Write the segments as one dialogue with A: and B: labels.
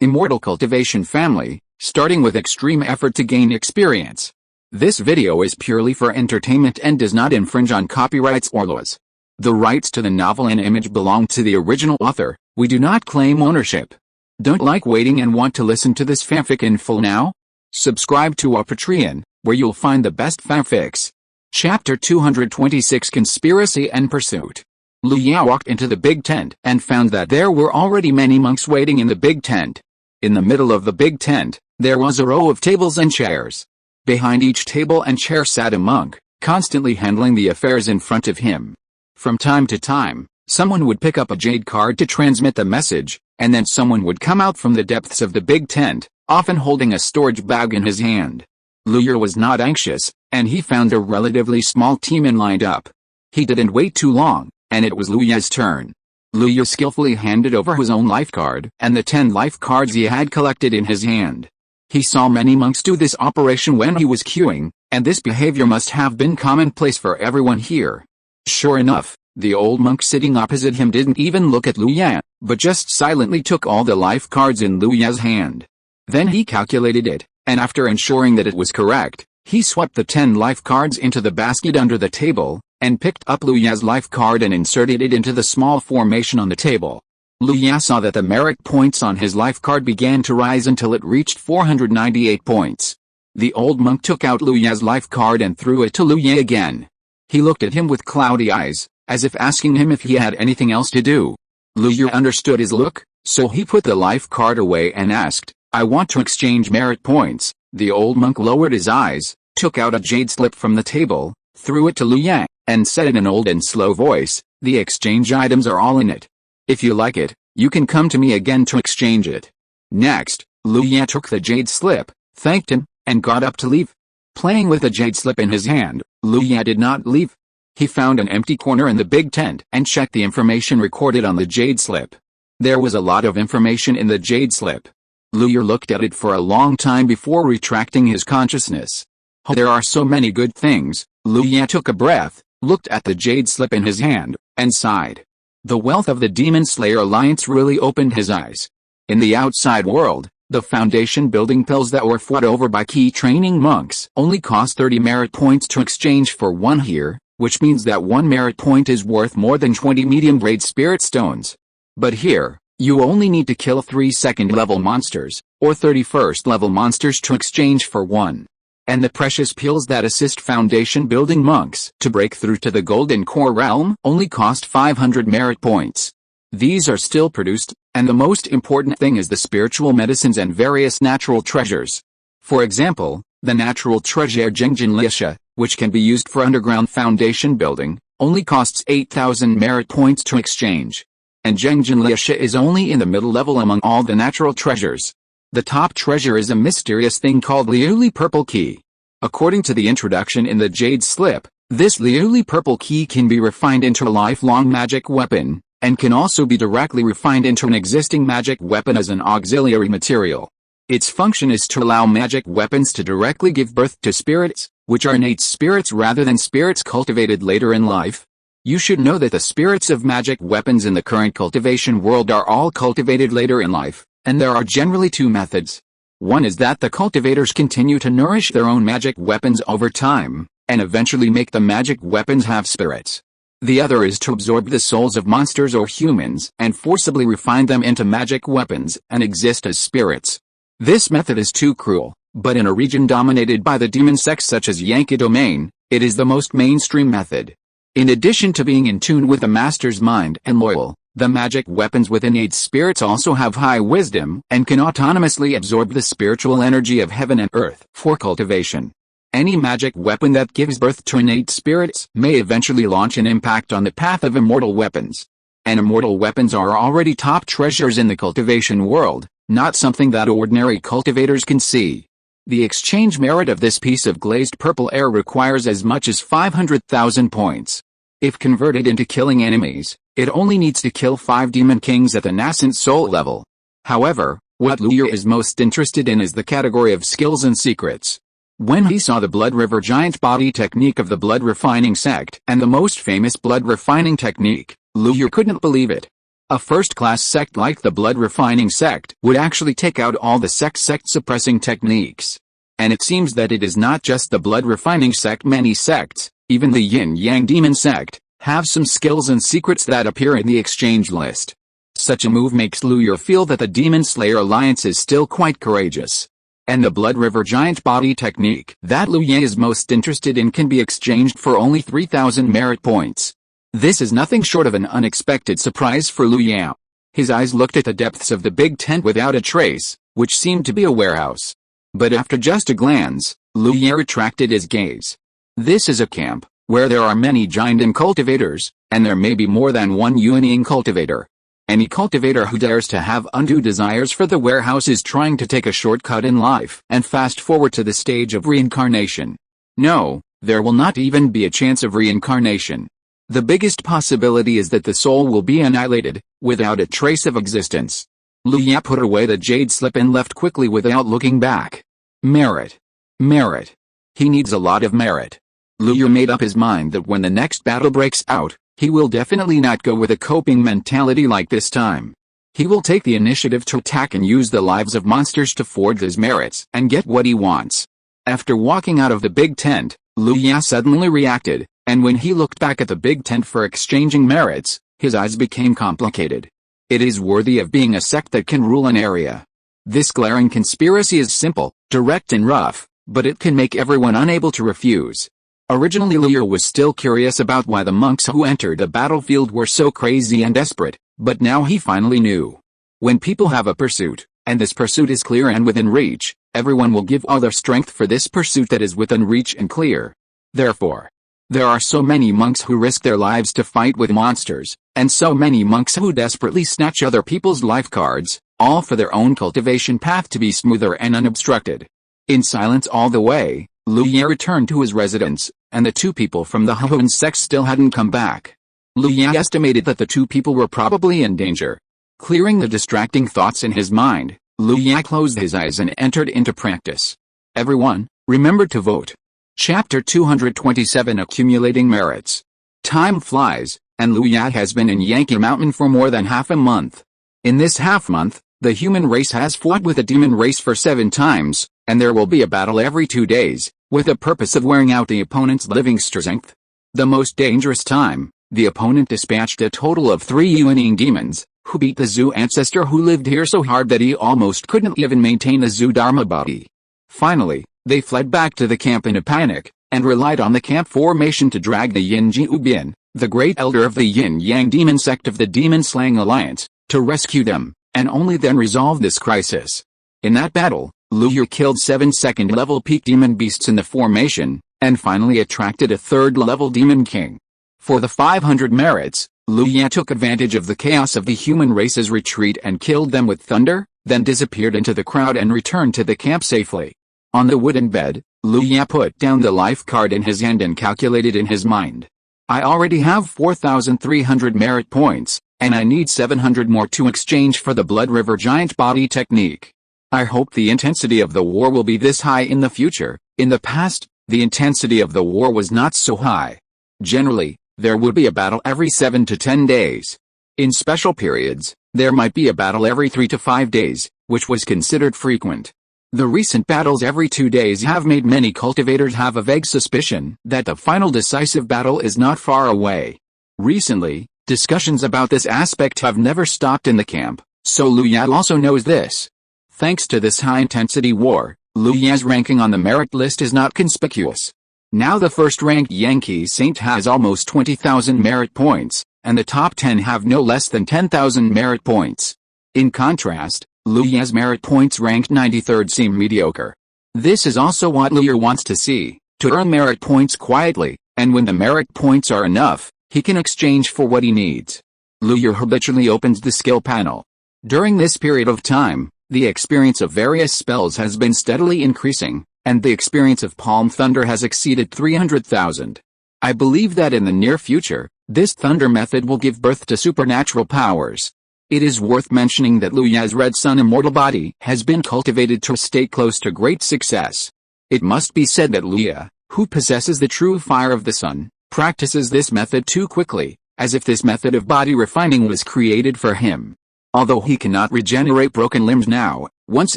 A: Immortal Cultivation family, starting with extreme effort to gain experience. This video is purely for entertainment and does not infringe on copyrights or laws. The rights to the novel and image belong to the original author. We do not claim ownership. Don't like waiting and want to listen to this fanfic in full now? Subscribe to our Patreon, where you'll find the best fanfics. Chapter 226 Conspiracy and Pursuit. Lu Ya walked into the big tent and found that there were already many monks waiting in the big tent. In the middle of the big tent, there was a row of tables and chairs. Behind each table and chair sat a monk, constantly handling the affairs in front of him. From time to time, someone would pick up a jade card to transmit the message, and then someone would come out from the depths of the big tent, often holding a storage bag in his hand. Lu Ya was not anxious, and he found a relatively small team and lined up. He didn't wait too long, and it was Lu Ya's turn. Lu Ya skillfully handed over his own life card and the 10 life cards he had collected in his hand. He saw many monks do this operation when he was queuing, and this behavior must have been commonplace for everyone here. Sure enough, the old monk sitting opposite him didn't even look at Lu Ya, but just silently took all the life cards in Lu Ya's hand. Then he calculated it, and after ensuring that it was correct, he swept the 10 life cards into the basket under the table, and picked up Lu Ya's life card and inserted it into the small formation on the table. Lu Ya saw that the merit points on his life card began to rise until it reached 498 points. The old monk took out Lu Ya's life card and threw it to Lu Ya again. He looked at him with cloudy eyes, as if asking him if he had anything else to do. Lu Ya understood his look, so he put the life card away and asked, "I want to exchange merit points." The old monk lowered his eyes, took out a jade slip from the table, threw it to Lu Ya, and said in an old and slow voice, "The exchange items are all in it. If you like it, you can come to me again to exchange it." Next, Lu Ya took the jade slip, thanked him, and got up to leave. Playing with the jade slip in his hand, Lu Ya did not leave. He found an empty corner in the big tent and checked the information recorded on the jade slip. There was a lot of information in the jade slip. Lu Ya looked at it for a long time before retracting his consciousness. Oh, there are so many good things. Lu Ya took a breath, looked at the jade slip in his hand, and sighed. The wealth of the Demon Slayer Alliance really opened his eyes. In the outside world, the foundation building pills that were fought over by key training monks only cost 30 merit points to exchange for 1 here, which means that 1 merit point is worth more than 20 medium-grade spirit stones. But here, you only need to kill 3 second-level monsters, or 31st-level monsters to exchange for 1. And the precious pills that assist foundation-building monks to break through to the Golden Core realm only cost 500 merit points. These are still produced, and the most important thing is the spiritual medicines and various natural treasures. For example, the natural treasure Jengjin Liasha, which can be used for underground foundation building, only costs 8,000 merit points to exchange. And Jengjin Liasha is only in the middle level among all the natural treasures. The top treasure is a mysterious thing called Liuli Purple Key. According to the introduction in the Jade Slip, this Liuli Purple Key can be refined into a lifelong magic weapon, and can also be directly refined into an existing magic weapon as an auxiliary material. Its function is to allow magic weapons to directly give birth to spirits, which are innate spirits rather than spirits cultivated later in life. You should know that the spirits of magic weapons in the current cultivation world are all cultivated later in life. And there are generally 2 methods. One is that the cultivators continue to nourish their own magic weapons over time, and eventually make the magic weapons have spirits. The other is to absorb the souls of monsters or humans and forcibly refine them into magic weapons and exist as spirits. This method is too cruel, but in a region dominated by the demon sects such as Yankee Domain, it is the most mainstream method. In addition to being in tune with the master's mind and loyal, the magic weapons with innate spirits also have high wisdom and can autonomously absorb the spiritual energy of heaven and earth for cultivation. Any magic weapon that gives birth to innate spirits may eventually launch an impact on the path of immortal weapons. And immortal weapons are already top treasures in the cultivation world, not something that ordinary cultivators can see. The exchange merit of this piece of glazed purple air requires as much as 500,000 points. If converted into killing enemies, it only needs to kill 5 demon kings at the nascent soul level. However, what Lu Ya is most interested in is the category of skills and secrets. When he saw the Blood River Giant Body technique of the Blood Refining sect and the most famous Blood Refining technique, Lu Ya couldn't believe it. A first-class sect like the blood refining sect would actually take out all the sect suppressing techniques. And it seems that it is not just the blood refining sect. Many sects, even the yin-yang demon sect, have some skills and secrets that appear in the exchange list. Such a move makes Luyer feel that the Demon Slayer Alliance is still quite courageous. And the Blood River Giant Body technique that Luyer is most interested in can be exchanged for only 3,000 merit points. This is nothing short of an unexpected surprise for Luyer. His eyes looked at the depths of the big tent without a trace, which seemed to be a warehouse. But after just a glance, Luyer retracted his gaze. This is a camp, where there are many giant cultivators, and there may be more than one unyielding cultivator. Any cultivator who dares to have undue desires for the warehouse is trying to take a shortcut in life and fast forward to the stage of reincarnation. No, there will not even be a chance of reincarnation. The biggest possibility is that the soul will be annihilated, without a trace of existence. Luyer put away the jade slip and left quickly without looking back. Merit. Merit. He needs a lot of merit. Luyer made up his mind that when the next battle breaks out, he will definitely not go with a coping mentality like this time. He will take the initiative to attack and use the lives of monsters to forge his merits and get what he wants. After walking out of the big tent, Luyer suddenly reacted, and when he looked back at the big tent for exchanging merits, his eyes became complicated. It is worthy of being a sect that can rule an area. This glaring conspiracy is simple, direct and rough, but it can make everyone unable to refuse. Originally Luyer was still curious about why the monks who entered the battlefield were so crazy and desperate, but now he finally knew. When people have a pursuit, and this pursuit is clear and within reach, everyone will give all their strength for this pursuit that is within reach and clear. Therefore, there are so many monks who risk their lives to fight with monsters, and so many monks who desperately snatch other people's life cards, all for their own cultivation path to be smoother and unobstructed. In silence all the way, Luyer returned to his residence, and the two people from the Hoenn sect still hadn't come back. Luyer estimated that the two people were probably in danger. Clearing the distracting thoughts in his mind, Luyer closed his eyes and entered into practice. Everyone, remember to vote. Chapter 227 Accumulating Merits. Time flies, and Luyer has been in Yankee Mountain for more than half a month. In this half-month, the human race has fought with the demon race for 7 times, and there will be a battle every 2 days, with the purpose of wearing out the opponent's living strength. The most dangerous time, the opponent dispatched a total of 3 unyielding demons, who beat the Zoo ancestor who lived here so hard that he almost couldn't even maintain a Zoo Dharma body. Finally, they fled back to the camp in a panic, and relied on the camp formation to drag the Yin Jiubin, the great elder of the Yin-Yang demon sect of the Demon Slaying Alliance, to rescue them, and only then resolve this crisis. In that battle, Luyer killed 7 second-level peak demon beasts in the formation, and finally attracted a 3rd-level demon king. For the 500 merits, Luyer took advantage of the chaos of the human race's retreat and killed them with thunder, then disappeared into the crowd and returned to the camp safely. On the wooden bed, Luyer put down the life card in his hand and calculated in his mind. I already have 4,300 merit points, and I need 700 more to exchange for the Blood River Giant Body technique. I hope the intensity of the war will be this high in the future. In the past, the intensity of the war was not so high. Generally, there would be a battle every 7 to 10 days. In special periods, there might be a battle every 3 to 5 days, which was considered frequent. The recent battles every 2 days have made many cultivators have a vague suspicion that the final decisive battle is not far away. Recently, discussions about this aspect have never stopped in the camp, so Luyer also knows this. Thanks to this high-intensity war, Luyer's ranking on the merit list is not conspicuous. Now the first-ranked Yankee Saint has almost 20,000 merit points, and the top 10 have no less than 10,000 merit points. In contrast, Luyer's merit points ranked 93rd seem mediocre. This is also what Luyer wants to see, to earn merit points quietly, and when the merit points are enough, he can exchange for what he needs. Luyer habitually opens the skill panel. During this period of time, the experience of various spells has been steadily increasing, and the experience of Palm Thunder has exceeded 300,000. I believe that in the near future, this thunder method will give birth to supernatural powers. It is worth mentioning that Luyer's Red Sun immortal body has been cultivated to a state close to great success. It must be said that Luyer, who possesses the true fire of the sun, practices this method too quickly, as if this method of body refining was created for him. Although he cannot regenerate broken limbs now, once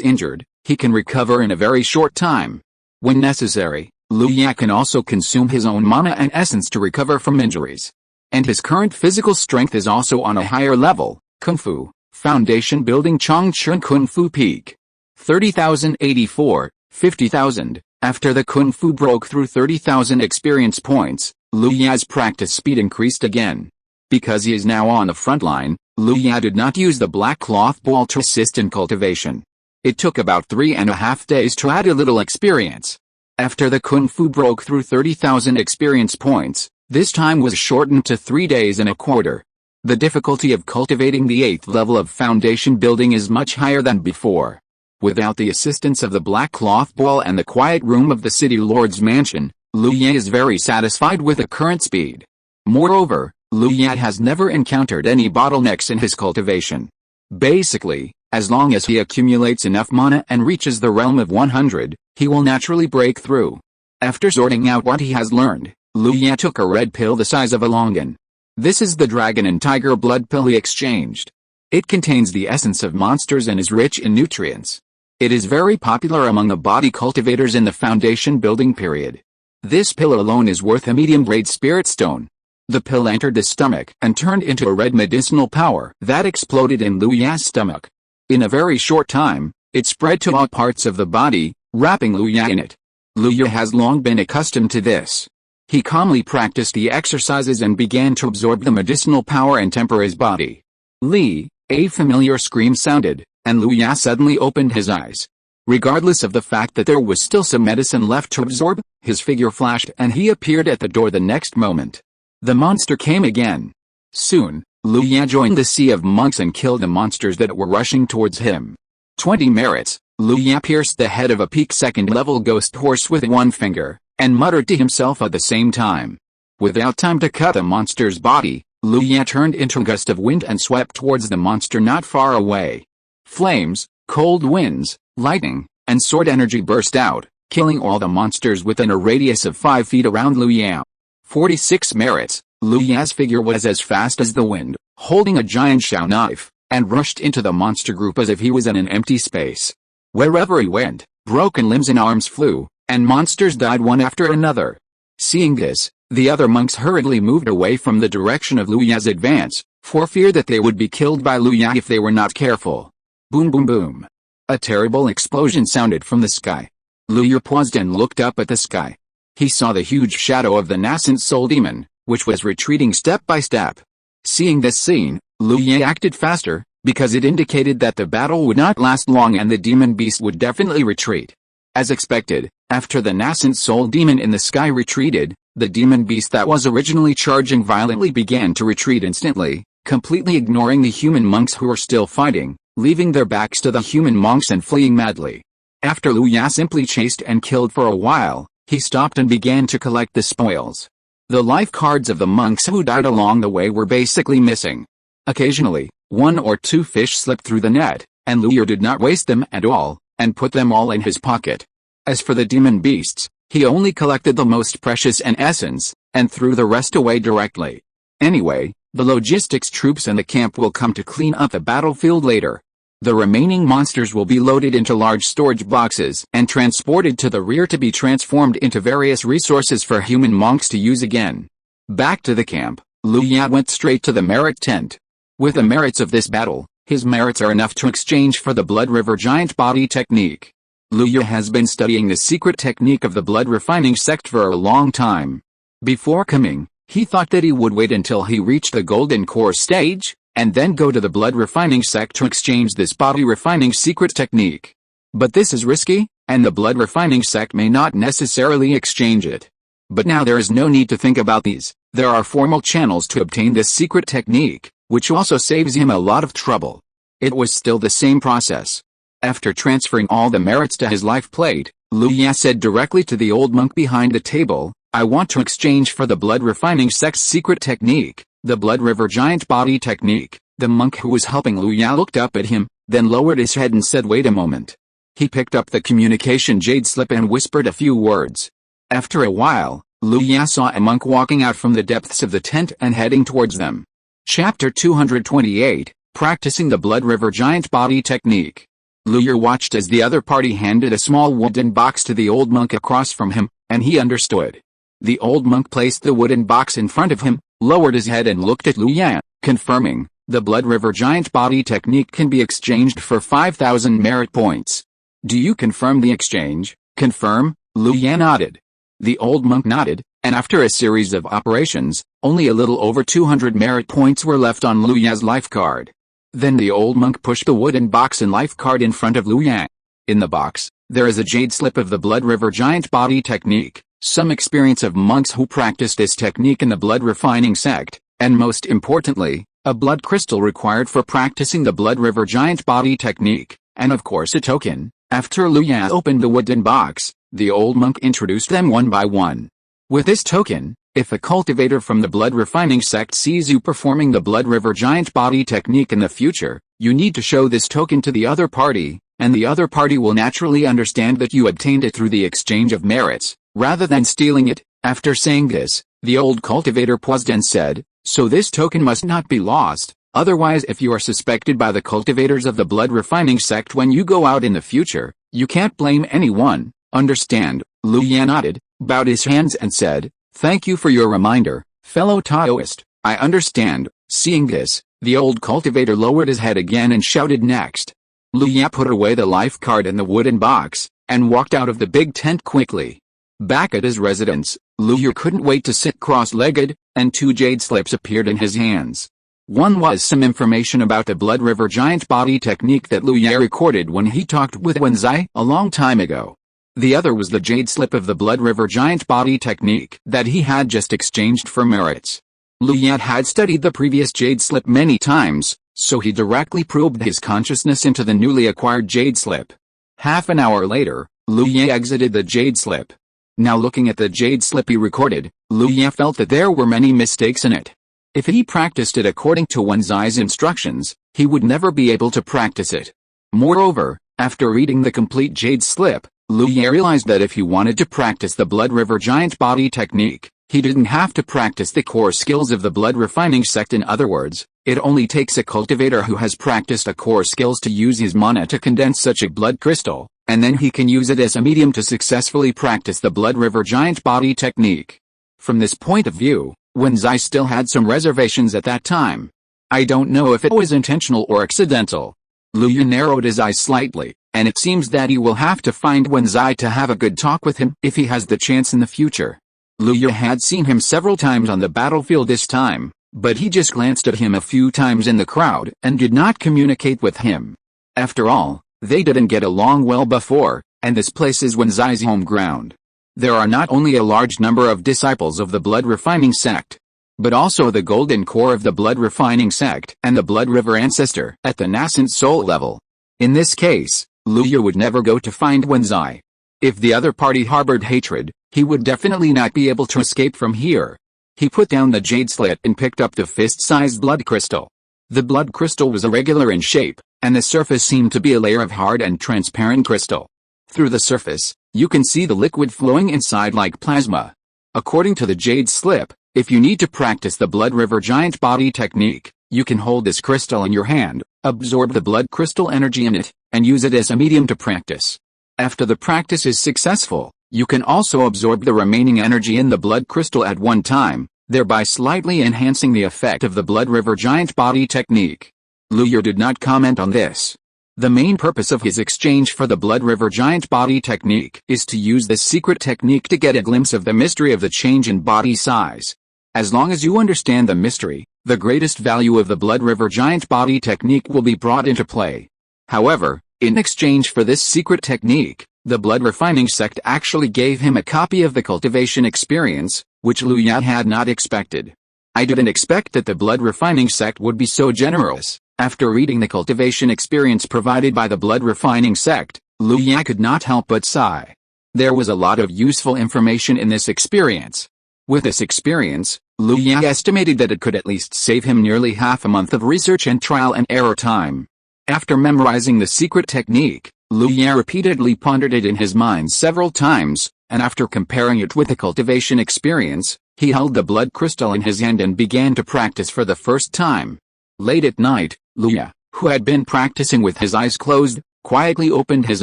A: injured, he can recover in a very short time. When necessary, Liu Ya can also consume his own mana and essence to recover from injuries. And his current physical strength is also on a higher level. Kung Fu, Foundation Building Chongchun Kung Fu Peak. 30,084, 50,000. After the Kung Fu broke through 30,000 experience points, Liu Ya's practice speed increased again. Because he is now on the front line, Liu Ya did not use the black cloth ball to assist in cultivation. It took about 3.5 days to add a little experience. After the Kung Fu broke through 30,000 experience points, this time was shortened to 3 days and a quarter. The difficulty of cultivating the 8th level of foundation building is much higher than before. Without the assistance of the black cloth ball and the quiet room of the city lord's mansion, Liu Ya is very satisfied with the current speed. Moreover, Liu Ya has never encountered any bottlenecks in his cultivation. Basically, as long as he accumulates enough mana and reaches the realm of 100, he will naturally break through. After sorting out what he has learned, Liu Ya took a red pill the size of a longan. This is the dragon and tiger blood pill he exchanged. It contains the essence of monsters and is rich in nutrients. It is very popular among the body cultivators in the foundation building period. This pill alone is worth a medium-grade spirit stone. The pill entered the stomach and turned into a red medicinal power that exploded in Liu Ya's stomach. In a very short time, it spread to all parts of the body, wrapping Liu Ya in it. Liu Ya has long been accustomed to this. He calmly practiced the exercises and began to absorb the medicinal power and temper his body. Li, a familiar scream sounded, and Liu Ya suddenly opened his eyes. Regardless of the fact that there was still some medicine left to absorb, his figure flashed and he appeared at the door the next moment. The monster came again. Soon, Liu Ya joined the sea of monks and killed the monsters that were rushing towards him. 20 merits. Liu Ya pierced the head of a peak second-level ghost horse with one finger, and muttered to himself at the same time. Without time to cut the monster's body, Liu Ya turned into a gust of wind and swept towards the monster not far away. Flames, cold winds, lightning, and sword energy burst out, killing all the monsters within a radius of 5 feet around Liu Ya. 46 merits. Liu Ya's figure was as fast as the wind, holding a giant Shao knife, and rushed into the monster group as if he was in an empty space. Wherever he went, broken limbs and arms flew, and monsters died one after another. Seeing this, the other monks hurriedly moved away from the direction of Liu Ya's advance, for fear that they would be killed by Liu Ya if they were not careful. Boom boom boom. A terrible explosion sounded from the sky. Liu Ya paused and looked up at the sky. He saw the huge shadow of the nascent soul demon, which was retreating step by step. Seeing this scene, Liu Ya acted faster, because it indicated that the battle would not last long and the demon beast would definitely retreat. As expected, after the nascent soul demon in the sky retreated, the demon beast that was originally charging violently began to retreat instantly, completely ignoring the human monks who were still fighting, leaving their backs to the human monks and fleeing madly. After Liu Ya simply chased and killed for a while, he stopped and began to collect the spoils. The life cards of the monks who died along the way were basically missing. Occasionally, 1 or 2 fish slipped through the net, and Liu Ya did not waste them at all, and put them all in his pocket. As for the demon beasts, he only collected the most precious and essence, and threw the rest away directly. Anyway, the logistics troops and the camp will come to clean up the battlefield later. The remaining monsters will be loaded into large storage boxes and transported to the rear to be transformed into various resources for human monks to use again. Back to the camp, Liu Ya went straight to the merit tent. With the merits of this battle, his merits are enough to exchange for the Blood River Giant Body technique. Liu Ya has been studying the secret technique of the blood refining sect for a long time. Before coming, he thought that he would wait until he reached the golden core stage, and then go to the blood refining sect to exchange this body refining secret technique. But this is risky, and the blood refining sect may not necessarily exchange it. But now there is no need to think about these. There are formal channels to obtain this secret technique, which also saves him a lot of trouble. It was still the same process. After transferring all the merits to his life plate, Liu Ya said directly to the old monk behind the table, "I want to exchange for the blood refining sect's secret technique, the Blood River Giant Body technique." The monk who was helping Liu Ya looked up at him, then lowered his head and said, "Wait a moment." He picked up the communication jade slip and whispered a few words. After a while, Lu Ya saw a monk walking out from the depths of the tent and heading towards them. Chapter 228, Practicing the Blood River Giant Body Technique. Lu Ya watched as the other party handed a small wooden box to the old monk across from him, and he understood. The old monk placed the wooden box in front of him, lowered his head and looked at Lu Ya, confirming, the Blood River Giant Body Technique can be exchanged for 5,000 merit points. Do you confirm the exchange? Confirm? Lu Ya nodded. The old monk nodded, and after a series of operations, only a little over 200 merit points were left on Lu Ya's life card. Then the old monk pushed the wooden box and life card in front of Lu Ya. In the box, there is a jade slip of the Blood River Giant Body Technique, some experience of monks who practice this technique in the blood refining sect, and most importantly, a blood crystal required for practicing the Blood River Giant Body Technique, and of course a token. After Lu Ya opened the wooden box, the old monk introduced them one by one. With this token, if a cultivator from the blood refining sect sees you performing the Blood River Giant Body Technique in the future, you need to show this token to the other party, and the other party will naturally understand that you obtained it through the exchange of merits, rather than stealing it. After saying this, the old cultivator paused and said, so this token must not be lost, otherwise if you are suspected by the cultivators of the blood refining sect when you go out in the future, you can't blame anyone. Understand? Lu Ya nodded, bowed his hands and said, thank you for your reminder, fellow Taoist, I understand. Seeing this, the old cultivator lowered his head again and shouted next. Lu Ya put away the life card in the wooden box, and walked out of the big tent quickly. Back at his residence, Lu Ya couldn't wait to sit cross-legged, and two jade slips appeared in his hands. One was some information about the Blood River Giant Body Technique that Lu Ya recorded when he talked with Wenzai a long time ago. The other was the jade slip of the Blood River Giant Body Technique that he had just exchanged for merits. Lu Ya had studied the previous jade slip many times, so he directly probed his consciousness into the newly acquired jade slip. Half an hour later, Lu Ya exited the jade slip. Now looking at the jade slip he recorded, Lu Ya felt that there were many mistakes in it. If he practiced it according to Wenzai's instructions, he would never be able to practice it. Moreover, after reading the complete jade slip, Lu Ya realized that if he wanted to practice the Blood River Giant Body Technique, he didn't have to practice the core skills of the blood refining sect. In other words, it only takes a cultivator who has practiced the core skills to use his mana to condense such a blood crystal, and then he can use it as a medium to successfully practice the Blood River Giant Body Technique. From this point of view, Wenzai still had some reservations at that time. I don't know if it was intentional or accidental. Lu Ya narrowed his eyes slightly, and it seems that he will have to find Wenzai to have a good talk with him if he has the chance in the future. Lu Ya had seen him several times on the battlefield this time, but he just glanced at him a few times in the crowd and did not communicate with him. After all, they didn't get along well before, and this place is Wenzai's home ground. There are not only a large number of disciples of the blood refining sect, but also the golden core of the blood refining sect and the Blood River ancestor at the nascent soul level. In this case, Lu Ya would never go to find Wenzai. If the other party harbored hatred, he would definitely not be able to escape from here. He put down the jade slit and picked up the fist-sized blood crystal. The blood crystal was irregular in shape, and the surface seemed to be a layer of hard and transparent crystal. Through the surface, you can see the liquid flowing inside like plasma. According to the jade slip, if you need to practice the Blood River Giant Body Technique, you can hold this crystal in your hand, absorb the blood crystal energy in it, and use it as a medium to practice. After the practice is successful, you can also absorb the remaining energy in the blood crystal at one time, thereby slightly enhancing the effect of the Blood River Giant Body Technique. Lu Ya did not comment on this. The main purpose of his exchange for the Blood River Giant Body Technique is to use this secret technique to get a glimpse of the mystery of the change in body size. As long as you understand the mystery, the greatest value of the Blood River Giant Body Technique will be brought into play. However, in exchange for this secret technique, the blood refining sect actually gave him a copy of the cultivation experience, which Lu Ya had not expected. I didn't expect that the blood refining sect would be so generous. After reading the cultivation experience provided by the blood refining sect, Lu Ya could not help but sigh. There was a lot of useful information in this experience. With this experience, Lu Ya estimated that it could at least save him nearly half a month of research and trial and error time. After memorizing the secret technique, Liu Ye repeatedly pondered it in his mind several times, and after comparing it with the cultivation experience, he held the blood crystal in his hand and began to practice for the first time. Late at night, Liu Ye, who had been practicing with his eyes closed, quietly opened his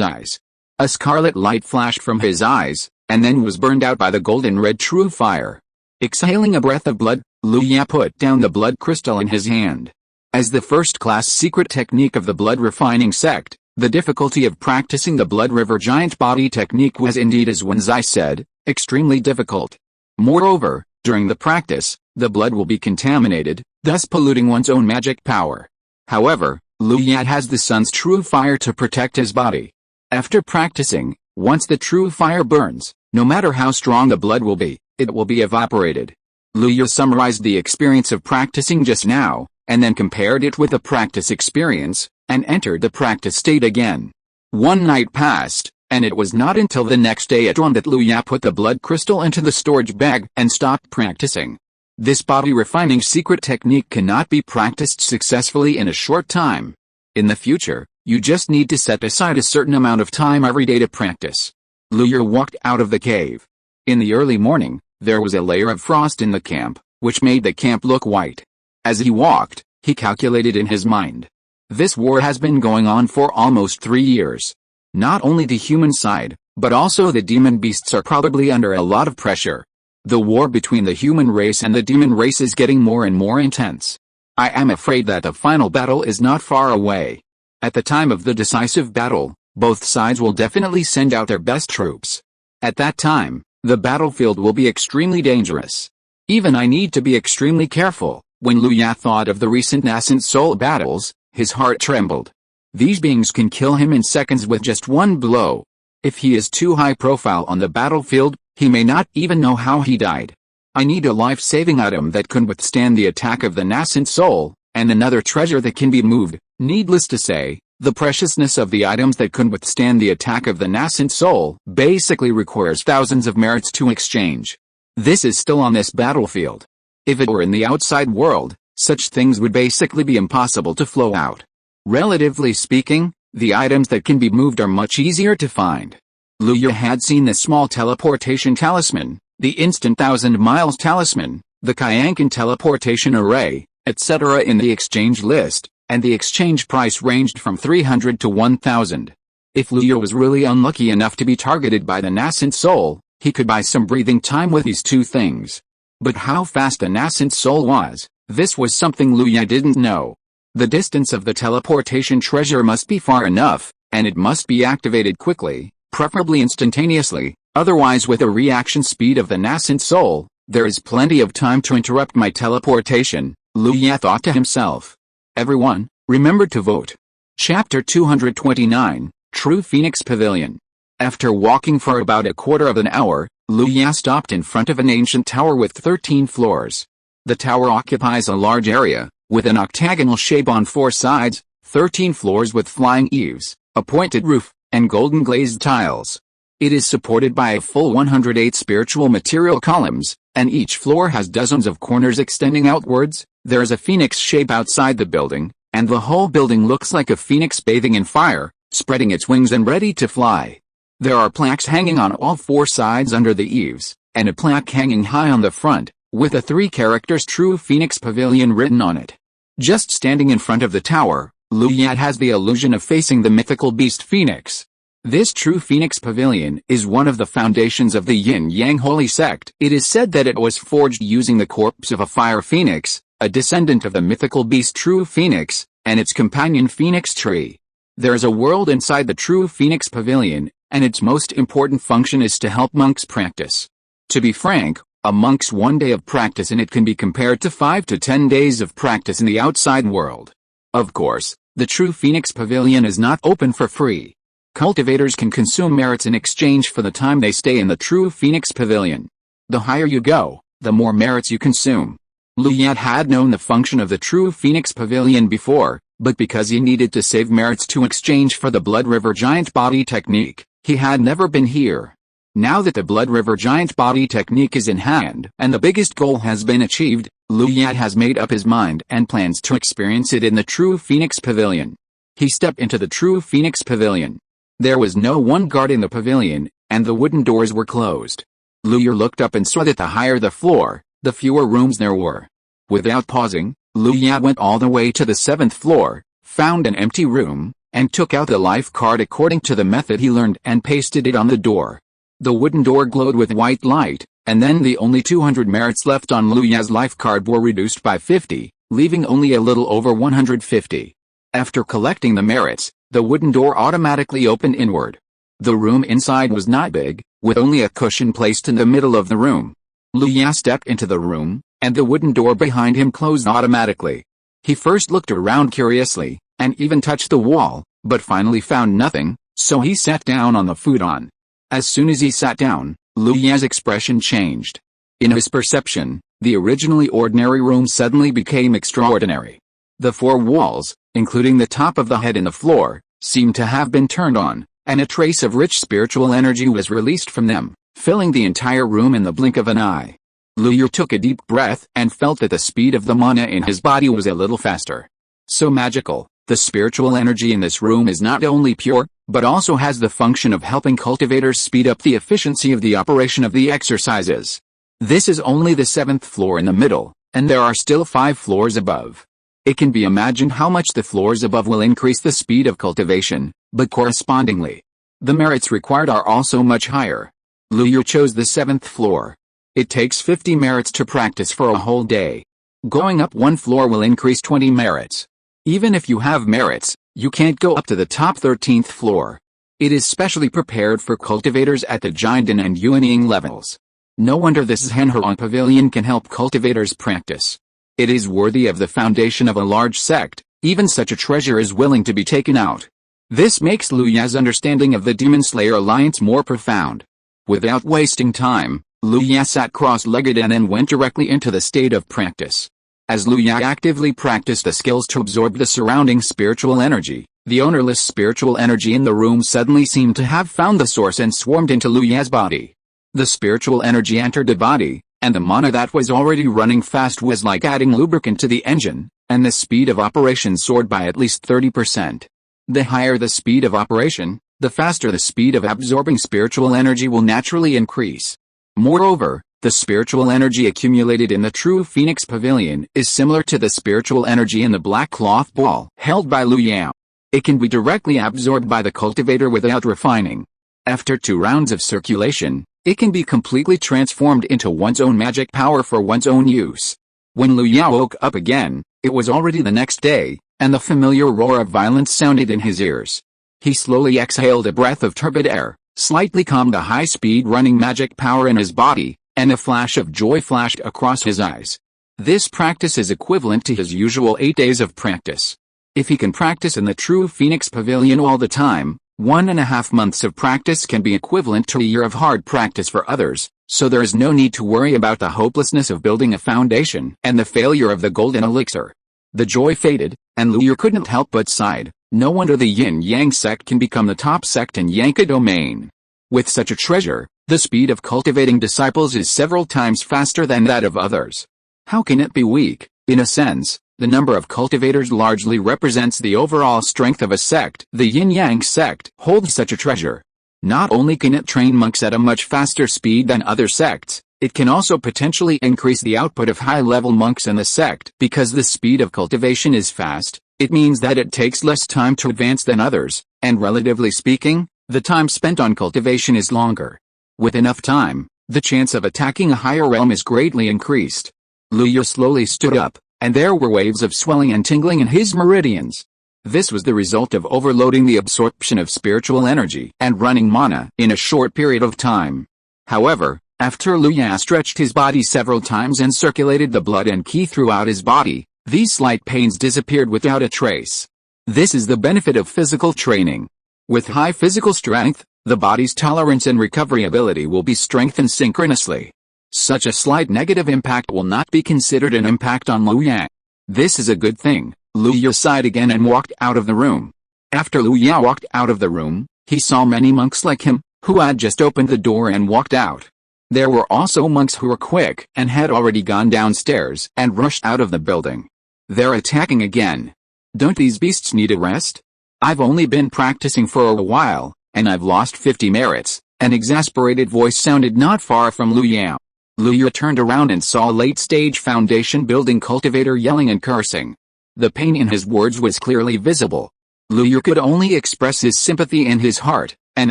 A: eyes. A scarlet light flashed from his eyes, and then was burned out by the golden red true fire. Exhaling a breath of blood, Liu Ye put down the blood crystal in his hand. As the first-class secret technique of the blood refining sect, the difficulty of practicing the blood river giant body technique was indeed, as Wenzai said, extremely difficult. Moreover, during the practice, the blood will be contaminated, thus polluting one's own magic power. However, Liu Ye has the sun's true fire to protect his body. After practicing, once the true fire burns, no matter how strong the blood will be, it will be evaporated. Liu Ye summarized the experience of practicing just now, and then compared it with the practice experience, and entered the practice state again. One night passed, and it was not until the next day at dawn that Liu Ye put the blood crystal into the storage bag and stopped practicing. This body refining secret technique cannot be practiced successfully in a short time. In the future, you just need to set aside a certain amount of time every day to practice. Liu Ye walked out of the cave. In the early morning, there was a layer of frost in the camp, which made the camp look white. As he walked, he calculated in his mind. This war has been going on for almost 3 years. Not only the human side, but also the demon beasts are probably under a lot of pressure. The war between the human race and the demon race is getting more and more intense. I am afraid that the final battle is not far away. At the time of the decisive battle, both sides will definitely send out their best troops. At that time, the battlefield will be extremely dangerous. Even I need to be extremely careful. When Liu Ye thought of the recent nascent soul battles, his heart trembled. These beings can kill him in seconds with just one blow. If he is too high profile on the battlefield, he may not even know how he died. I need a life-saving item that can withstand the attack of the nascent soul, and another treasure that can be moved. Needless to say, the preciousness of the items that can withstand the attack of the nascent soul basically requires thousands of merits to exchange. This is still on this battlefield. If it were in the outside world, such things would basically be impossible to flow out. Relatively speaking, the items that can be moved are much easier to find. Liu Ye had seen the small teleportation talisman, the instant 1,000 miles talisman, the Kyankan teleportation array, etc. in the exchange list, and the exchange price ranged from 300 to 1,000. If Liu Ye was really unlucky enough to be targeted by the nascent soul, he could buy some breathing time with these two things. But how fast the nascent soul was, this was something Liu Ye didn't know. The distance of the teleportation treasure must be far enough, and it must be activated quickly, preferably instantaneously, otherwise with a reaction speed of the nascent soul, there is plenty of time to interrupt my teleportation, Liu Ye thought to himself. Everyone, remember to vote. Chapter 229, True Phoenix Pavilion. After walking for about a quarter of an hour, Liu Ye stopped in front of an ancient tower with 13 floors. The tower occupies a large area, with an octagonal shape on 4 sides, 13 floors with flying eaves, a pointed roof, and golden glazed tiles. It is supported by a full 108 spiritual material columns, and each floor has dozens of corners extending outwards. There is a phoenix shape outside the building, and the whole building looks like a phoenix bathing in fire, spreading its wings and ready to fly. There are plaques hanging on all 4 sides under the eaves, and a plaque hanging high on the front, with the 3 characters True Phoenix Pavilion written on it. Just standing in front of the tower, Liu Ye has the illusion of facing the mythical beast Phoenix. This True Phoenix Pavilion is one of the foundations of the Yin-Yang Holy Sect. It is said that it was forged using the corpse of a fire phoenix, a descendant of the mythical beast True Phoenix, and its companion Phoenix Tree. There is a world inside the True Phoenix Pavilion, and its most important function is to help monks practice. To be frank, a monk's 1 day of practice in it can be compared to 5 to 10 days of practice in the outside world. Of course, the True Phoenix Pavilion is not open for free. Cultivators can consume merits in exchange for the time they stay in the True Phoenix Pavilion. The higher you go, the more merits you consume. Liu Ye had known the function of the True Phoenix Pavilion before, but because he needed to save merits to exchange for the Blood River Giant Body Technique, he had never been here. Now that the Blood River Giant Body Technique is in hand and the biggest goal has been achieved, Liu Ye has made up his mind and plans to experience it in the True Phoenix Pavilion. He stepped into the True Phoenix Pavilion. There was no one guarding the pavilion, and the wooden doors were closed. Lu Yu looked up and saw that the higher the floor, the fewer rooms there were. Without pausing, Lu Ya went all the way to the 7th floor, found an empty room, and took out the life card according to the method he learned and pasted it on the door. The wooden door glowed with white light, and then the only 200 merits left on Lu Ya's life card were reduced by 50, leaving only a little over 150. After collecting the merits, the wooden door automatically opened inward. The room inside was not big, with only a cushion placed in the middle of the room. Lu Ya stepped into the room, and the wooden door behind him closed automatically. He first looked around curiously, and even touched the wall, but finally found nothing, so he sat down on the futon. As soon as he sat down, Lu Ya's expression changed. In his perception, the originally ordinary room suddenly became extraordinary. The 4 walls, including the top of the head and the floor, seemed to have been turned on, and a trace of rich spiritual energy was released from them, filling the entire room in the blink of an eye. Lu Yu took a deep breath and felt that the speed of the mana in his body was a little faster. So magical, the spiritual energy in this room is not only pure, but also has the function of helping cultivators speed up the efficiency of the operation of the exercises. This is only the 7th floor in the middle, and there are still 5 floors above. It can be imagined how much the floors above will increase the speed of cultivation, but correspondingly, the merits required are also much higher. Lu Yu chose the 7th floor. It takes 50 merits to practice for a whole day. Going up 1 floor will increase 20 merits. Even if you have merits, you can't go up to the top 13th floor. It is specially prepared for cultivators at the Jinden and unyielding levels. No wonder this Zhenhe pavilion can help cultivators practice. It is worthy of the foundation of a large sect. Even such a treasure is willing to be taken out. This makes Lu Ya's understanding of the Demon Slayer alliance more profound. Without wasting time, Lu Ya sat cross-legged and then went directly into the state of practice. As Lu Ya actively practiced the skills to absorb the surrounding spiritual energy, the ownerless spiritual energy in the room suddenly seemed to have found the source and swarmed into Lu Ya's body. The spiritual energy entered the body, and the mana that was already running fast was like adding lubricant to the engine, and the speed of operation soared by at least 30%. The higher the speed of operation, the faster the speed of absorbing spiritual energy will naturally increase. Moreover, the spiritual energy accumulated in the true Phoenix Pavilion is similar to the spiritual energy in the black cloth ball held by Lu Ya. It can be directly absorbed by the cultivator without refining. After 2 rounds of circulation, it can be completely transformed into one's own magic power for one's own use. When Lu Ya woke up again, it was already the next day, and the familiar roar of violence sounded in his ears. He slowly exhaled a breath of turbid air, slightly calmed the high-speed running magic power in his body, and a flash of joy flashed across his eyes. This practice is equivalent to his usual 8 days of practice. If he can practice in the true Phoenix Pavilion all the time, 1.5 months of practice can be equivalent to a year of hard practice for others, so there is no need to worry about the hopelessness of building a foundation and the failure of the golden elixir. The joy faded, and Lu Yu couldn't help but sighed. No wonder the yin-yang sect can become the top sect in Yanka domain. With such a treasure, the speed of cultivating disciples is several times faster than that of others. How can it be weak? In a sense, the number of cultivators largely represents the overall strength of a sect. The yin-yang sect holds such a treasure. Not only can it train monks at a much faster speed than other sects, it can also potentially increase the output of high-level monks in the sect. Because the speed of cultivation is fast, it means that it takes less time to advance than others, and relatively speaking, the time spent on cultivation is longer. With enough time, the chance of attacking a higher realm is greatly increased. Lu Yu slowly stood up, and there were waves of swelling and tingling in his meridians. This was the result of overloading the absorption of spiritual energy and running mana in a short period of time. However, after Lu Ya stretched his body several times and circulated the blood and qi throughout his body, these slight pains disappeared without a trace. This is the benefit of physical training. With high physical strength, the body's tolerance and recovery ability will be strengthened synchronously. Such a slight negative impact will not be considered an impact on Lu Ya. This is a good thing. Lu Ya sighed again and walked out of the room. After Lu Ya walked out of the room, he saw many monks like him, who had just opened the door and walked out. There were also monks who were quick and had already gone downstairs and rushed out of the building. They're attacking again. Don't these beasts need a rest? I've only been practicing for a while, and I've lost 50 merits." An exasperated voice sounded not far from Lu Yao. Lu Yao turned around and saw a late-stage foundation-building cultivator yelling and cursing. The pain in his words was clearly visible. Lu Yao could only express his sympathy in his heart, and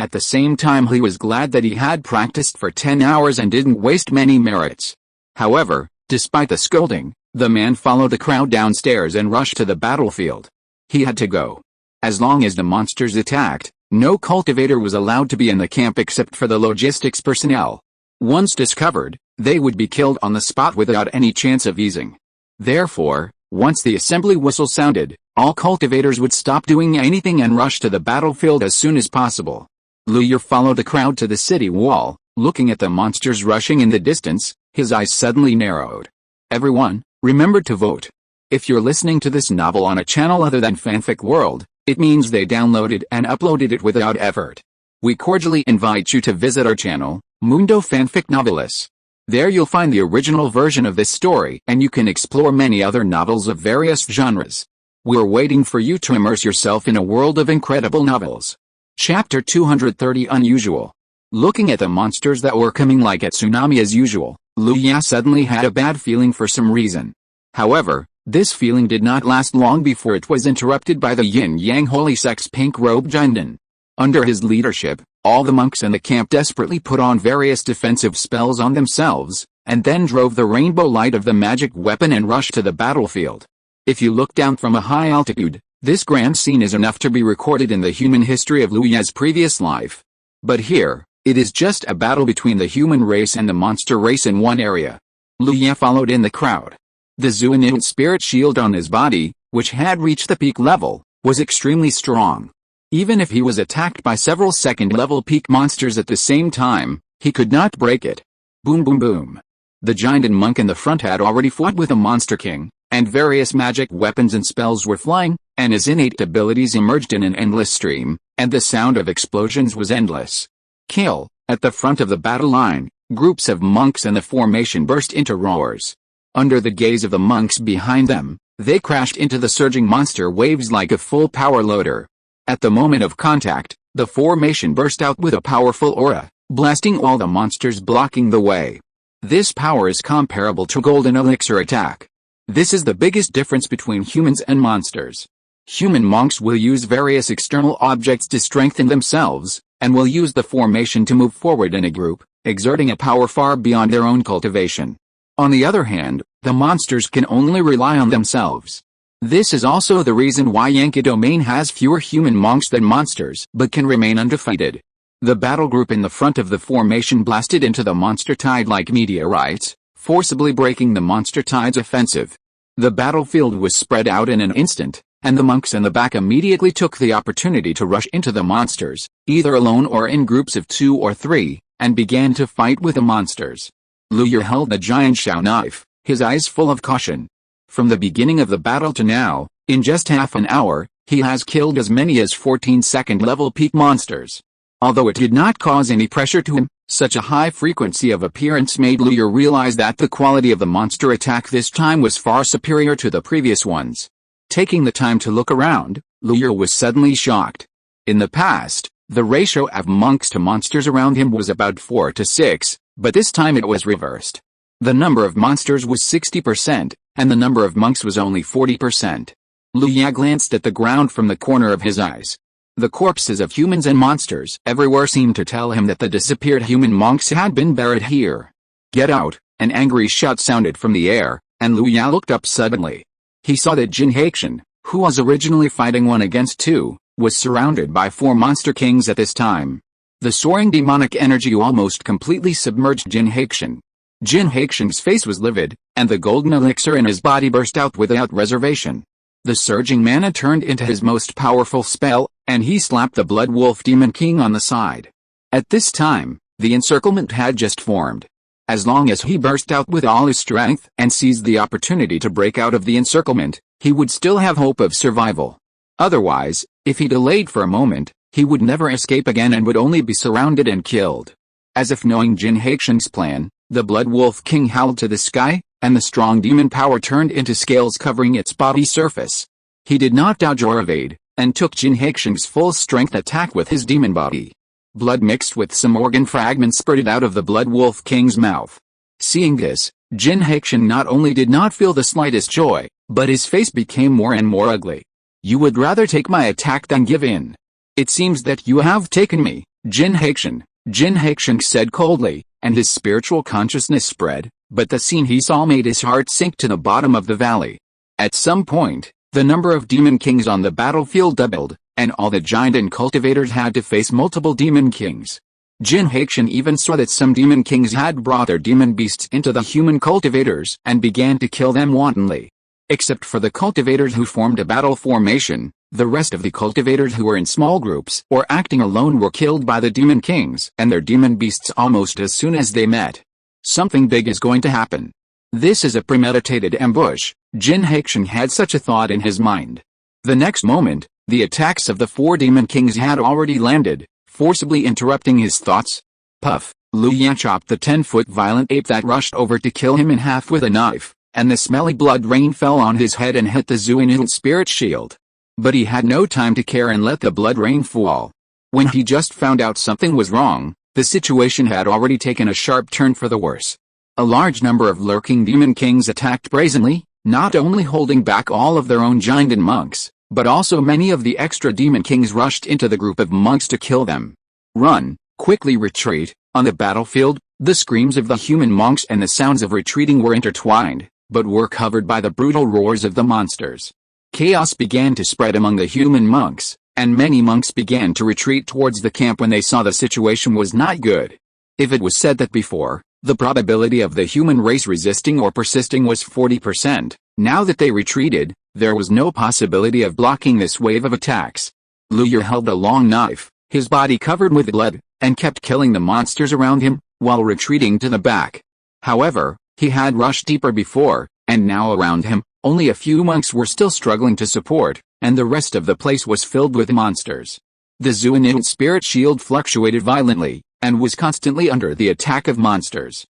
A: at the same time he was glad that he had practiced for 10 hours and didn't waste many merits. However, despite the scolding, the man followed the crowd downstairs and rushed to the battlefield. He had to go. As long as the monsters attacked, no cultivator was allowed to be in the camp except for the logistics personnel. Once discovered, they would be killed on the spot without any chance of easing. Therefore, once the assembly whistle sounded, all cultivators would stop doing anything and rush to the battlefield as soon as possible. Lu Yao followed the crowd to the city wall. Looking at the monsters rushing in the distance, his eyes suddenly narrowed. Everyone, remember to vote. If you're listening to this novel on a channel other than Fanfic World, it means they downloaded and uploaded it without effort. We cordially invite you to visit our channel, Mundo Fanfic Novelis. There you'll find the original version of this story and you can explore many other novels of various genres. We're waiting for you to immerse yourself in a world of incredible novels. Chapter 230 Unusual. Looking at the monsters that were coming like a tsunami as usual, Lu Yao suddenly had a bad feeling for some reason. However, this feeling did not last long before it was interrupted by the yin-yang holy sex pink-robed Jindan. Under his leadership, all the monks in the camp desperately put on various defensive spells on themselves, and then drove the rainbow light of the magic weapon and rushed to the battlefield. If you look down from a high altitude, this grand scene is enough to be recorded in the human history of Lu Yao's previous life. But here, it is just a battle between the human race and the monster race in one area. Lu Yao followed in the crowd. The Zuanil spirit shield on his body, which had reached the peak level, was extremely strong. Even if he was attacked by several second-level peak monsters at the same time, he could not break it. Boom boom boom. The giant and monk in the front had already fought with a monster king, and various magic weapons and spells were flying, and his innate abilities emerged in an endless stream, and the sound of explosions was endless. Kill. At the front of the battle line, groups of monks in the formation burst into roars. Under the gaze of the monks behind them, they crashed into the surging monster waves like a full power loader. At the moment of contact, the formation burst out with a powerful aura, blasting all the monsters blocking the way. This power is comparable to golden elixir attack. This is the biggest difference between humans and monsters. Human monks will use various external objects to strengthen themselves, and will use the formation to move forward in a group, exerting a power far beyond their own cultivation. On the other hand, the monsters can only rely on themselves. This is also the reason why Yankee Domain has fewer human monks than monsters, but can remain undefeated. The battle group in the front of the formation blasted into the monster tide like meteorites, forcibly breaking the monster tide's offensive. The battlefield was spread out in an instant, and the monks in the back immediately took the opportunity to rush into the monsters, either alone or in groups of 2 or 3, and began to fight with the monsters. Lu Yao held the giant Shao knife, his eyes full of caution. From the beginning of the battle to now, in just half an hour, he has killed as many as 14 second-level peak monsters. Although it did not cause any pressure to him, such a high frequency of appearance made Lu Yao realize that the quality of the monster attack this time was far superior to the previous ones. Taking the time to look around, Lu Yao was suddenly shocked. In the past, the ratio of monks to monsters around him was about 4 to 6, but this time it was reversed. The number of monsters was 60%, and the number of monks was only 40%. Lu Yao glanced at the ground from the corner of his eyes. The corpses of humans and monsters everywhere seemed to tell him that the disappeared human monks had been buried here. "Get out!" An angry shout sounded from the air, and Lu Yao looked up suddenly. He saw that Jin Haixin, who was originally fighting 1 against 2, was surrounded by 4 monster kings at this time. The soaring demonic energy almost completely submerged Jin Haixin. Jin Haixin's face was livid, and the golden elixir in his body burst out without reservation. The surging mana turned into his most powerful spell, and he slapped the Blood Wolf Demon King on the side. At this time, the encirclement had just formed. As long as he burst out with all his strength and seized the opportunity to break out of the encirclement, he would still have hope of survival. Otherwise, if he delayed for a moment, he would never escape again and would only be surrounded and killed. As if knowing Jin Haixin's plan, the Blood Wolf King howled to the sky, and the strong demon power turned into scales covering its body surface. He did not dodge or evade, and took Jin Haixing's full strength attack with his demon body. Blood mixed with some organ fragments spurted out of the Blood Wolf King's mouth. Seeing this, Jin Haixing not only did not feel the slightest joy, but his face became more and more ugly. "You would rather take my attack than give in. It seems that you have taken me, Jin Haixing said coldly, and his spiritual consciousness spread, but the scene he saw made his heart sink to the bottom of the valley. At some point, the number of demon kings on the battlefield doubled, and all the giant and cultivators had to face multiple demon kings. Jin Haixing even saw that some demon kings had brought their demon beasts into the human cultivators and began to kill them wantonly. Except for the cultivators who formed a battle formation, the rest of the cultivators who were in small groups or acting alone were killed by the demon kings and their demon beasts almost as soon as they met. Something big is going to happen. This is a premeditated ambush. Jin Haixing had such a thought in his mind. The next moment, the attacks of the 4 demon kings had already landed, forcibly interrupting his thoughts. Puff! Lu Yan chopped the 10-foot violent ape that rushed over to kill him in half with a knife, and the smelly blood rain fell on his head and hit the Zuinul spirit shield. But he had no time to care and let the blood rain fall. When he just found out something was wrong, the situation had already taken a sharp turn for the worse. A large number of lurking demon kings attacked brazenly, not only holding back all of their own giant and monks, but also many of the extra demon kings rushed into the group of monks to kill them. "Run, quickly retreat." On the battlefield, the screams of the human monks and the sounds of retreating were intertwined, but were covered by the brutal roars of the monsters. Chaos began to spread among the human monks, and many monks began to retreat towards the camp when they saw the situation was not good. If it was said that before, the probability of the human race resisting or persisting was 40%, now that they retreated, there was no possibility of blocking this wave of attacks. Lu Yu held a long knife, his body covered with blood, and kept killing the monsters around him, while retreating to the back. However, he had rushed deeper before, and now around him, only a few monks were still struggling to support, and the rest of the place was filled with monsters. The Zuinul spirit shield fluctuated violently, and was constantly under the attack of monsters.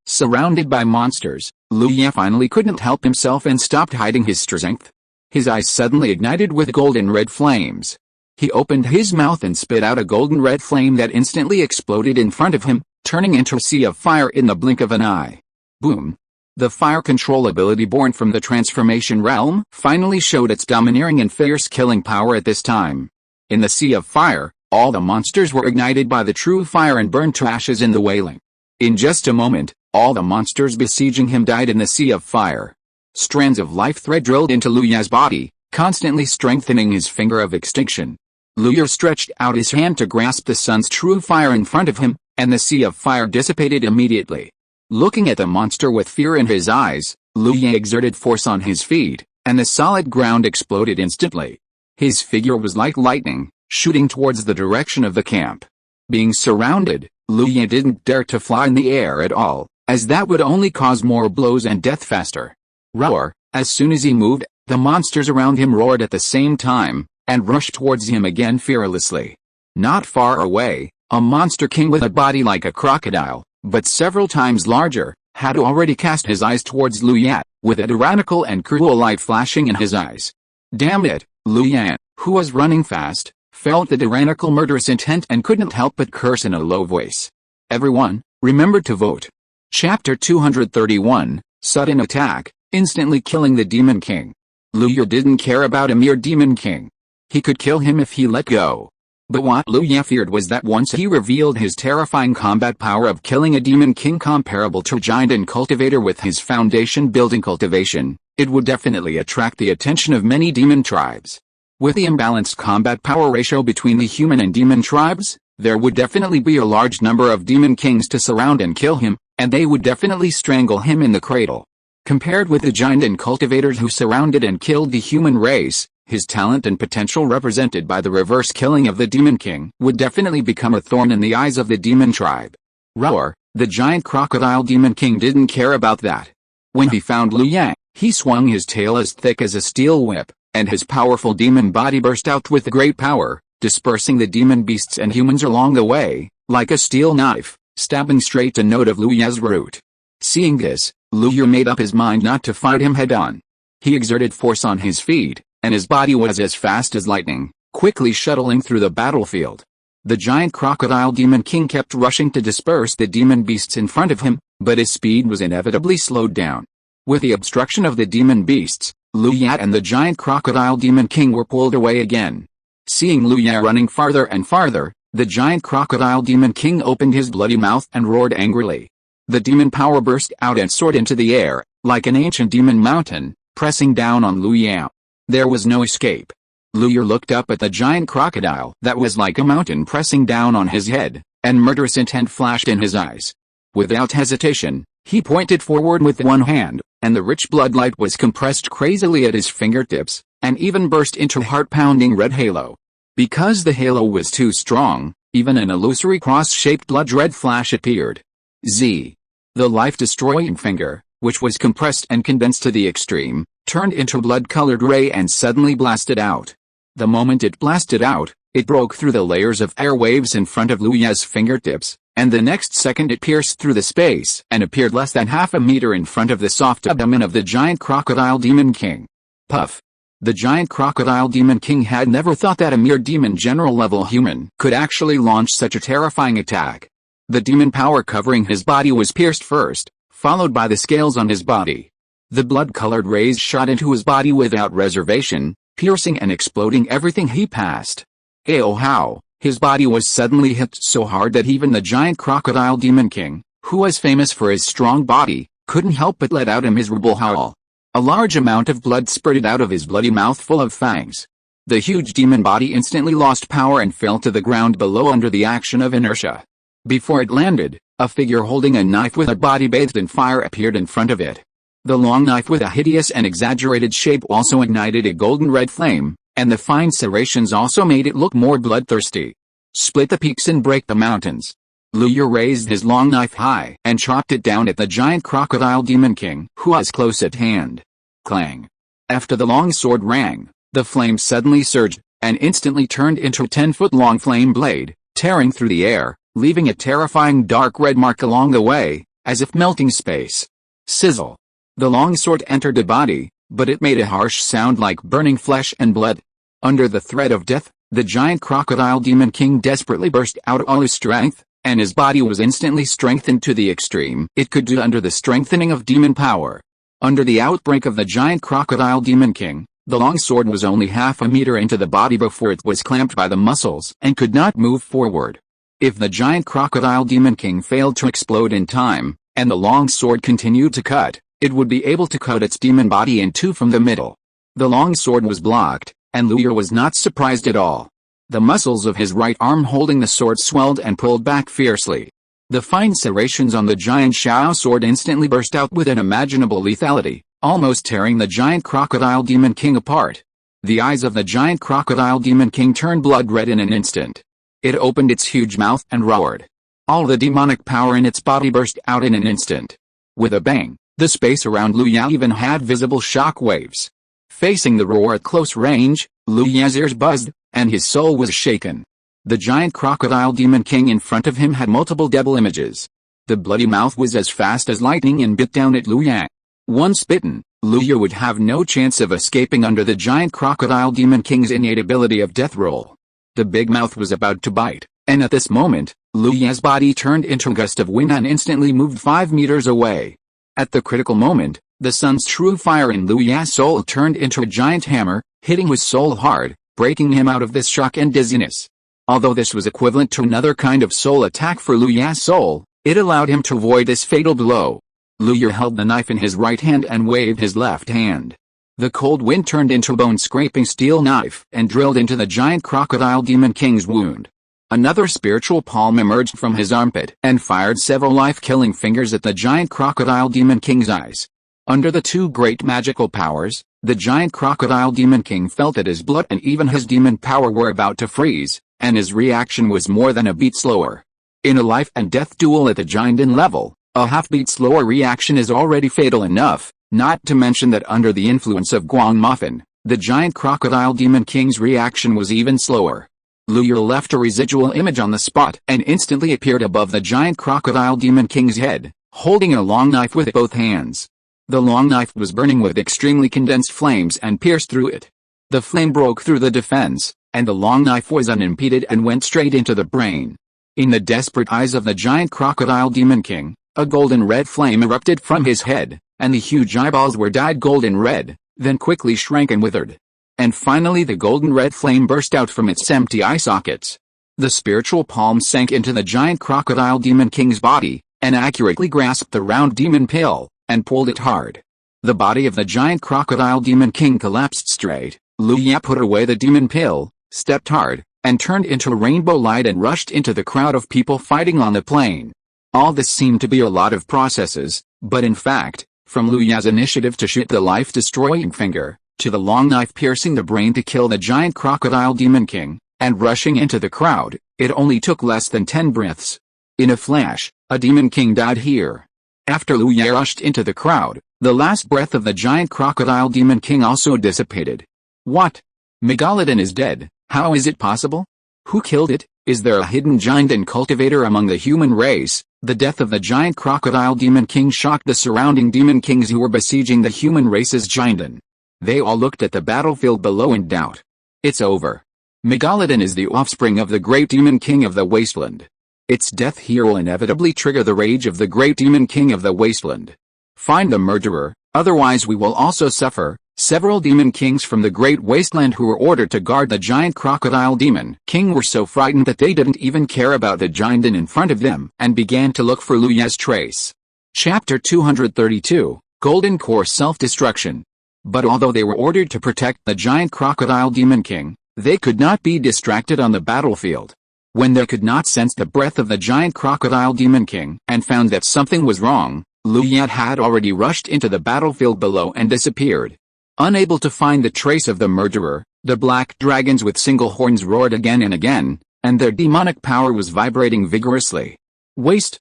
A: Surrounded by monsters, Lu Yan finally couldn't help himself and stopped hiding his strength. His eyes suddenly ignited with golden red flames. He opened his mouth and spit out a golden red flame that instantly exploded in front of him, turning into a sea of fire in the blink of an eye. Boom! The fire control ability born from the transformation realm finally showed its domineering and fierce killing power at this time. In the sea of fire, all the monsters were ignited by the true fire and burned to ashes in the wailing. In just a moment, all the monsters besieging him died in the sea of fire. Strands of life thread drilled into Lu Ya's body, constantly strengthening his finger of extinction. Lu Ya stretched out his hand to grasp the sun's true fire in front of him, and the sea of fire dissipated immediately. Looking at the monster with fear in his eyes, Lu Ya exerted force on his feet, and the solid ground exploded instantly. His figure was like lightning, shooting towards the direction of the camp. Being surrounded, Lu Ya didn't dare to fly in the air at all, as that would only cause more blows and death faster. Roar! As soon as he moved, the monsters around him roared at the same time, and rushed towards him again fearlessly. Not far away, a monster king with a body like a crocodile, but several times larger, had already cast his eyes towards Lu Ya, with a tyrannical and cruel light flashing in his eyes. Damn it! Lu Ya, who was running fast, felt the tyrannical murderous intent and couldn't help but curse in a low voice. Everyone, remember to vote. Chapter 231, Sudden Attack, instantly killing the Demon King. Lu Ya didn't care about a mere Demon King. He could kill him if he let go. But what Lu Ya feared was that once he revealed his terrifying combat power of killing a demon king comparable to a giant and cultivator with his foundation building cultivation, it would definitely attract the attention of many demon tribes. With the imbalanced combat power ratio between the human and demon tribes, there would definitely be a large number of demon kings to surround and kill him, and they would definitely strangle him in the cradle. Compared with the giant and cultivators who surrounded and killed the human race, his talent and potential represented by the reverse killing of the Demon King would definitely become a thorn in the eyes of the demon tribe. Roar! The giant crocodile Demon King didn't care about that. When he found Lu Ya, he swung his tail as thick as a steel whip, and his powerful demon body burst out with great power, dispersing the demon beasts and humans along the way, like a steel knife, stabbing straight to note of Lu Ya's root. Seeing this, Lu Ya made up his mind not to fight him head-on. He exerted force on his feet, and his body was as fast as lightning, quickly shuttling through the battlefield. The giant crocodile demon king kept rushing to disperse the demon beasts in front of him, but his speed was inevitably slowed down. With the obstruction of the demon beasts, Liu Ya and the giant crocodile demon king were pulled away again. Seeing Liu Ya running farther and farther, the giant crocodile demon king opened his bloody mouth and roared angrily. The demon power burst out and soared into the air, like an ancient demon mountain, pressing down on Liu Ya. There was no escape. Liu Ya looked up at the giant crocodile that was like a mountain pressing down on his head, and murderous intent flashed in his eyes. Without hesitation, he pointed forward with one hand, and the rich bloodlight was compressed crazily at his fingertips, and even burst into a heart-pounding red halo. Because the halo was too strong, even an illusory cross-shaped blood-red flash appeared. Z. The life-destroying finger, which was compressed and condensed to the extreme, turned into a blood-colored ray and suddenly blasted out. The moment it blasted out, it broke through the layers of airwaves in front of Liu Ya's fingertips, and the next second it pierced through the space and appeared less than half a meter in front of the soft abdomen of the giant crocodile demon king. Puff. The giant crocodile demon king had never thought that a mere demon general level human could actually launch such a terrifying attack. The demon power covering his body was pierced first, followed by the scales on his body. The blood-colored rays shot into his body without reservation, piercing and exploding everything he passed. Oh how, his body was suddenly hit so hard that even the giant crocodile demon king, who was famous for his strong body, couldn't help but let out a miserable howl. A large amount of blood spurted out of his bloody mouth full of fangs. The huge demon body instantly lost power and fell to the ground below under the action of inertia. Before it landed, a figure holding a knife with a body bathed in fire appeared in front of it. The long knife with a hideous and exaggerated shape also ignited a golden red flame, and the fine serrations also made it look more bloodthirsty. Split the peaks and break the mountains. Liu Ya raised his long knife high and chopped it down at the giant crocodile demon king, who was close at hand. Clang. After the long sword rang, the flame suddenly surged, and instantly turned into a 10-foot-long flame blade, tearing through the air, leaving a terrifying dark red mark along the way, as if melting space. Sizzle. The long sword entered the body, but it made a harsh sound like burning flesh and blood. Under the threat of death, the giant crocodile demon king desperately burst out all his strength, and his body was instantly strengthened to the extreme it could do under the strengthening of demon power. Under the outbreak of the giant crocodile demon king, the long sword was only half a meter into the body before it was clamped by the muscles and could not move forward. If the giant crocodile demon king failed to explode in time, and the long sword continued to cut, it would be able to cut its demon body in two from the middle. The long sword was blocked, and Liu Ya was not surprised at all. The muscles of his right arm holding the sword swelled and pulled back fiercely. The fine serrations on the giant Shao sword instantly burst out with unimaginable lethality, almost tearing the giant crocodile demon king apart. The eyes of the giant crocodile demon king turned blood red in an instant. It opened its huge mouth and roared. All the demonic power in its body burst out in an instant. With a bang, the space around Liu Ya even had visible shock waves. Facing the roar at close range, Liu Ya's ears buzzed, and his soul was shaken. The giant crocodile demon king in front of him had multiple devil images. The bloody mouth was as fast as lightning and bit down at Liu Ya. Once bitten, Liu Ya would have no chance of escaping under the giant crocodile demon king's innate ability of death roll. The big mouth was about to bite, and at this moment, Liu Ya's body turned into a gust of wind and instantly moved 5 meters away. At the critical moment, the sun's true fire in Liu Ya's soul turned into a giant hammer, hitting his soul hard, breaking him out of this shock and dizziness. Although this was equivalent to another kind of soul attack for Liu Ya's soul, it allowed him to avoid this fatal blow. Liu Ya held the knife in his right hand and waved his left hand. The cold wind turned into a bone-scraping steel knife and drilled into the giant crocodile demon king's wound. Another spiritual palm emerged from his armpit and fired several life-killing fingers at the giant crocodile demon king's eyes. Under the two great magical powers, the giant crocodile demon king felt that his blood and even his demon power were about to freeze, and his reaction was more than a beat slower. In a life and death duel at the Jinden level, a half-beat slower reaction is already fatal enough, not to mention that under the influence of Guang Muffin, the giant crocodile demon king's reaction was even slower. Liu Ya left a residual image on the spot and instantly appeared above the giant crocodile demon king's head, holding a long knife with both hands. The long knife was burning with extremely condensed flames and pierced through it. The flame broke through the defense, and the long knife was unimpeded and went straight into the brain. In the desperate eyes of the giant crocodile demon king, a golden red flame erupted from his head, and the huge eyeballs were dyed golden red, then quickly shrank and withered. And finally the golden red flame burst out from its empty eye sockets. The spiritual palm sank into the giant crocodile demon king's body, and accurately grasped the round demon pill, and pulled it hard. The body of the giant crocodile demon king collapsed straight. Lu Ya put away the demon pill, stepped hard, and turned into a rainbow light and rushed into the crowd of people fighting on the plain. All this seemed to be a lot of processes, but in fact, from Lu Ya's initiative to shoot the life-destroying finger, to the long knife piercing the brain to kill the giant crocodile demon king, and rushing into the crowd, it only took less than 10 breaths. In a flash, a demon king died here. After Lu Ya rushed into the crowd, the last breath of the giant crocodile demon king also dissipated. What? Megalodon is dead. How is it possible? Who killed it? Is there a hidden giant and cultivator among the human race? The death of the giant crocodile demon king shocked the surrounding demon kings who were besieging the human race's giant. They all looked at the battlefield below in doubt. It's over. Megalodon is the offspring of the great demon king of the wasteland. Its death here will inevitably trigger the rage of the great demon king of the wasteland. Find the murderer, otherwise we will also suffer. Several demon kings from the great wasteland who were ordered to guard the giant crocodile demon king were so frightened that they didn't even care about the giant in front of them and began to look for Lu Ya's trace. Chapter 232, Golden Core Self-Destruction. But although they were ordered to protect the giant crocodile demon king, they could not be distracted on the battlefield. When they could not sense the breath of the giant crocodile demon king and found that something was wrong, Lu Ya had already rushed into the battlefield below and disappeared. Unable to find the trace of the murderer, the black dragons with single horns roared again and again, and their demonic power was vibrating vigorously. Waste,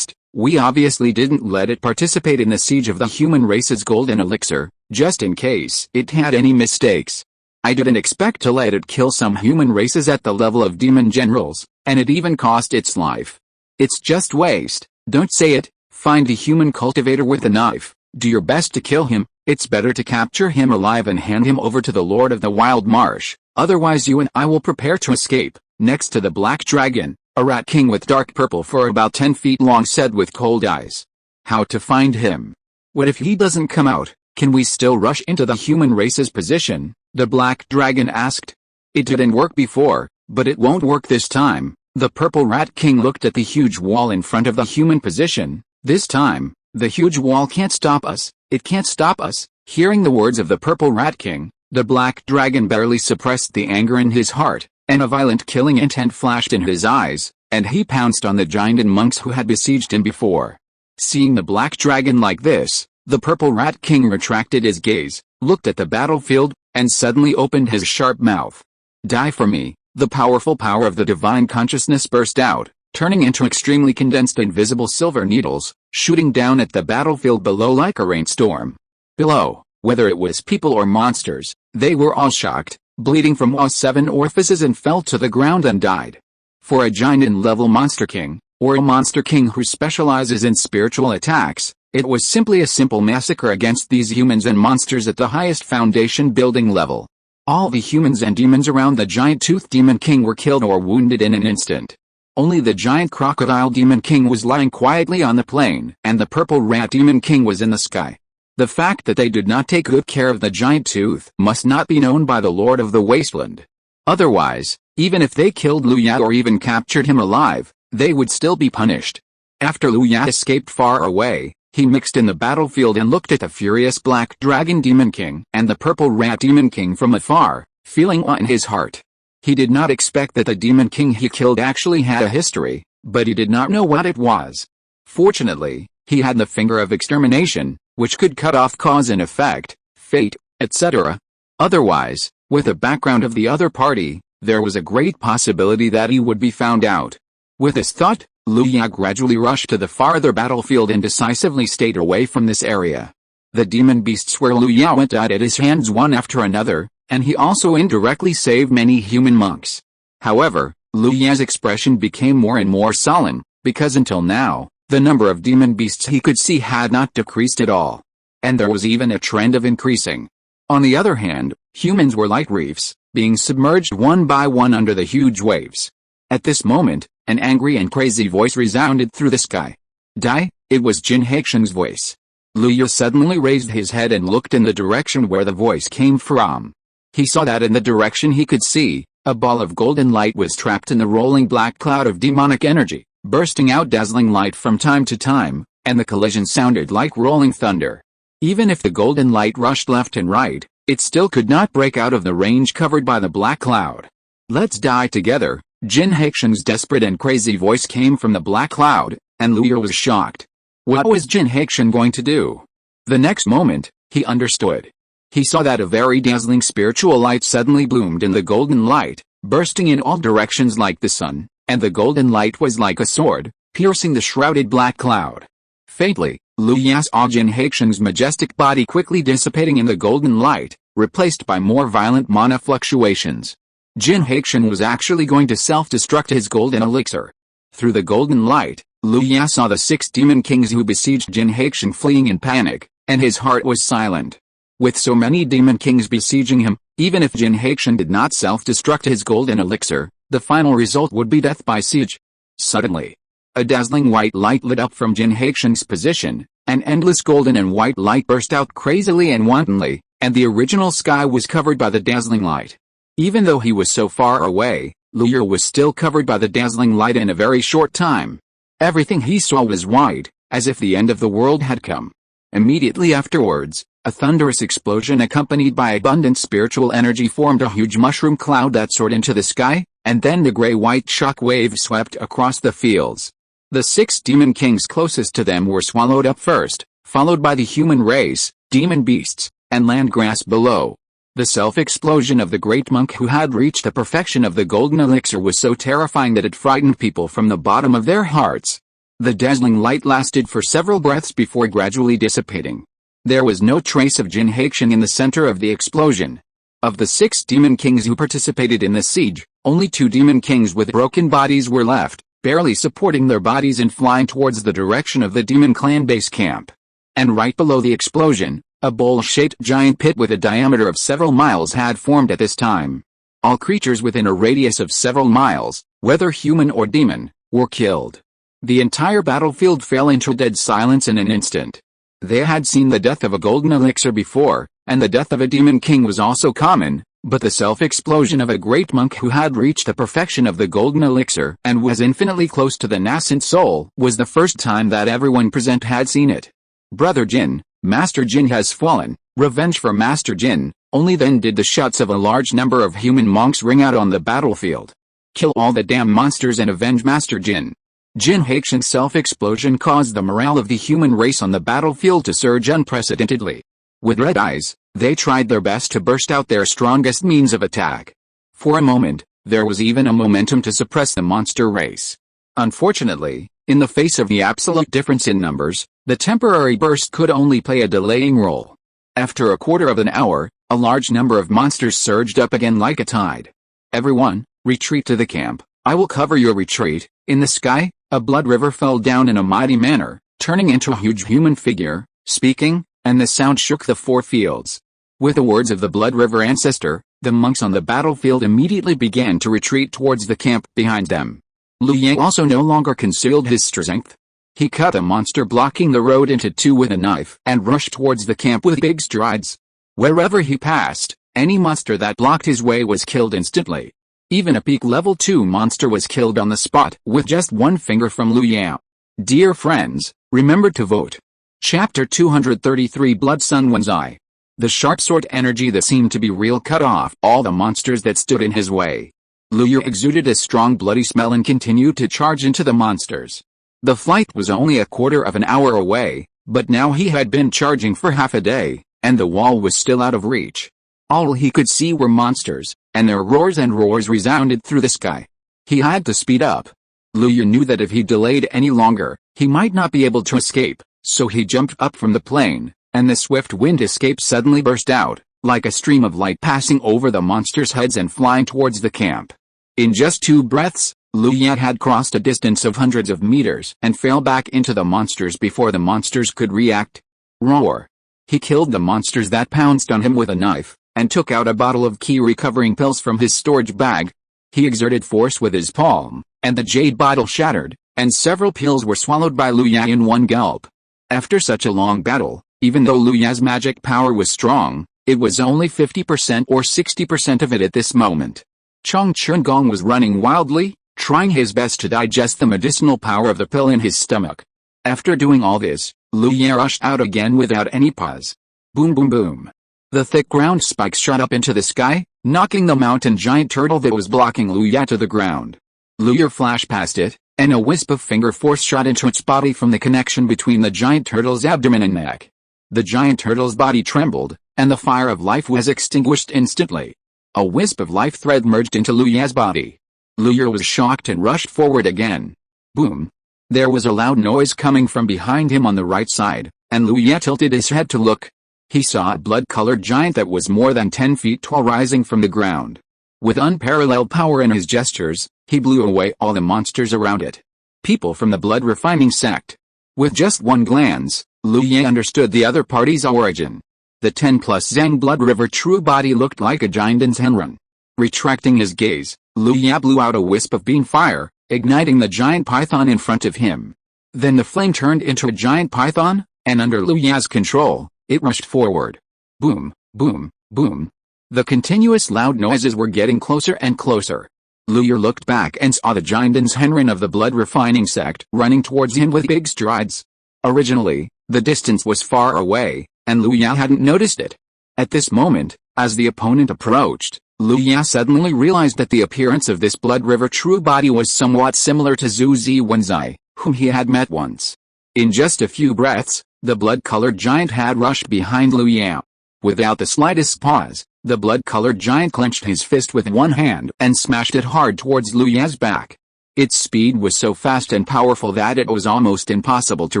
A: we obviously didn't let it participate in the siege of the human race's golden elixir, just in case it had any mistakes. I didn't expect to let it kill some human races at the level of demon generals, and it even cost its life. It's just waste, don't say it. Find the human cultivator with a knife, do your best to kill him. It's better to capture him alive and hand him over to the Lord of the Wild Marsh, otherwise you and I will prepare to escape. Next to the black dragon, a rat king with dark purple fur about 10 feet long said with cold eyes. How to find him? What if he doesn't come out? Can we still rush into the human race's position? The black dragon asked. It didn't work before, but it won't work this time. The purple rat king looked at the huge wall in front of the human position. This time, the huge wall can't stop us. It can't stop us. Hearing the words of the purple rat king, the black dragon barely suppressed the anger in his heart, and a violent killing intent flashed in his eyes, and he pounced on the giant and monks who had besieged him before. Seeing the black dragon like this, the purple rat king retracted his gaze, looked at the battlefield, and suddenly opened his sharp mouth. Die for me. The powerful power of the divine consciousness burst out, turning into extremely condensed invisible silver needles, shooting down at the battlefield below like a rainstorm. Below, whether it was people or monsters, they were all shocked, bleeding from all 7 orifices and fell to the ground and died. For a giant-level monster king, or a monster king who specializes in spiritual attacks, it was simply a simple massacre against these humans and monsters at the highest foundation building level. All the humans and demons around the giant-toothed demon king were killed or wounded in an instant. Only the giant crocodile demon king was lying quietly on the plain, and the purple rat demon king was in the sky. The fact that they did not take good care of the giant tooth must not be known by the Lord of the Wasteland. Otherwise, even if they killed Lu Ya or even captured him alive, they would still be punished. After Lu Ya escaped far away, he mixed in the battlefield and looked at the furious black dragon demon king and the purple rat demon king from afar, feeling awe in his heart. He did not expect that the demon king he killed actually had a history, but he did not know what it was. Fortunately, he had the finger of extermination, which could cut off cause and effect, fate, etc. Otherwise, with the background of the other party, there was a great possibility that he would be found out. With this thought, Lu Ya gradually rushed to the farther battlefield and decisively stayed away from this area. The demon beasts where Lu Ya went died at his hands one after another, and he also indirectly saved many human monks. However, Lu Ya's expression became more and more sullen, because until now, the number of demon beasts he could see had not decreased at all. And there was even a trend of increasing. On the other hand, Humans were like reefs, being submerged one by one under the huge waves. At this moment, an angry and crazy voice resounded through the sky. Die, it was Jin Haixing's voice. Lu Yue suddenly raised his head and looked in the direction where the voice came from. He saw that in the direction he could see, a ball of golden light was trapped in the rolling black cloud of demonic energy, bursting out dazzling light from time to time, and the collision sounded like rolling thunder. Even if the golden light rushed left and right, it still could not break out of the range covered by the black cloud. Let's die together, Jin Haixing's desperate and crazy voice came from the black cloud, and Lu Yue was shocked. What was Jin Haixing going to do? The next moment, he understood. He saw that a very dazzling spiritual light suddenly bloomed in the golden light, bursting in all directions like the sun, and the golden light was like a sword, piercing the shrouded black cloud. Faintly, Lu Yue saw Jin Haixing's majestic body quickly dissipating in the golden light, replaced by more violent mana fluctuations. Jin Haixing was actually going to self-destruct his golden elixir. Through the golden light, Lu Yue saw the 6 demon kings who besieged Jin Haixing fleeing in panic, and his heart was silent. With so many demon kings besieging him, even if Jin Haixing did not self-destruct his golden elixir, the final result would be death by siege. Suddenly, a dazzling white light lit up from Jin Haixing's position, an endless golden and white light burst out crazily and wantonly, and the original sky was covered by the dazzling light. Even though he was so far away, Lu Yue was still covered by the dazzling light in a very short time. Everything he saw was white, as if the end of the world had come. Immediately afterwards, a thunderous explosion accompanied by abundant spiritual energy formed a huge mushroom cloud that soared into the sky, and then the gray-white shock wave swept across the fields. The 6 demon kings closest to them were swallowed up first, followed by the human race, demon beasts, and land grass below. The self-explosion of the great monk who had reached the perfection of the golden elixir was so terrifying that it frightened people from the bottom of their hearts. The dazzling light lasted for several breaths before gradually dissipating. There was no trace of Jin Haixing in the center of the explosion. Of the 6 demon kings who participated in the siege, only 2 demon kings with broken bodies were left, barely supporting their bodies and flying towards the direction of the demon clan base camp. And right below the explosion, a bowl-shaped giant pit with a diameter of several miles had formed at this time. All creatures within a radius of several miles, whether human or demon, were killed. The entire battlefield fell into dead silence in an instant. They had seen the death of a golden elixir before, and the death of a demon king was also common, but the self-explosion of a great monk who had reached the perfection of the golden elixir and was infinitely close to the nascent soul was the first time that everyone present had seen it. Brother Jin, Master Jin has fallen, revenge for Master Jin. Only then did the shouts of a large number of human monks ring out on the battlefield. Kill all the damn monsters and avenge Master Jin. Jin Haixing's self-explosion caused the morale of the human race on the battlefield to surge unprecedentedly. With red eyes, they tried their best to burst out their strongest means of attack. For a moment, there was even a momentum to suppress the monster race. Unfortunately, in the face of the absolute difference in numbers, the temporary burst could only play a delaying role. After a quarter of an hour, a large number of monsters surged up again like a tide. Everyone, retreat to the camp. I will cover your retreat. In the sky, a blood river fell down in a mighty manner, turning into a huge human figure, speaking, and the sound shook the 4 fields. With the words of the blood river ancestor, the monks on the battlefield immediately began to retreat towards the camp behind them. Lu Yue also no longer concealed his strength. He cut a monster blocking the road into 2 with a knife and rushed towards the camp with big strides. Wherever he passed, any monster that blocked his way was killed instantly. Even a peak level 2 monster was killed on the spot with just 1 finger from Lu Yue. Dear friends, remember to vote. Chapter 233 Blood Sun One's Eye. The sharp sword energy that seemed to be real cut off all the monsters that stood in his way. Lu Yue exuded a strong bloody smell and continued to charge into the monsters. The flight was only a quarter of an hour away, but now he had been charging for half a day, and the wall was still out of reach. All he could see were monsters, and their roars and roars resounded through the sky. He had to speed up. Lu Yue knew that if he delayed any longer, he might not be able to escape, so he jumped up from the plane, and the swift wind escape suddenly burst out, like a stream of light passing over the monsters' heads and flying towards the camp. In just 2 breaths, Lu Yue had crossed a distance of hundreds of meters and fell back into the monsters before the monsters could react. Roar! He killed the monsters that pounced on him with a knife, and took out a bottle of key recovering pills from his storage bag. He exerted force with his palm, and the jade bottle shattered, and several pills were swallowed by Liu Ya in one gulp. After such a long battle, even though Liu Ya's magic power was strong, it was only 50% or 60% of it at this moment. Chong Chun-gong was running wildly, trying his best to digest the medicinal power of the pill in his stomach. After doing all this, Liu Ya rushed out again without any pause. Boom boom boom. The thick ground spikes shot up into the sky, knocking the mountain giant turtle that was blocking Liu Ya to the ground. Liu Ya flashed past it, and a wisp of finger force shot into its body from the connection between the giant turtle's abdomen and neck. The giant turtle's body trembled, and the fire of life was extinguished instantly. A wisp of life thread merged into Liu Ya's body. Liu Ya was shocked and rushed forward again. Boom. There was a loud noise coming from behind him on the right side, and Liu Ya tilted his head to look. He saw a blood-colored giant that was more than 10 feet tall rising from the ground. With unparalleled power in his gestures, he blew away all the monsters around it. People from the blood-refining sect. With just one glance, Liu Ya understood the other party's origin. The 10-plus Zhang Blood River true body looked like a giant's henron. Retracting his gaze, Liu Ya blew out a wisp of bean fire, igniting the giant python in front of him. Then the flame turned into a giant python, and under Liu Ya's control, it rushed forward. Boom, boom, boom. The continuous loud noises were getting closer and closer. Liu Ya looked back and saw the giant's henron of the blood-refining sect running towards him with big strides. Originally, the distance was far away, and Liu Ya hadn't noticed it. At this moment, as the opponent approached, Liu Ya suddenly realized that the appearance of this Blood River true body was somewhat similar to Zhu Zi Wenzai, whom he had met once. In just a few breaths, the blood-colored giant had rushed behind Liu Ya. Without the slightest pause, the blood-colored giant clenched his fist with one hand and smashed it hard towards Liu Ya's back. Its speed was so fast and powerful that it was almost impossible to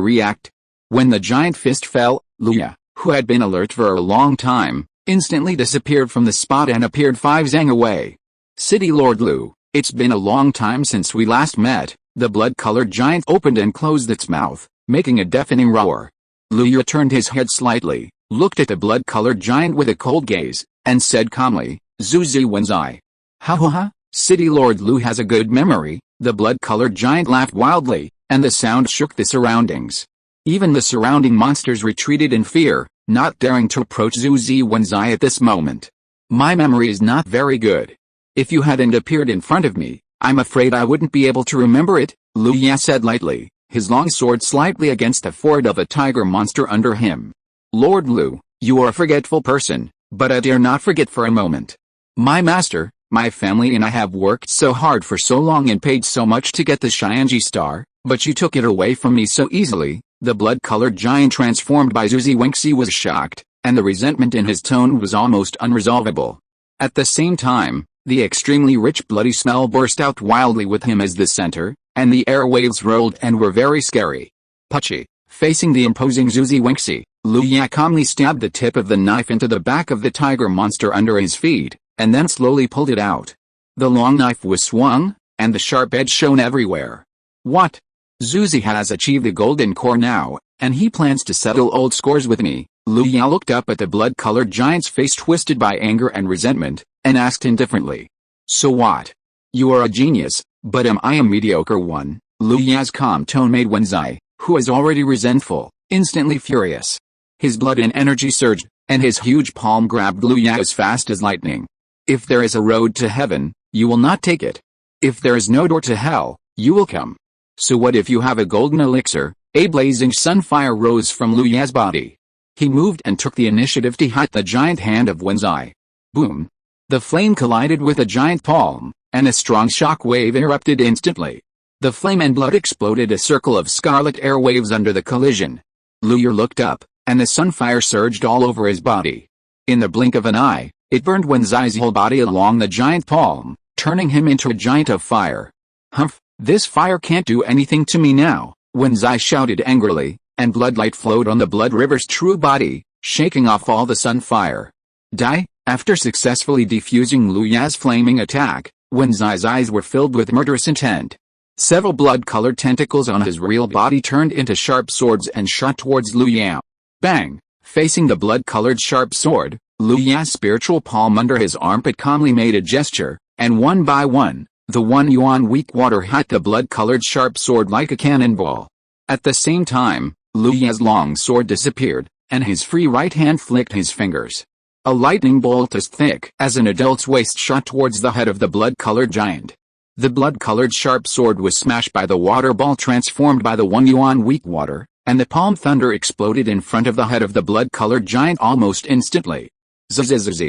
A: react. When the giant fist fell, Liu Ya, who had been alert for a long time, instantly disappeared from the spot and appeared 5 zang away. City Lord Liu, it's been a long time since we last met. The blood-colored giant opened and closed its mouth, making a deafening roar. Liu Ya turned his head slightly, looked at the blood-colored giant with a cold gaze, and said calmly, Zhu Zi Wenzai. Ha ha ha, City Lord Liu has a good memory. The blood-colored giant laughed wildly, and the sound shook the surroundings. Even the surrounding monsters retreated in fear, not daring to approach Zhu Zi Wenzai at this moment. My memory is not very good. If you hadn't appeared in front of me, I'm afraid I wouldn't be able to remember it, Liu Ya said lightly, his long sword slightly against the forehead of a tiger monster under him. Lord Liu, you are a forgetful person, but I dare not forget for a moment. My master, my family and I have worked so hard for so long and paid so much to get the Xianji star, but you took it away from me so easily. The blood-colored giant transformed by Zhu Zi Wengxi was shocked, and the resentment in his tone was almost unresolvable. At the same time, the extremely rich bloody smell burst out wildly with him as the center, and the airwaves rolled and were very scary. Puchy, facing the imposing Zhu Zi Wengxi, Liu Ya calmly stabbed the tip of the knife into the back of the tiger monster under his feet, and then slowly pulled it out. The long knife was swung, and the sharp edge shone everywhere. What? Zhu Zi has achieved the golden core now, and he plans to settle old scores with me. Liu Ya looked up at the blood-colored giant's face twisted by anger and resentment, and asked indifferently. So what? You are a genius, but am I a mediocre one? Liu Ya's calm tone made Wenzai, who was already resentful, instantly furious. His blood and energy surged, and his huge palm grabbed Liu Ya as fast as lightning. If there is a road to heaven, you will not take it. If there is no door to hell, you will come. So what if you have a golden elixir? A blazing sunfire rose from Liu Ya's body. He moved and took the initiative to hit the giant hand of Wenzai. Boom! The flame collided with a giant palm, and a strong shock wave erupted instantly. The flame and blood exploded a circle of scarlet airwaves under the collision. Liu Ya looked up, and the sunfire surged all over his body. In the blink of an eye, it burned Wenzai's whole body along the giant palm, turning him into a giant of fire. Humph! This fire can't do anything to me now, Wenzai shouted angrily, and bloodlight flowed on the Blood River's true body, shaking off all the sunfire. Die? After successfully defusing Liu Ya's flaming attack, Wenzai's eyes were filled with murderous intent. Several blood-colored tentacles on his real body turned into sharp swords and shot towards Liu Ya. Bang! Facing the blood-colored sharp sword, Lu Ya's spiritual palm under his armpit calmly made a gesture, and one by one, the 1 yuan weak water hit the blood-colored sharp sword like a cannonball. At the same time, Lu Ya's long sword disappeared, and his free right hand flicked his fingers. A lightning bolt as thick as an adult's waist shot towards the head of the blood-colored giant. The blood-colored sharp sword was smashed by the water ball transformed by the 1 yuan weak water, and the palm thunder exploded in front of the head of the blood-colored giant almost instantly. Zzz.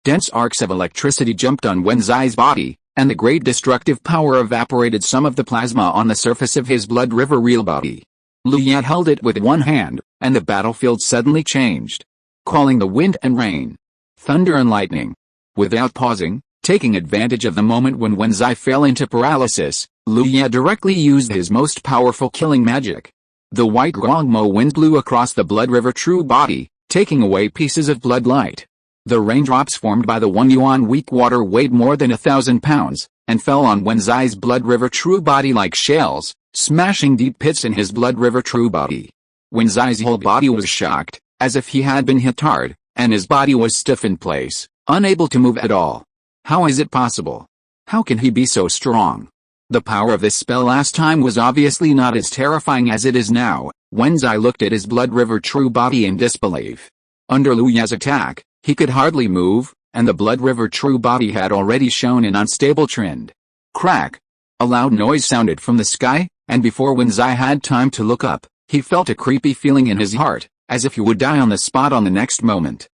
A: Dense arcs of electricity jumped on Wenzai's body, and the great destructive power evaporated some of the plasma on the surface of his blood river real body. Lu Ya held it with one hand, and the battlefield suddenly changed, calling the wind and rain, thunder and lightning. Without pausing, taking advantage of the moment when Wenzai fell into paralysis, Lu Ya directly used his most powerful killing magic. The white Guangmo wind blew across the blood river true body, taking away pieces of blood light. The raindrops formed by the 1 yuan weak water weighed more than 1,000 pounds, and fell on Wenzai's blood river true body like shells, smashing deep pits in his blood river true body. Wenzai's whole body was shocked, as if he had been hit hard, and his body was stiff in place, unable to move at all. How is it possible? How can he be so strong? The power of this spell last time was obviously not as terrifying as it is now. Wenzai looked at his blood river true body in disbelief. Under Lu Ya's attack, he could hardly move, and the blood river true body had already shown an unstable trend. Crack! A loud noise sounded from the sky, and before Wenzai had time to look up, he felt a creepy feeling in his heart, as if he would die on the spot on the next moment.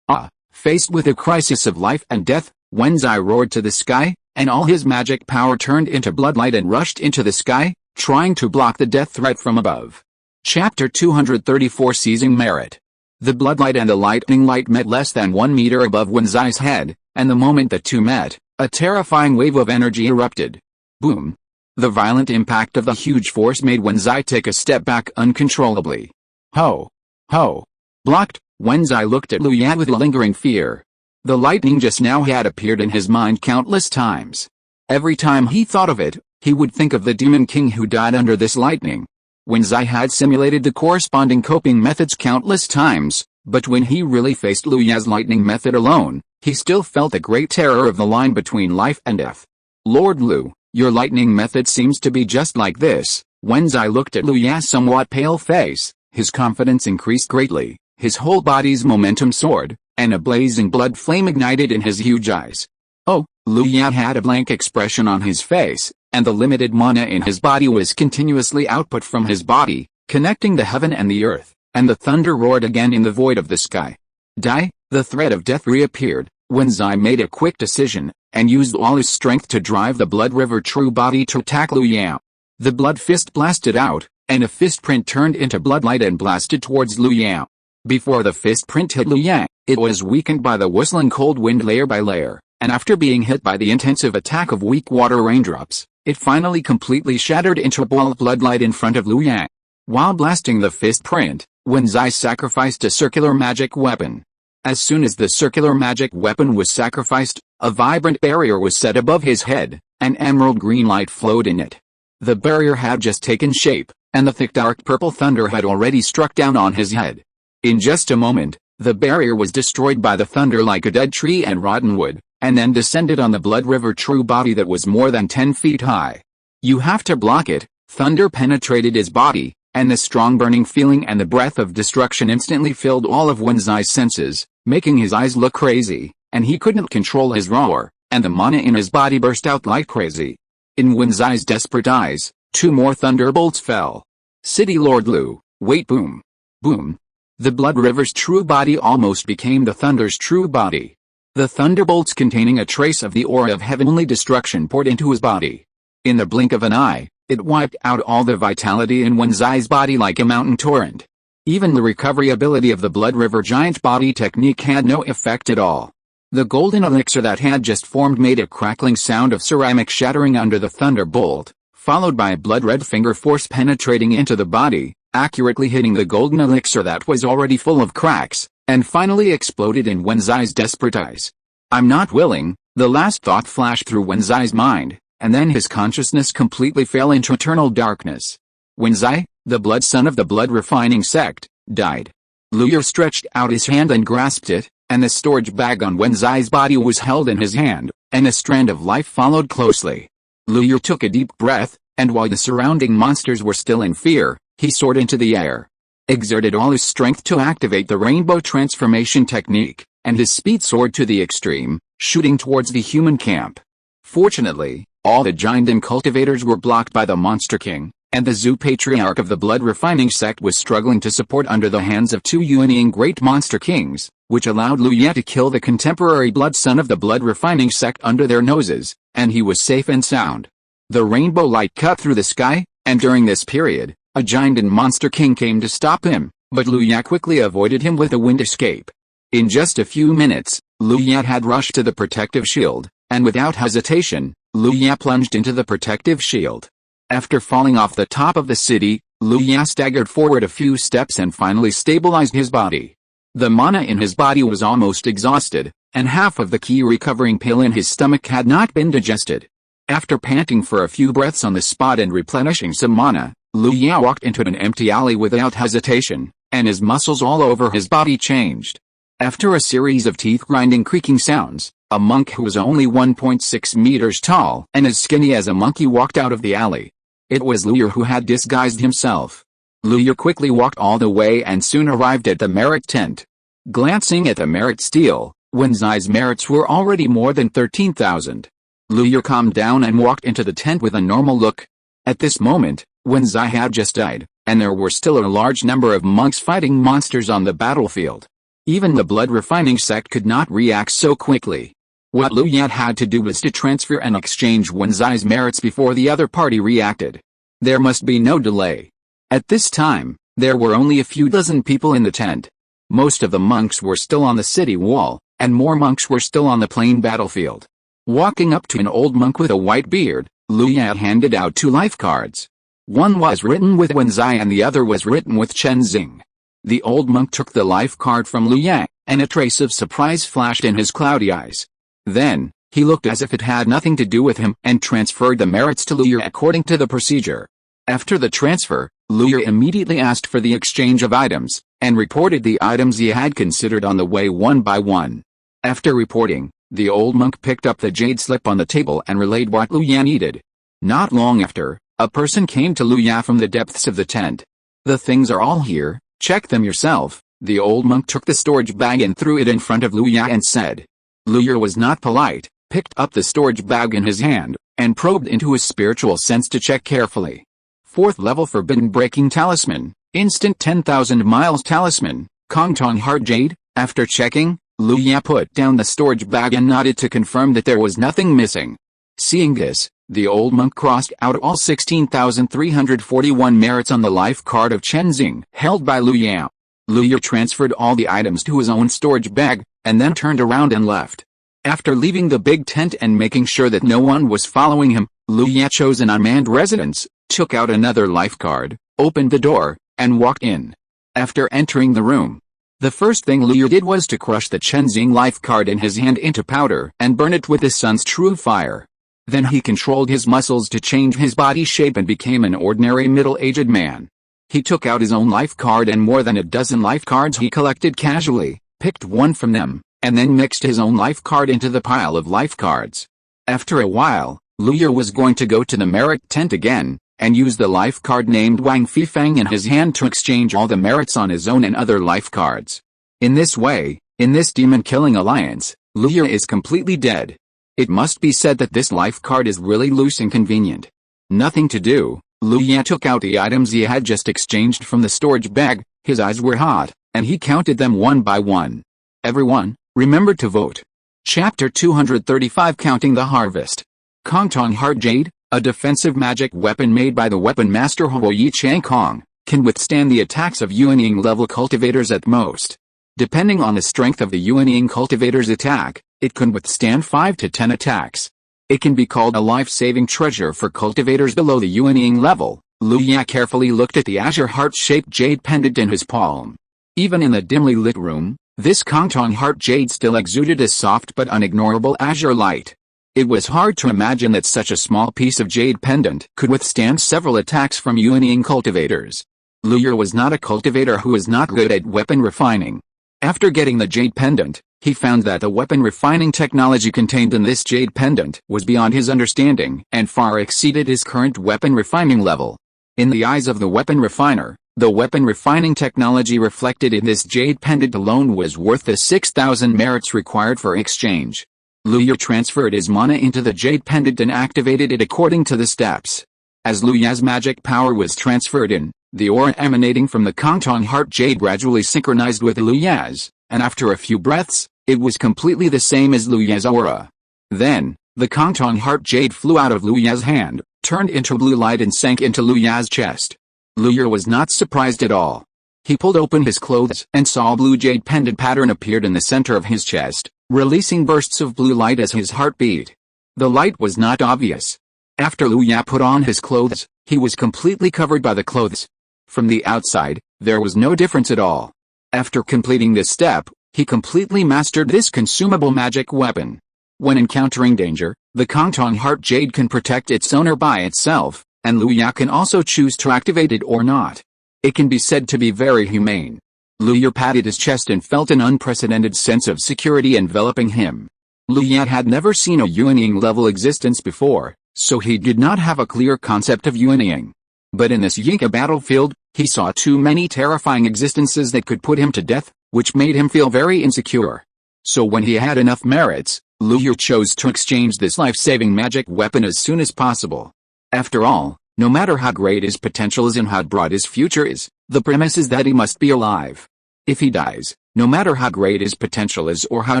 A: Faced with a crisis of life and death, Wenzai roared to the sky, and all his magic power turned into bloodlight and rushed into the sky, trying to block the death threat from above. Chapter 234 Seizing Merit. The bloodlight and the lightning light met less than 1 meter above Wenzai's head, and the moment the two met, a terrifying wave of energy erupted. Boom! The violent impact of the huge force made Wenzai take a step back uncontrollably. Ho! Ho! Blocked! Wenzai looked at Lu Ya with lingering fear. The lightning just now had appeared in his mind countless times. Every time he thought of it, he would think of the demon king who died under this lightning. Wenzai had simulated the corresponding coping methods countless times, but when he really faced Lu Ya's lightning method alone, he still felt a great terror of the line between life and death. Lord Lu, your lightning method seems to be just like this. Wenzai looked at Lu Ya's somewhat pale face, his confidence increased greatly, his whole body's momentum soared, and a blazing blood flame ignited in his huge eyes. Oh, Lu Ya had a blank expression on his face, and the limited mana in his body was continuously output from his body, connecting the heaven and the earth, and the thunder roared again in the void of the sky. Die! The threat of death reappeared. Wenzai made a quick decision, and used all his strength to drive the blood river true body to attack Lu Ya. The blood fist blasted out, and a fist print turned into bloodlight and blasted towards Lu Ya. Before the fist print hit Lu Ya, it was weakened by the whistling cold wind layer by layer, and after being hit by the intensive attack of weak water raindrops, it finally completely shattered into a ball of bloodlight in front of Lu Ya. While blasting the fist print, Wenzai sacrificed a circular magic weapon. As soon as the circular magic weapon was sacrificed, a vibrant barrier was set above his head, and emerald green light flowed in it. The barrier had just taken shape, and the thick dark purple thunder had already struck down on his head. In just a moment, the barrier was destroyed by the thunder like a dead tree and rotten wood, and then descended on the blood river true body that was more than 10 feet high. You have to block it. Thunder penetrated his body, and the strong burning feeling and the breath of destruction instantly filled all of Wenzai's senses, making his eyes look crazy, and he couldn't control his roar, and the mana in his body burst out like crazy. In Wenzai's desperate eyes, 2 more thunderbolts fell. City Lord Lu, wait! Boom! Boom! The blood river's true body almost became the thunder's true body. The thunderbolts containing a trace of the aura of heavenly destruction poured into his body. In the blink of an eye, it wiped out all the vitality in Wenzai's body like a mountain torrent. Even the recovery ability of the blood river giant body technique had no effect at all. The golden elixir that had just formed made a crackling sound of ceramic shattering under the thunderbolt, followed by a blood-red finger force penetrating into the body, accurately hitting the golden elixir that was already full of cracks, and finally exploded in Wenzai's desperate eyes. I'm not willing, the last thought flashed through Wenzai's mind, and then his consciousness completely fell into eternal darkness. Wenzai, the blood son of the blood refining sect, died. Lu Ya stretched out his hand and grasped it, and the storage bag on Wenzai's body was held in his hand, and a strand of life followed closely. Liu took a deep breath, and while the surrounding monsters were still in fear, he soared into the air, exerted all his strength to activate the rainbow transformation technique, and his speed soared to the extreme, shooting towards the human camp. Fortunately, all the giant and cultivators were blocked by the Monster King, and the Zhu patriarch of the blood refining sect was struggling to support under the hands of two unyielding great monster kings, which allowed Liu to kill the contemporary blood son of the blood refining sect under their noses, and he was safe and sound. The rainbow light cut through the sky, and during this period, a giant and monster king came to stop him, but Liu quickly avoided him with a wind escape. In just a few minutes, Liu had rushed to the protective shield, and without hesitation, Liu plunged into the protective shield. After falling off the top of the city, Liu staggered forward a few steps and finally stabilized his body. The mana in his body was almost exhausted, and half of the key recovering pill in his stomach had not been digested. After panting for a few breaths on the spot and replenishing some mana, Liu walked into an empty alley without hesitation, and his muscles all over his body changed. After a series of teeth-grinding creaking sounds, a monk who was only 1.6 meters tall and as skinny as a monkey walked out of the alley. It was Liu who had disguised himself. Liu quickly walked all the way and soon arrived at the merit tent. Glancing at the merit stele, Wenzai's merits were already more than 13,000. Liu calmed down and walked into the tent with a normal look. At this moment, Wenzai had just died, and there were still a large number of monks fighting monsters on the battlefield. Even the blood refining sect could not react so quickly. What Liu had to do was to transfer and exchange Wenzai's merits before the other party reacted. There must be no delay. At this time, there were only a few dozen people in the tent. Most of the monks were still on the city wall, and more monks were still on the plain battlefield. Walking up to an old monk with a white beard, Liu handed out two life cards. One was written with Wenzai and the other was written with Chenzing. The old monk took the life card from Liu, and a trace of surprise flashed in his cloudy eyes. Then, he looked as if it had nothing to do with him and transferred the merits to Liu according to the procedure. After the transfer, Liu immediately asked for the exchange of items, and reported the items he had considered on the way one by one. After reporting, the old monk picked up the jade slip on the table and relayed what Liu needed. Not long after, a person came to Liu from the depths of the tent. "The things are all here, check them yourself." The old monk took the storage bag and threw it in front of Liu and said. Liu was not polite, picked up the storage bag in his hand, and probed into his spiritual sense to check carefully. 4th level Forbidden Breaking Talisman, Instant 10,000 Miles Talisman, Kongtong Heart Jade. After checking, Liu put down the storage bag and nodded to confirm that there was nothing missing. Seeing this, the old monk crossed out all 16,341 merits on the life card of Chenzing held by Liu. Liu transferred all the items to his own storage bag, and then turned around and left. After leaving the big tent and making sure that no one was following him, Liu chose an unmanned residence, took out another life card, opened the door, and walked in. After entering the room, the first thing Liu did was to crush the Chenzing life card in his hand into powder and burn it with the sun's true fire. Then he controlled his muscles to change his body shape and became an ordinary middle-aged man. He took out his own life card and more than a dozen life cards he collected casually, picked one from them, and then mixed his own life card into the pile of life cards. After a while, Liu was going to go to the merit tent again, and use the life card named Wang Fifang in his hand to exchange all the merits on his own and other life cards. In this way, in this demon-killing alliance, Liu is completely dead. It must be said that this life card is really loose and convenient. Nothing to do, Liu took out the items he had just exchanged from the storage bag. His eyes were hot, and he counted them one by one. Everyone, remember to vote. Chapter 235 Counting the Harvest. Kongtong Heart Jade, a defensive magic weapon made by the weapon master Huoyi Chang Kong, can withstand the attacks of unyielding level cultivators at most. Depending on the strength of the unyielding cultivator's attack, it can withstand 5 to 10 attacks. It can be called a life-saving treasure for cultivators below the unyielding level. Liu carefully looked at the azure heart-shaped jade pendant in his palm. Even in the dimly lit room, this Kongtong Heart Jade still exuded a soft but unignorable azure light. It was hard to imagine that such a small piece of jade pendant could withstand several attacks from unyielding cultivators. Liu was not a cultivator who was not good at weapon refining. After getting the jade pendant, He found that the weapon refining technology contained in this jade pendant was beyond his understanding and far exceeded his current weapon refining level. In the eyes of the weapon refiner, the weapon refining technology reflected in this jade pendant alone was worth the 6,000 merits required for exchange. Liu Ye transferred his mana into the jade pendant and activated it according to the steps. As Liu Ye's magic power was transferred in, the aura emanating from the Kangtong Heart Jade gradually synchronized with Liu Ye's, and after a few breaths, it was completely the same as Liu Ye's aura. Then, the Kangtong Heart Jade flew out of Liu Ye's hand, turned into blue light and sank into Liu Ye's chest. Liu Ye was not surprised at all. He pulled open his clothes and saw a blue jade pendant pattern appeared in the center of his chest, releasing bursts of blue light as his heart beat. The light was not obvious. After Liu Ye put on his clothes, he was completely covered by the clothes. From the outside, there was no difference at all. After completing this step, he completely mastered this consumable magic weapon. When encountering danger, the Kangtong Heart Jade can protect its owner by itself, and Liu Ye can also choose to activate it or not. It can be said to be very humane. Liu Ye patted his chest and felt an unprecedented sense of security enveloping him. Liu Ye had never seen a unyielding level existence before, so he did not have a clear concept of unyielding. But in this Yinka battlefield, he saw too many terrifying existences that could put him to death, which made him feel very insecure. So when he had enough merits, Liu Ye chose to exchange this life-saving magic weapon as soon as possible. After all, no matter how great his potential is and how broad his future is, the premise is that he must be alive. If he dies, no matter how great his potential is or how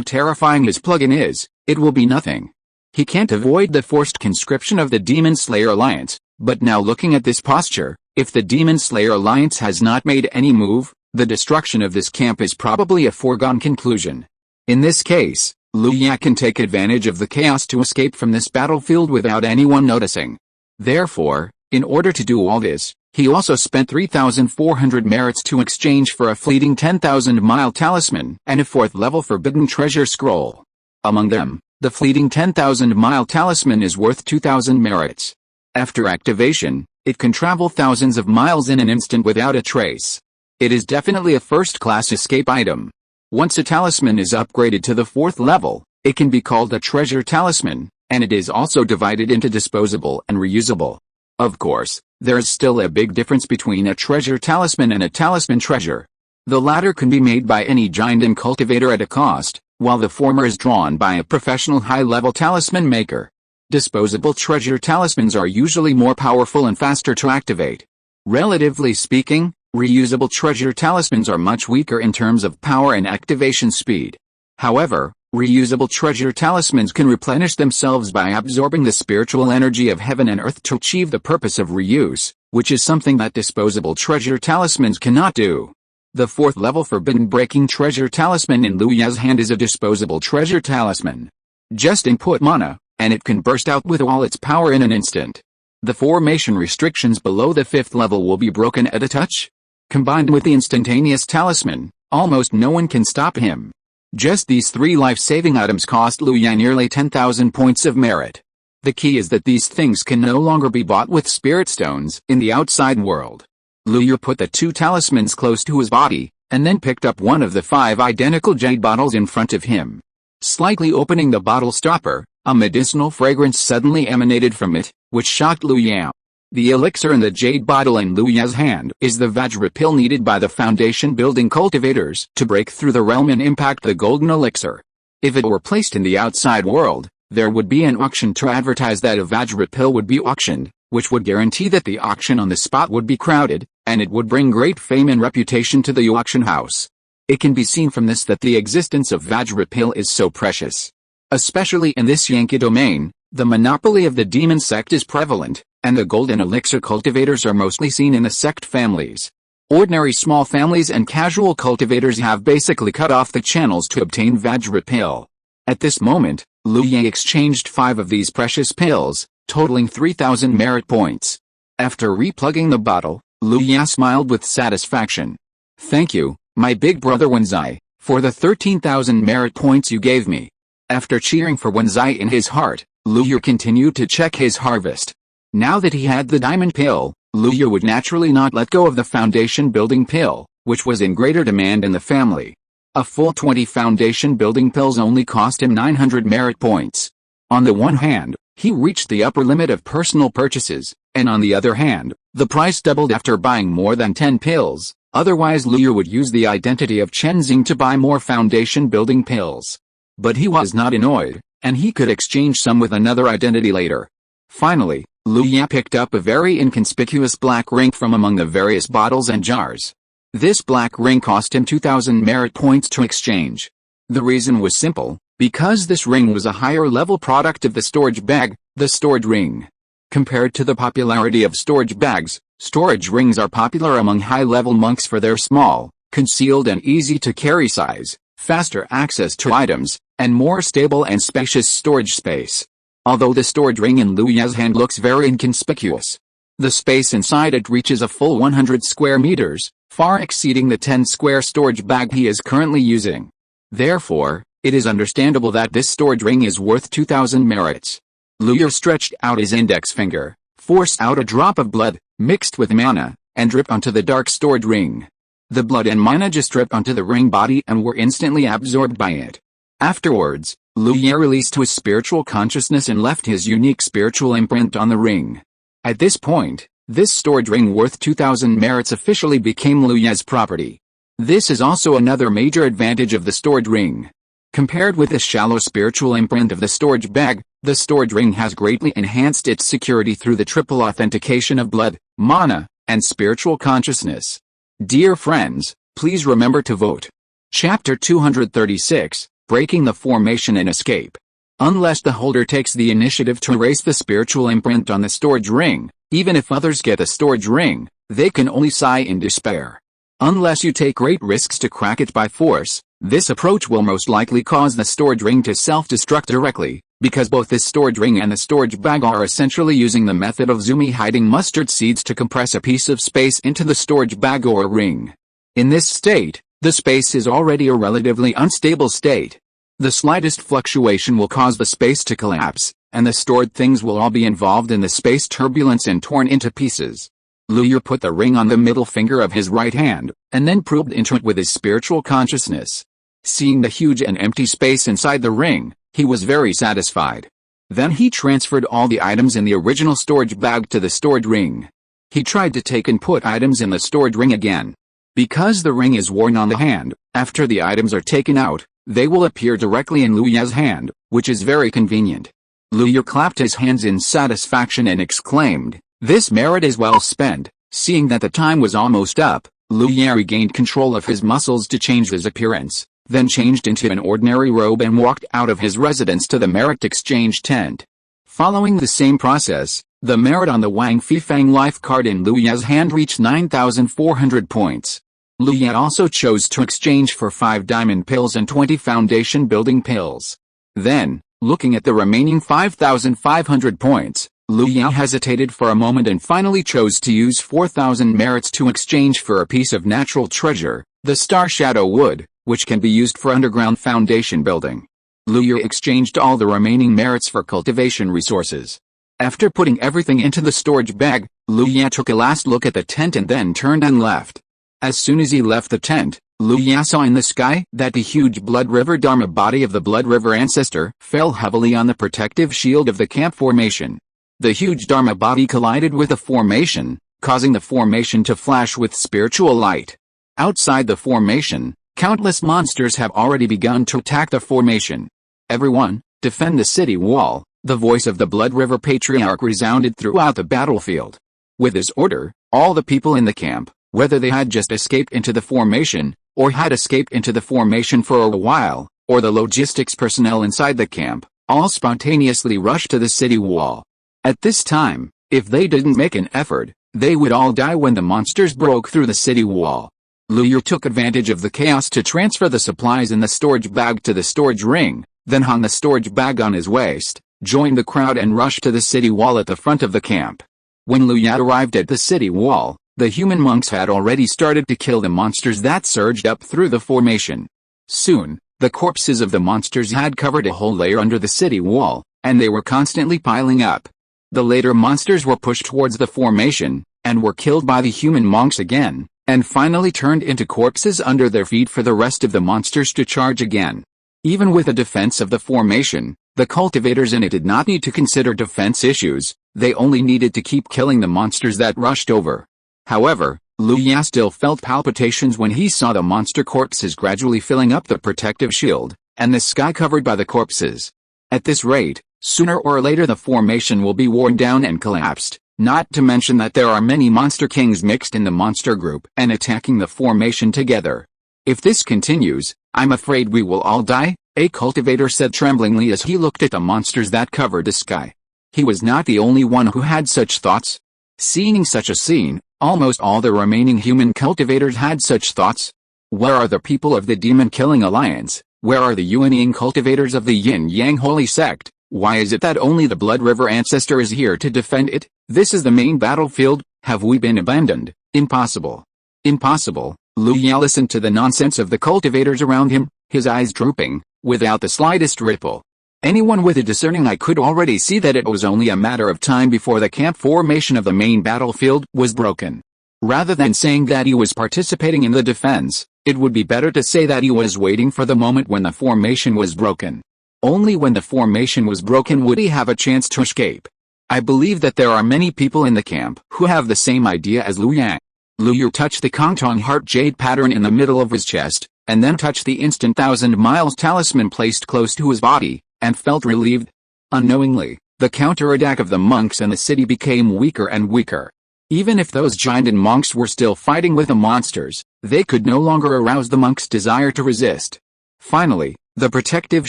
A: terrifying his plugin is, it will be nothing. He can't avoid the forced conscription of the Demon Slayer Alliance, but now looking at this posture, if the Demon Slayer Alliance has not made any move, the destruction of this camp is probably a foregone conclusion. In this case, Liu Ye can take advantage of the chaos to escape from this battlefield without anyone noticing. Therefore, in order to do all this, he also spent 3,400 merits to exchange for a fleeting 10,000-mile talisman and a 4th-level forbidden treasure scroll. Among them, the fleeting 10,000-mile talisman is worth 2,000 merits. After activation, it can travel thousands of miles in an instant without a trace. It is definitely a first-class escape item. Once a talisman is upgraded to the 4th level, it can be called a treasure talisman, and it is also divided into disposable and reusable. Of course, there is still a big difference between a treasure talisman and a talisman treasure. The latter can be made by any giant and cultivator at a cost, while the former is drawn by a professional high-level talisman maker. Disposable treasure talismans are usually more powerful and faster to activate. Relatively speaking, reusable treasure talismans are much weaker in terms of power and activation speed. However, reusable treasure talismans can replenish themselves by absorbing the spiritual energy of heaven and earth to achieve the purpose of reuse, which is something that disposable treasure talismans cannot do. The 4th-level forbidden breaking treasure talisman in Liu Ye's hand is a disposable treasure talisman. Just input mana, and it can burst out with all its power in an instant. The formation restrictions below the 5th level will be broken at a touch. Combined with the instantaneous talisman, almost no one can stop him. Just these 3 life-saving items cost Liu Ye nearly 10,000 points of merit. The key is that these things can no longer be bought with spirit stones in the outside world. Liu Ye put the 2 talismans close to his body, and then picked up one of the 5 identical jade bottles in front of him. Slightly opening the bottle stopper, a medicinal fragrance suddenly emanated from it, which shocked Liu Ye. The elixir in the jade bottle in Liu Ye's hand is the Vajra pill needed by the foundation-building cultivators to break through the realm and impact the golden elixir. If it were placed in the outside world, there would be an auction to advertise that a Vajra pill would be auctioned, which would guarantee that the auction on the spot would be crowded, and it would bring great fame and reputation to the auction house. It can be seen from this that the existence of Vajra pill is so precious. Especially in this Yankee domain, the monopoly of the demon sect is prevalent, and the golden elixir cultivators are mostly seen in the sect families. Ordinary small families and casual cultivators have basically cut off the channels to obtain Vajra pill. At this moment, Liu Ye exchanged 5 of these precious pills, totaling 3,000 merit points. After replugging the bottle, Liu Ye smiled with satisfaction. "Thank you, my big brother Wenzai, for the 13,000 merit points you gave me." After cheering for Wenzai in his heart, Liu Ye continued to check his harvest. Now that he had the diamond pill, Liu Ye would naturally not let go of the foundation building pill, which was in greater demand in the family. A full 20 foundation building pills only cost him 900 merit points. On the one hand, he reached the upper limit of personal purchases, and on the other hand, the price doubled after buying more than 10 pills. Otherwise Liu would use the identity of Chenzing to buy more foundation building pills. But he was not annoyed, and he could exchange some with another identity later. Finally, Liu picked up a very inconspicuous black ring from among the various bottles and jars. This black ring cost him 2,000 merit points to exchange. The reason was simple, because this ring was a higher level product of the storage bag, the storage ring. Compared to the popularity of storage bags, storage rings are popular among high-level monks for their small, concealed and easy-to-carry size, faster access to items, and more stable and spacious storage space. Although the storage ring in Liu's hand looks very inconspicuous, the space inside it reaches a full 100 square meters, far exceeding the 10 square storage bag he is currently using. Therefore, it is understandable that this storage ring is worth 2,000 merits. Liu stretched out his index finger, forced out a drop of blood, mixed with mana, and dripped onto the dark storage ring. The blood and mana just dripped onto the ring body and were instantly absorbed by it. Afterwards, Liu released his spiritual consciousness and left his unique spiritual imprint on the ring. At this point, this storage ring worth 2,000 merits officially became Liu's property. This is also another major advantage of the storage ring. Compared with the shallow spiritual imprint of the storage bag, the storage ring has greatly enhanced its security through the triple authentication of blood, mana, and spiritual consciousness. Dear friends, please remember to vote. Chapter 236, Breaking the Formation and Escape. Unless the holder takes the initiative to erase the spiritual imprint on the storage ring, even if others get the storage ring, they can only sigh in despair. Unless you take great risks to crack it by force, this approach will most likely cause the storage ring to self-destruct directly, because both the storage ring and the storage bag are essentially using the method of Zumi hiding mustard seeds to compress a piece of space into the storage bag or ring. In this state, the space is already a relatively unstable state. The slightest fluctuation will cause the space to collapse, and the stored things will all be involved in the space turbulence and torn into pieces. Liu put the ring on the middle finger of his right hand, and then probed into it with his spiritual consciousness. Seeing the huge and empty space inside the ring, he was very satisfied. Then he transferred all the items in the original storage bag to the storage ring. He tried to take and put items in the storage ring again. Because the ring is worn on the hand, after the items are taken out, they will appear directly in Liu's hand, which is very convenient. Liu clapped his hands in satisfaction and exclaimed, "This merit is well spent." Seeing that the time was almost up, Liu regained control of his muscles to change his appearance, then changed into an ordinary robe and walked out of his residence to the merit exchange tent. Following the same process, the merit on the Wang Fifang life card in Liu's hand reached 9,400 points. Liu also chose to exchange for 5 diamond pills and 20 foundation building pills. Then, looking at the remaining 5,500 points, Liu hesitated for a moment and finally chose to use 4,000 merits to exchange for a piece of natural treasure, the Star Shadow Wood, which can be used for underground foundation building. Liu exchanged all the remaining merits for cultivation resources. After putting everything into the storage bag, Liu took a last look at the tent and then turned and left. As soon as he left the tent, Liu saw in the sky that the huge Blood River Dharma body of the Blood River ancestor fell heavily on the protective shield of the camp formation. The huge Dharma body collided with the formation, causing the formation to flash with spiritual light. Outside the formation, countless monsters have already begun to attack the formation. "Everyone, defend the city wall," the voice of the Blood River Patriarch resounded throughout the battlefield. With this order, all the people in the camp, whether they had just escaped into the formation, or had escaped into the formation for a while, or the logistics personnel inside the camp, all spontaneously rushed to the city wall. At this time, if they didn't make an effort, they would all die when the monsters broke through the city wall. Liu took advantage of the chaos to transfer the supplies in the storage bag to the storage ring, then hung the storage bag on his waist, joined the crowd and rushed to the city wall at the front of the camp. When Liu arrived at the city wall, the human monks had already started to kill the monsters that surged up through the formation. Soon, the corpses of the monsters had covered a whole layer under the city wall, and they were constantly piling up. The later monsters were pushed towards the formation, and were killed by the human monks again, and finally turned into corpses under their feet for the rest of the monsters to charge again. Even with a defense of the formation, the cultivators in it did not need to consider defense issues, they only needed to keep killing the monsters that rushed over. However, Liu Ya still felt palpitations when he saw the monster corpses gradually filling up the protective shield, and the sky covered by the corpses. At this rate, sooner or later the formation will be worn down and collapsed, not to mention that there are many monster kings mixed in the monster group and attacking the formation together. If this continues, I'm afraid we will all die, a cultivator said tremblingly as he looked at the monsters that covered the sky. He was not the only one who had such thoughts. Seeing such a scene, almost all the remaining human cultivators had such thoughts. Where are the people of the demon-killing alliance? Where are the unyielding cultivators of the yin-yang holy sect? Why is it that only the Blood River ancestor is here to defend it? This is the main battlefield. Have we been abandoned? Impossible. Impossible. Liu Ya listened to the nonsense of the cultivators around him, his eyes drooping, without the slightest ripple. Anyone with a discerning eye could already see that it was only a matter of time before the camp formation of the main battlefield was broken. Rather than saying that he was participating in the defense, it would be better to say that he was waiting for the moment when the formation was broken. Only when the formation was broken would he have a chance to escape. I believe that there are many people in the camp who have the same idea as Liu Ya. Liu Ya touched the Kongtong heart jade pattern in the middle of his chest, and then touched the instant 1,000 miles talisman placed close to his body, and felt relieved. Unknowingly, the counterattack of the monks and the city became weaker and weaker. Even if those giant monks were still fighting with the monsters, they could no longer arouse the monks' desire to resist. Finally, the protective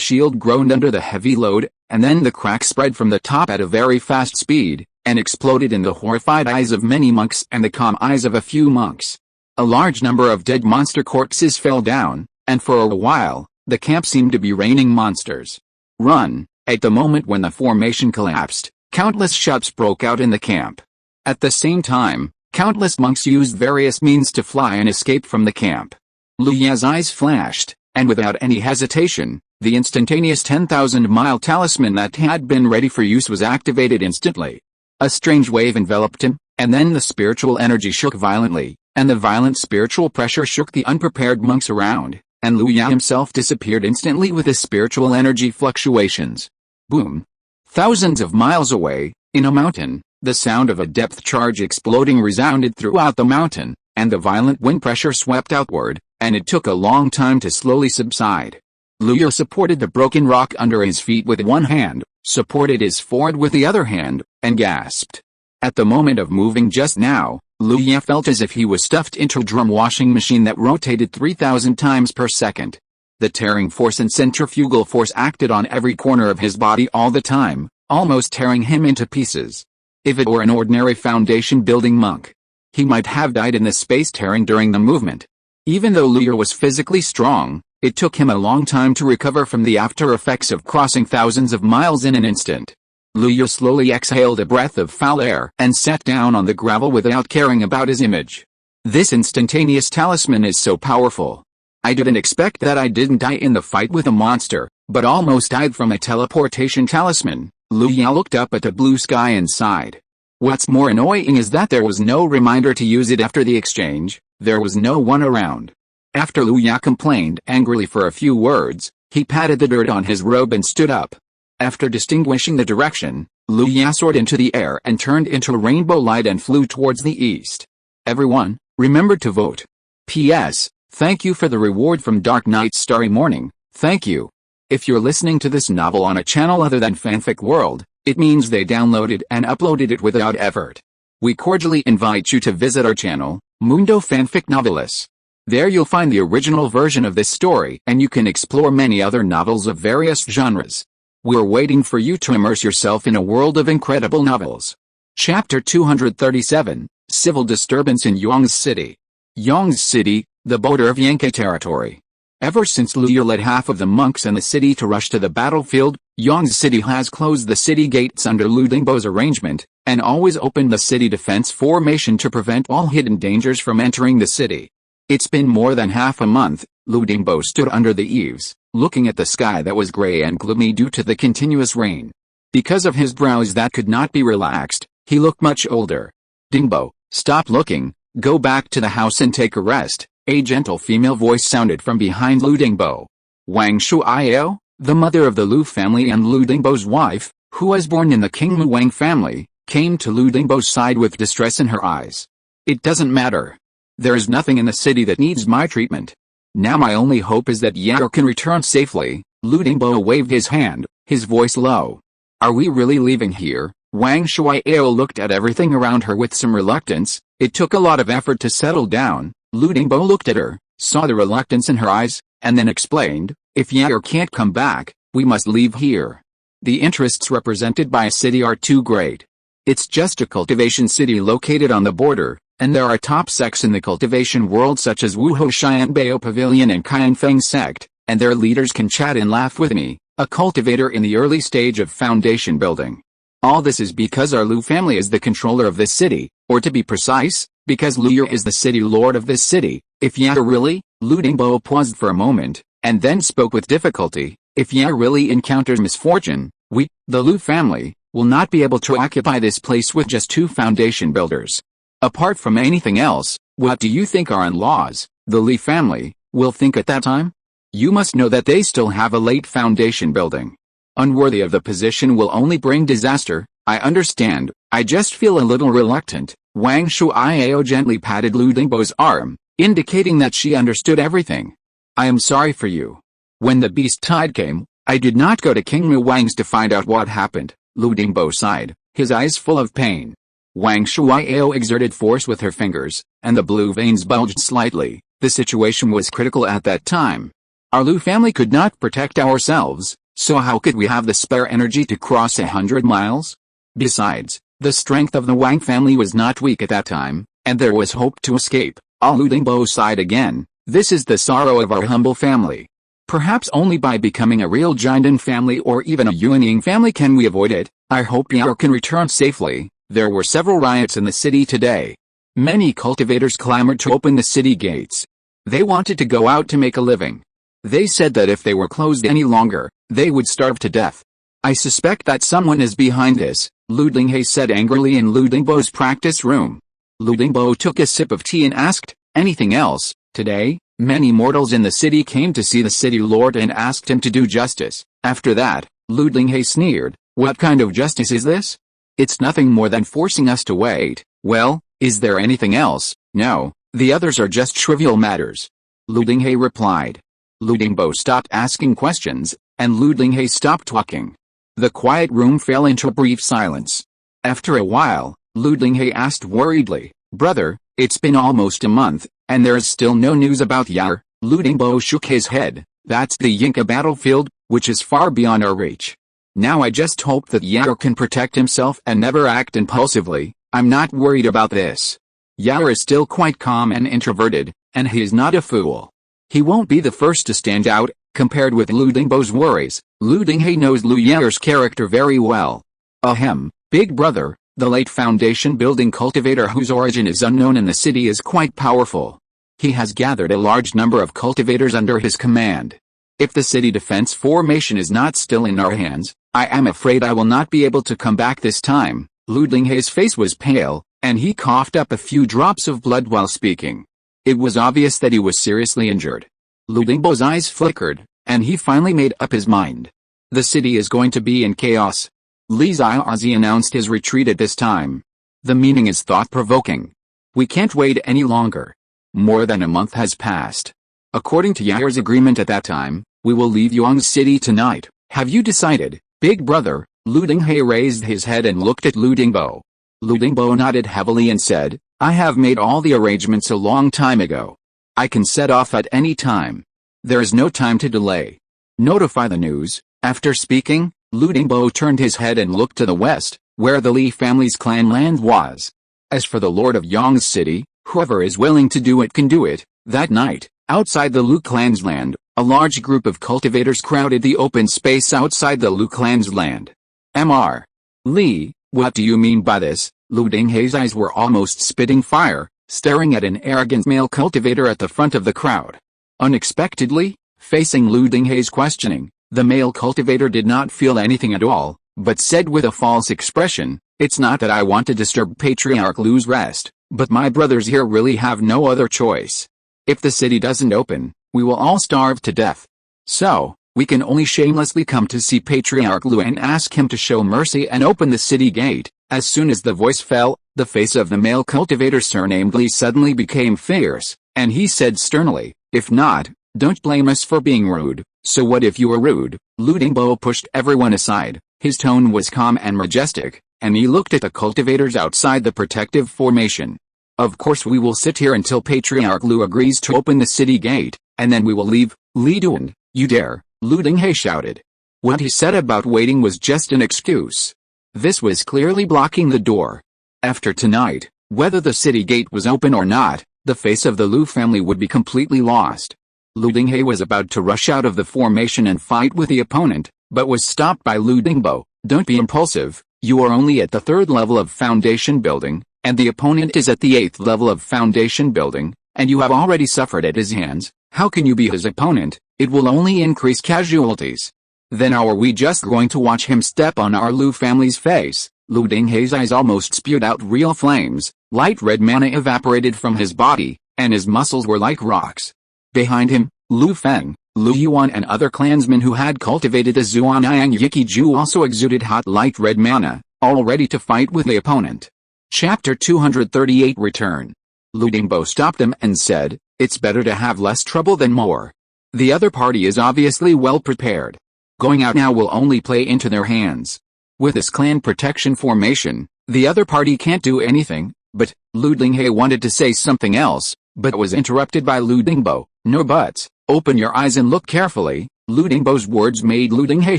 A: shield groaned under the heavy load, and then the crack spread from the top at a very fast speed, and exploded in the horrified eyes of many monks and the calm eyes of a few monks. A large number of dead monster corpses fell down, and for a while, the camp seemed to be raining monsters. Run! At the moment when the formation collapsed, countless shouts broke out in the camp. At the same time, countless monks used various means to fly and escape from the camp. Liu Ya's eyes flashed, and without any hesitation, the instantaneous 10,000-mile talisman that had been ready for use was activated instantly. A strange wave enveloped him, and then the spiritual energy shook violently, and the violent spiritual pressure shook the unprepared monks around, and Liu Ya himself disappeared instantly with his spiritual energy fluctuations. Boom! Thousands of miles away, in a mountain, the sound of a depth charge exploding resounded throughout the mountain, and the violent wind pressure swept outward, and it took a long time to slowly subside. Liu Ya supported the broken rock under his feet with one hand, supported his forehead with the other hand, and gasped. At the moment of moving just now, Liu Ya felt as if he was stuffed into a drum washing machine that rotated 3,000 times per second. The tearing force and centrifugal force acted on every corner of his body all the time, almost tearing him into pieces. If it were an ordinary foundation-building monk, he might have died in the space tearing during the movement. Even though Liu Ya was physically strong, it took him a long time to recover from the after effects of crossing thousands of miles in an instant. Liu Ya slowly exhaled a breath of foul air and sat down on the gravel without caring about his image. This instantaneous talisman is so powerful. I didn't expect that I didn't die in the fight with a monster, but almost died from a teleportation talisman. Liu Ya looked up at the blue sky and sighed. What's more annoying is that there was no reminder to use it after the exchange. There was no one around. After Liu Ya complained angrily for a few words, he patted the dirt on his robe and stood up. After distinguishing the direction, Liu Ya soared into the air and turned into a rainbow light and flew towards the east. Everyone, remember to vote. P.S. Thank you for the reward from Dark Knight's Starry Morning. Thank you. If you're listening to this novel on a channel other than Fanfic World, it means they downloaded and uploaded it without effort. We cordially invite you to visit our channel, Mundo Fanfic Novelis. There you'll find the original version of this story and you can explore many other novels of various genres. We're waiting for you to immerse yourself in a world of incredible novels. Chapter 237, Civil Disturbance in Yong's City. Yong's City, the border of Yankai territory. Ever since Liu Ya led half of the monks and the city to rush to the battlefield, Yong's City has closed the city gates under Lu Dingbo's arrangement, and always opened the city defense formation to prevent all hidden dangers from entering the city. It's been more than half a month. Lu Dingbo stood under the eaves, looking at the sky that was gray and gloomy due to the continuous rain. Because of his brows that could not be relaxed, he looked much older. Dingbo, stop looking, Go back to the house and take a rest, a gentle female voice sounded from behind Lu Dingbo. Wang Shuiao, the mother of the Lu family and Lu Dingbo's wife, who was born in the King Mu Wang family, came to Lu Dingbo's side with distress in her eyes. It doesn't matter. There is nothing in the city that needs my treatment. Now my only hope is that Yair can return safely. Lu Dingbo waved his hand, his voice low. Are we really leaving here? Wang Shuiao looked at everything around her with some reluctance. It took a lot of effort to settle down. Lu Dingbo looked at her, saw the reluctance in her eyes, and then explained, if Yair can't come back, we must leave here. The interests represented by a city are too great. It's just a cultivation city located on the border, and there are top sects in the cultivation world such as Wuhou Xianbao Pavilion and Qianfeng sect, and their leaders can chat and laugh with me, a cultivator in the early stage of foundation building. All this is because our Lu family is the controller of this city, or to be precise, because Lu Yair is the city lord of this city. If Yair really, Lu Dingbo paused for a moment, and then spoke with difficulty, if Yair really encounters misfortune, we, the Lu family, will not be able to occupy this place with just 2 foundation builders. Apart from anything else, what do you think our in-laws, the Li family, will think at that time? You must know that they still have a late foundation building. Unworthy of the position will only bring disaster. I understand, I just feel a little reluctant. Wang Shuiao gently patted Lu Dingbo's arm, indicating that she understood everything. I am sorry for you. When the beast tide came, I did not go to King Mu Wang's to find out what happened. Lu Dingbo sighed, his eyes full of pain. Wang Shuiao exerted force with her fingers, and the blue veins bulged slightly. The situation was critical at that time. Our Lu family could not protect ourselves, so how could we have the spare energy to cross 100 miles? Besides, the strength of the Wang family was not weak at that time, and there was hope to escape. Lu Dingbo sighed again. This is the sorrow of our humble family. Perhaps only by becoming a real Jinden family or even a Yuanying family can we avoid it. I hope Yair can return safely. There were several riots in the city today. Many cultivators clamored to open the city gates. They wanted to go out to make a living. They said that if they were closed any longer, they would starve to death. I suspect that someone is behind this, Lu Dinghe said angrily in Lu Dingbo's practice room. Lu Dingbo took a sip of tea and asked, anything else? Today, many mortals in the city came to see the city lord and asked him to do justice. After that, Lu Dinghe sneered, what kind of justice is this? It's nothing more than forcing us to wait. Well, is there anything else? No, the others are just trivial matters. Lu Dinghe replied. Lu Dingbo stopped asking questions, and Lu Dinghe stopped talking. The quiet room fell into a brief silence. After a while, Lu Dinghe asked worriedly, brother, it's been almost a month, and there is still no news about Yair. Lu Dingbo shook his head. That's the Yinka battlefield, which is far beyond our reach. Now I just hope that Yair can protect himself and never act impulsively. I'm not worried about this. Yair is still quite calm and introverted, and he is not a fool. He won't be the first to stand out. Compared with Lu Dingbo's worries, Lu Dinghe knows Lu Yair's character very well. Ahem, big brother, the late foundation building cultivator whose origin is unknown in the city is quite powerful. He has gathered a large number of cultivators under his command. If the city defense formation is not still in our hands, I am afraid I will not be able to come back this time. Lu Dinghe's face was pale, and he coughed up a few drops of blood while speaking. It was obvious that he was seriously injured. Lu Dingbo's eyes flickered, and he finally made up his mind. The city is going to be in chaos. Li Ziazi announced his retreat at this time. The meaning is thought-provoking. We can't wait any longer. More than a month has passed. According to Yair's agreement at that time, we will leave Yuang City tonight. Have you decided, big brother? Lu Dinghe raised his head and looked at Lu Dingbo. Lu Dingbo nodded heavily and said, I have made all the arrangements a long time ago. I can set off at any time. There is no time to delay. Notify the news. After speaking, Lu Dingbo turned his head and looked to the west, where the Li family's clan land was. As for the lord of Yang's city, whoever is willing to do it can do it. That night, outside the Lu clan's land, a large group of cultivators crowded the open space outside the Lu clan's land. Mr. Li, what do you mean by this? Lu Dinghe's eyes were almost spitting fire, staring at an arrogant male cultivator at the front of the crowd. Unexpectedly, facing Lu Dinghe's questioning, the male cultivator did not feel anything at all, but said with a false expression, it's not that I want to disturb Patriarch Lu's rest, But my brothers here really have no other choice. If the city doesn't open, we will all starve to death. So, we can only shamelessly come to see Patriarch Lu and ask him to show mercy and open the city gate." As soon as the voice fell, the face of the male cultivator surnamed Li suddenly became fierce, and he said sternly, "If not, don't blame us for being rude." "So what if you were rude?" Lu Dingbo pushed everyone aside. His tone was calm and majestic, and he looked at the cultivators outside the protective formation. "Of course we will sit here until Patriarch Lu agrees to open the city gate, and then we will leave." "Li Duan, you dare!" Lu Dinghe shouted. What he said about waiting was just an excuse. This was clearly blocking the door. After tonight, whether the city gate was open or not, the face of the Lu family would be completely lost. Lu Dinghe was about to rush out of the formation and fight with the opponent, but was stopped by Lu Dingbo. "Don't be impulsive, you are only at the 3rd level of foundation building, and the opponent is at the 8th level of foundation building, and you have already suffered at his hands. How can you be his opponent? It will only increase casualties. Then are we just going to watch him step on our Lu family's face?" Lu Dinghe's eyes almost spewed out real flames, light red mana evaporated from his body, and his muscles were like rocks. Behind him, Lu Feng, Lu Yuan and other clansmen who had cultivated the Zuanyang Yiki Ju also exuded hot light red mana, all ready to fight with the opponent. Chapter 238 Return. Lu Dingbo stopped them and said, "It's better to have less trouble than more. The other party is obviously well prepared. Going out now will only play into their hands. With this clan protection formation, the other party can't do anything." But Lu Dinghe wanted to say something else, but was interrupted by Lu Dingbo. "No buts, open your eyes and look carefully." Lu Dingbo's words made Lu Dinghe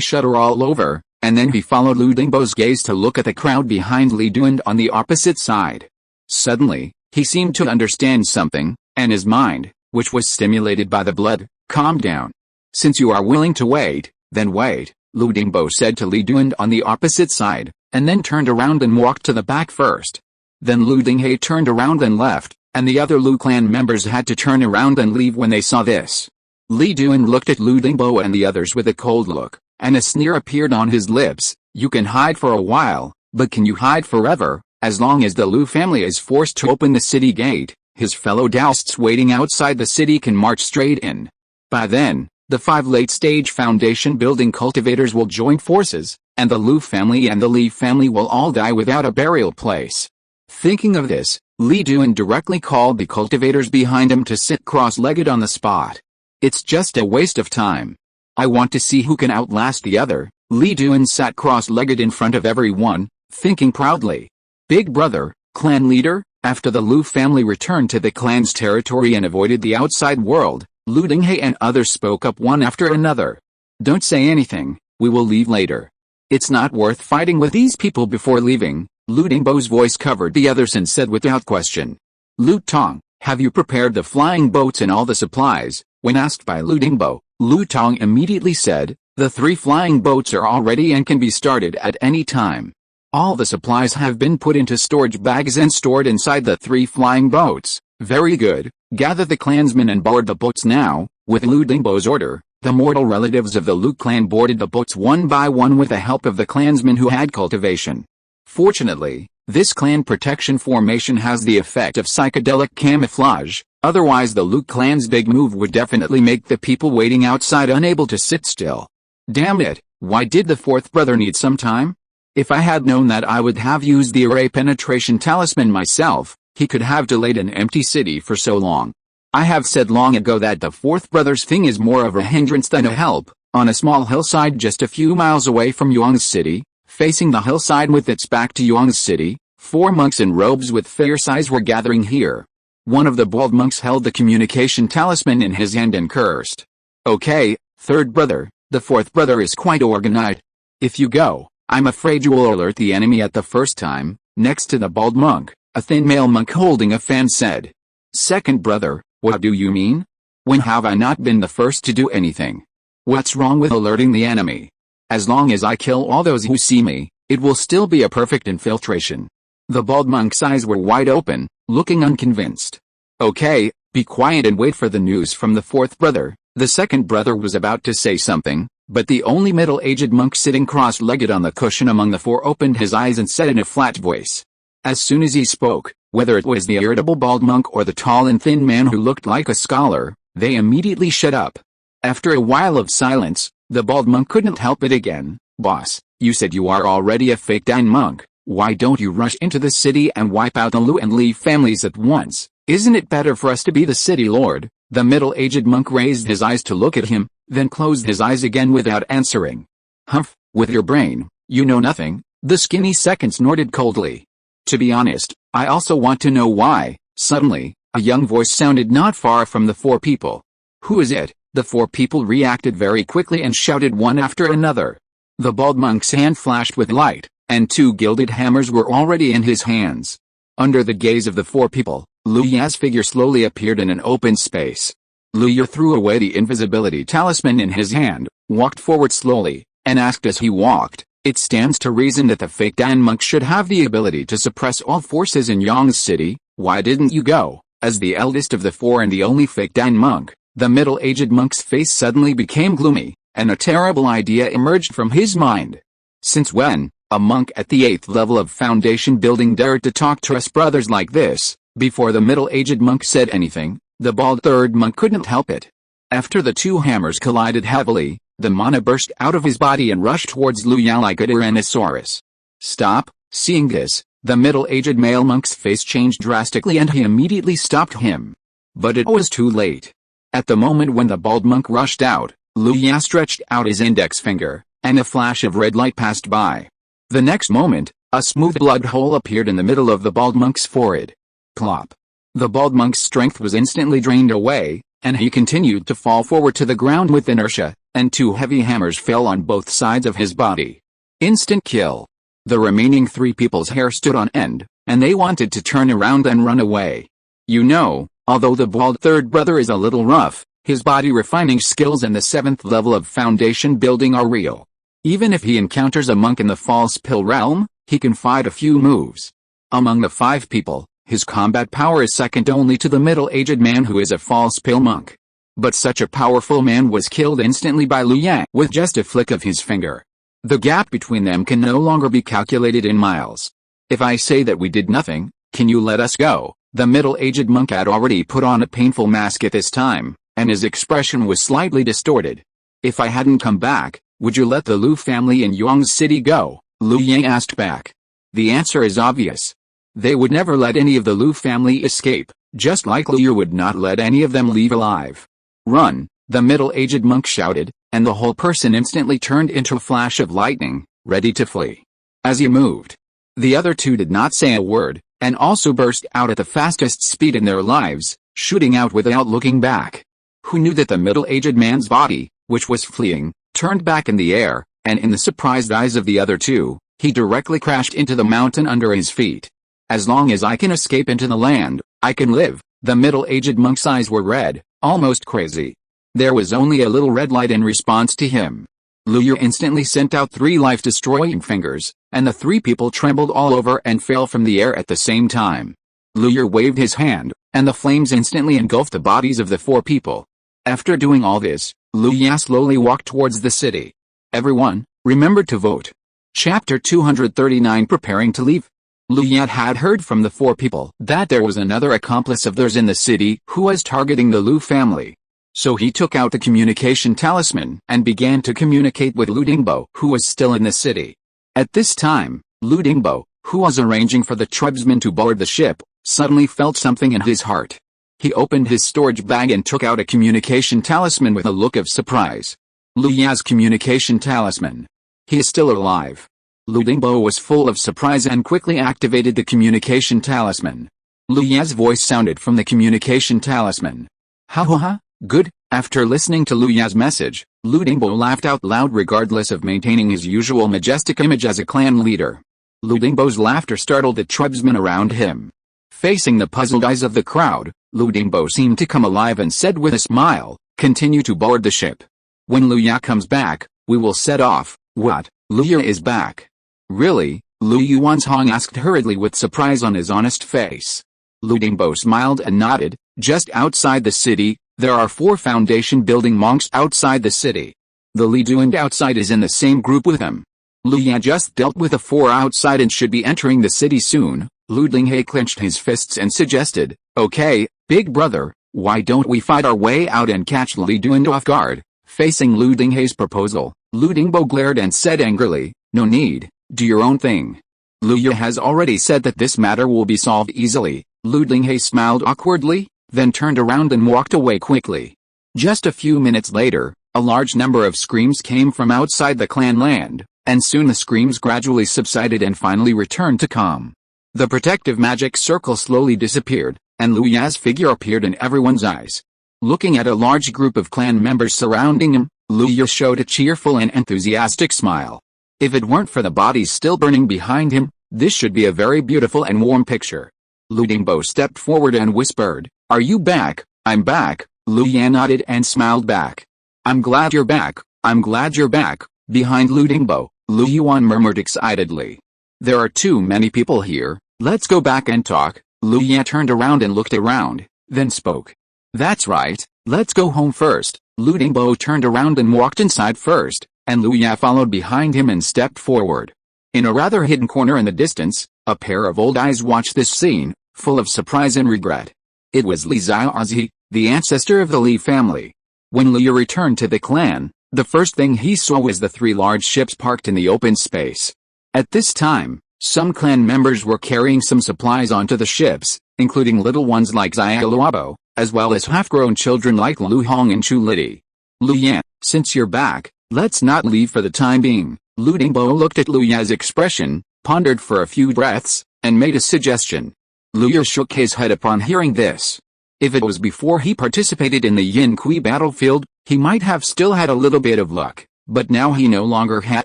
A: shudder all over, and then he followed Lu Dingbo's gaze to look at the crowd behind Li Duan on the opposite side. Suddenly, he seemed to understand something, and his mind, which was stimulated by the blood, calmed down. "Since you are willing to wait, then wait," Lu Dingbo said to Li Duan on the opposite side, and then turned around and walked to the back first. Then Lu Dinghe turned around and left, and the other Lu clan members had to turn around and leave when they saw this. Li Duan looked at Lu Dingbo and the others with a cold look, and a sneer appeared on his lips. "You can hide for a while, but can you hide forever?" As long as the Lu family is forced to open the city gate, his fellow Daoists waiting outside the city can march straight in. By then, the 5 late-stage foundation building cultivators will join forces, and the Lu family and the Li family will all die without a burial place. Thinking of this, Li Duan directly called the cultivators behind him to sit cross-legged on the spot. "It's just a waste of time. I want to see who can outlast the other." Li Duan sat cross-legged in front of everyone, thinking proudly. "Big brother, clan leader." After the Lu family returned to the clan's territory and avoided the outside world, Lu Dinghe and others spoke up one after another. "Don't say anything, we will leave later. It's not worth fighting with these people before leaving." Lu Dingbo's voice covered the others and said without question. "Lu Tong, have you prepared the flying boats and all the supplies?" When asked by Lu Dingbo, Lu Tong immediately said, "The 3 flying boats are all ready and can be started at any time. All the supplies have been put into storage bags and stored inside the 3 flying boats." "Very good, gather the clansmen and board the boats now." With Lu Dingbo's order, the mortal relatives of the Lu clan boarded the boats one by one with the help of the clansmen who had cultivation. Fortunately, this clan protection formation has the effect of psychedelic camouflage, otherwise the Lu clan's big move would definitely make the people waiting outside unable to sit still. Damn it, why did the 4th brother need some time? If I had known that, I would have used the array penetration talisman myself. He could have delayed an empty city for so long. I have said long ago that the 4th brother's thing is more of a hindrance than a help. On a small hillside just a few miles away from Yuang's city, facing the hillside with its back to Yuang's city, 4 monks in robes with fierce eyes were gathering here. One of the bald monks held the communication talisman in his hand and cursed. "Okay, 3rd brother, the 4th brother is quite organized. If you go, I'm afraid you will alert the enemy at the first time." Next to the bald monk, a thin male monk holding a fan said, "2nd brother, what do you mean? When have I not been the first to do anything? What's wrong with alerting the enemy? As long as I kill all those who see me, it will still be a perfect infiltration." The bald monk's eyes were wide open, looking unconvinced. "Okay, be quiet and wait for the news from the 4th brother." The 2nd brother was about to say something, but the only middle-aged monk sitting cross-legged on the cushion among the 4 opened his eyes and said in a flat voice. As soon as he spoke, Whether it was the irritable bald monk or the tall and thin man who looked like a scholar, they immediately shut up. After a while of silence, the bald monk couldn't help it again. "Boss, you said you are already a fake Dan monk. Why don't you rush into the city and wipe out the Lu and Li families at once? Isn't it better for us to be the city lord?" The middle-aged monk raised his eyes to look at him, then closed his eyes again without answering. "Humph, with your brain, you know nothing," the skinny second snorted coldly. "To be honest, I also want to know why." Suddenly, a young voice sounded not far from the four people. "Who is it?" The four people reacted very quickly and shouted one after another. The bald monk's hand flashed with light, and two gilded hammers were already in his hands. Under the gaze of the four people, Lu Ya's figure slowly appeared in an open space. Lu Ya threw away the invisibility talisman in his hand, walked forward slowly, and asked as he walked, "It stands to reason that the fake Dan monk should have the ability to suppress all forces in Yang's city. Why didn't you go?" As the eldest of the four and the only fake Dan monk, the middle-aged monk's face suddenly became gloomy, and a terrible idea emerged from his mind. Since when, a monk at the 8th level of foundation building dared to talk to us brothers like this? Before the middle-aged monk said anything, the bald third monk couldn't help it. After the two hammers collided heavily, the mana burst out of his body and rushed towards Lu Ya like a Tyrannosaurus. "Stop!" Seeing this, the middle-aged male monk's face changed drastically and he immediately stopped him. But it was too late. At the moment when the bald monk rushed out, Lu Ya stretched out his index finger, and a flash of red light passed by. The next moment, a smooth blood hole appeared in the middle of the bald monk's forehead. Plop. The bald monk's strength was instantly drained away, and he continued to fall forward to the ground with inertia, and two heavy hammers fell on both sides of his body. Instant kill. The remaining three people's hair stood on end, and they wanted to turn around and run away. You know, although the bald third brother is a little rough, his body refining skills and the 7th level of foundation building are real. Even if he encounters a monk in the false pill realm, he can fight a few moves. Among the 5 people, his combat power is second only to the middle-aged man who is a false pill monk. But such a powerful man was killed instantly by Lu Ya with just a flick of his finger. The gap between them can no longer be calculated in miles. "If I say that we did nothing, can you let us go?" The middle-aged monk had already put on a painful mask at this time, and his expression was slightly distorted. "If I hadn't come back, would you let the Lu family in Yang's city go?" Lu Ya asked back. The answer is obvious. They would never let any of the Lu family escape, just like Lu would not let any of them leave alive. "Run!" the middle-aged monk shouted, and the whole person instantly turned into a flash of lightning, ready to flee. As he moved, the other two did not say a word, and also burst out at the fastest speed in their lives, shooting out without looking back. Who knew that the middle-aged man's body, which was fleeing, turned back in the air, and in the surprised eyes of the other two, he directly crashed into the mountain under his feet. "As long as I can escape into the land, I can live." The middle-aged monk's eyes were red, almost crazy. There was only a little red light in response to him. Lu Ya instantly sent out 3 life-destroying fingers, and the 3 people trembled all over and fell from the air at the same time. Lu Ya waved his hand, and the flames instantly engulfed the bodies of the 4 people. After doing all this, Lu Ya slowly walked towards the city. Everyone, remember to vote. Chapter 239 Preparing to leave. Lu Ya had heard from the 4 people that there was another accomplice of theirs in the city who was targeting the Lu family. So he took out the communication talisman and began to communicate with Lu Dingbo, who was still in the city. At this time, Lu Dingbo, who was arranging for the tribesmen to board the ship, suddenly felt something in his heart. He opened his storage bag and took out a communication talisman with a look of surprise. Lu Ya's communication talisman. He is still alive. Lu Dingbo was full of surprise and quickly activated the communication talisman. Lu Ya's voice sounded from the communication talisman. "Ha ha ha, good." After listening to Lu Ya's message, Lu Dingbo laughed out loud regardless of maintaining his usual majestic image as a clan leader. Lu Dingbo's laughter startled the tribesmen around him. Facing the puzzled eyes of the crowd, Lu Dingbo seemed to come alive and said with a smile, "Continue to board the ship. When Lu Ya comes back, we will set off." "What? Lu Ya is back? Really?" Lu Yuanzhong asked hurriedly with surprise on his honest face. Lu Dingbo smiled and nodded. "Just outside the city, there are 4 foundation building monks outside the city. The Li Duan outside is in the same group with him. Lu Ya just dealt with the 4 outside and should be entering the city soon. Lu Dinghe clenched his fists and suggested, "Okay, big brother, why don't we fight our way out and catch Li Duan off guard?" Facing Lu Dinghe's proposal, Lu Dingbo glared and said angrily, "No need, do your own thing. Lu Yu has already said that this matter will be solved easily." Lu Dinghe smiled awkwardly, then turned around and walked away quickly. Just a few minutes later, a large number of screams came from outside the clan land, and soon the screams gradually subsided and finally returned to calm. The protective magic circle slowly disappeared, and Lu Ya's figure appeared in everyone's eyes. Looking at a large group of clan members surrounding him, Lu Ya showed a cheerful and enthusiastic smile. If it weren't for the bodies still burning behind him, this should be a very beautiful and warm picture. Lu Dingbo stepped forward and whispered, "Are you back?" "I'm back," Lu Ya nodded and smiled back. "I'm glad you're back, I'm glad you're back." Behind Lu Dingbo, Lu Yuan murmured excitedly, "There are too many people here, let's go back and talk." Lu Ya turned around and looked around, then spoke. "That's right, let's go home first." Lu Dingbo turned around and walked inside first, and Lu Ya followed behind him and stepped forward. In a rather hidden corner in the distance, a pair of old eyes watched this scene, full of surprise and regret. It was Li Xiaozi, the ancestor of the Li family. When Li returned to the clan, the first thing he saw was the 3 large ships parked in the open space. At this time, some clan members were carrying some supplies onto the ships, including little ones like Xia Luobo, as well as half-grown children like Lu Hong and Chu Lidi. "Lu Yan, since you're back, let's not leave for the time being." Lu Dingbo looked at Lu Ya's expression, pondered for a few breaths, and made a suggestion. Lu Ya shook his head upon hearing this. If it was before he participated in the Yin Kui battlefield, he might have still had a little bit of luck, but now he no longer had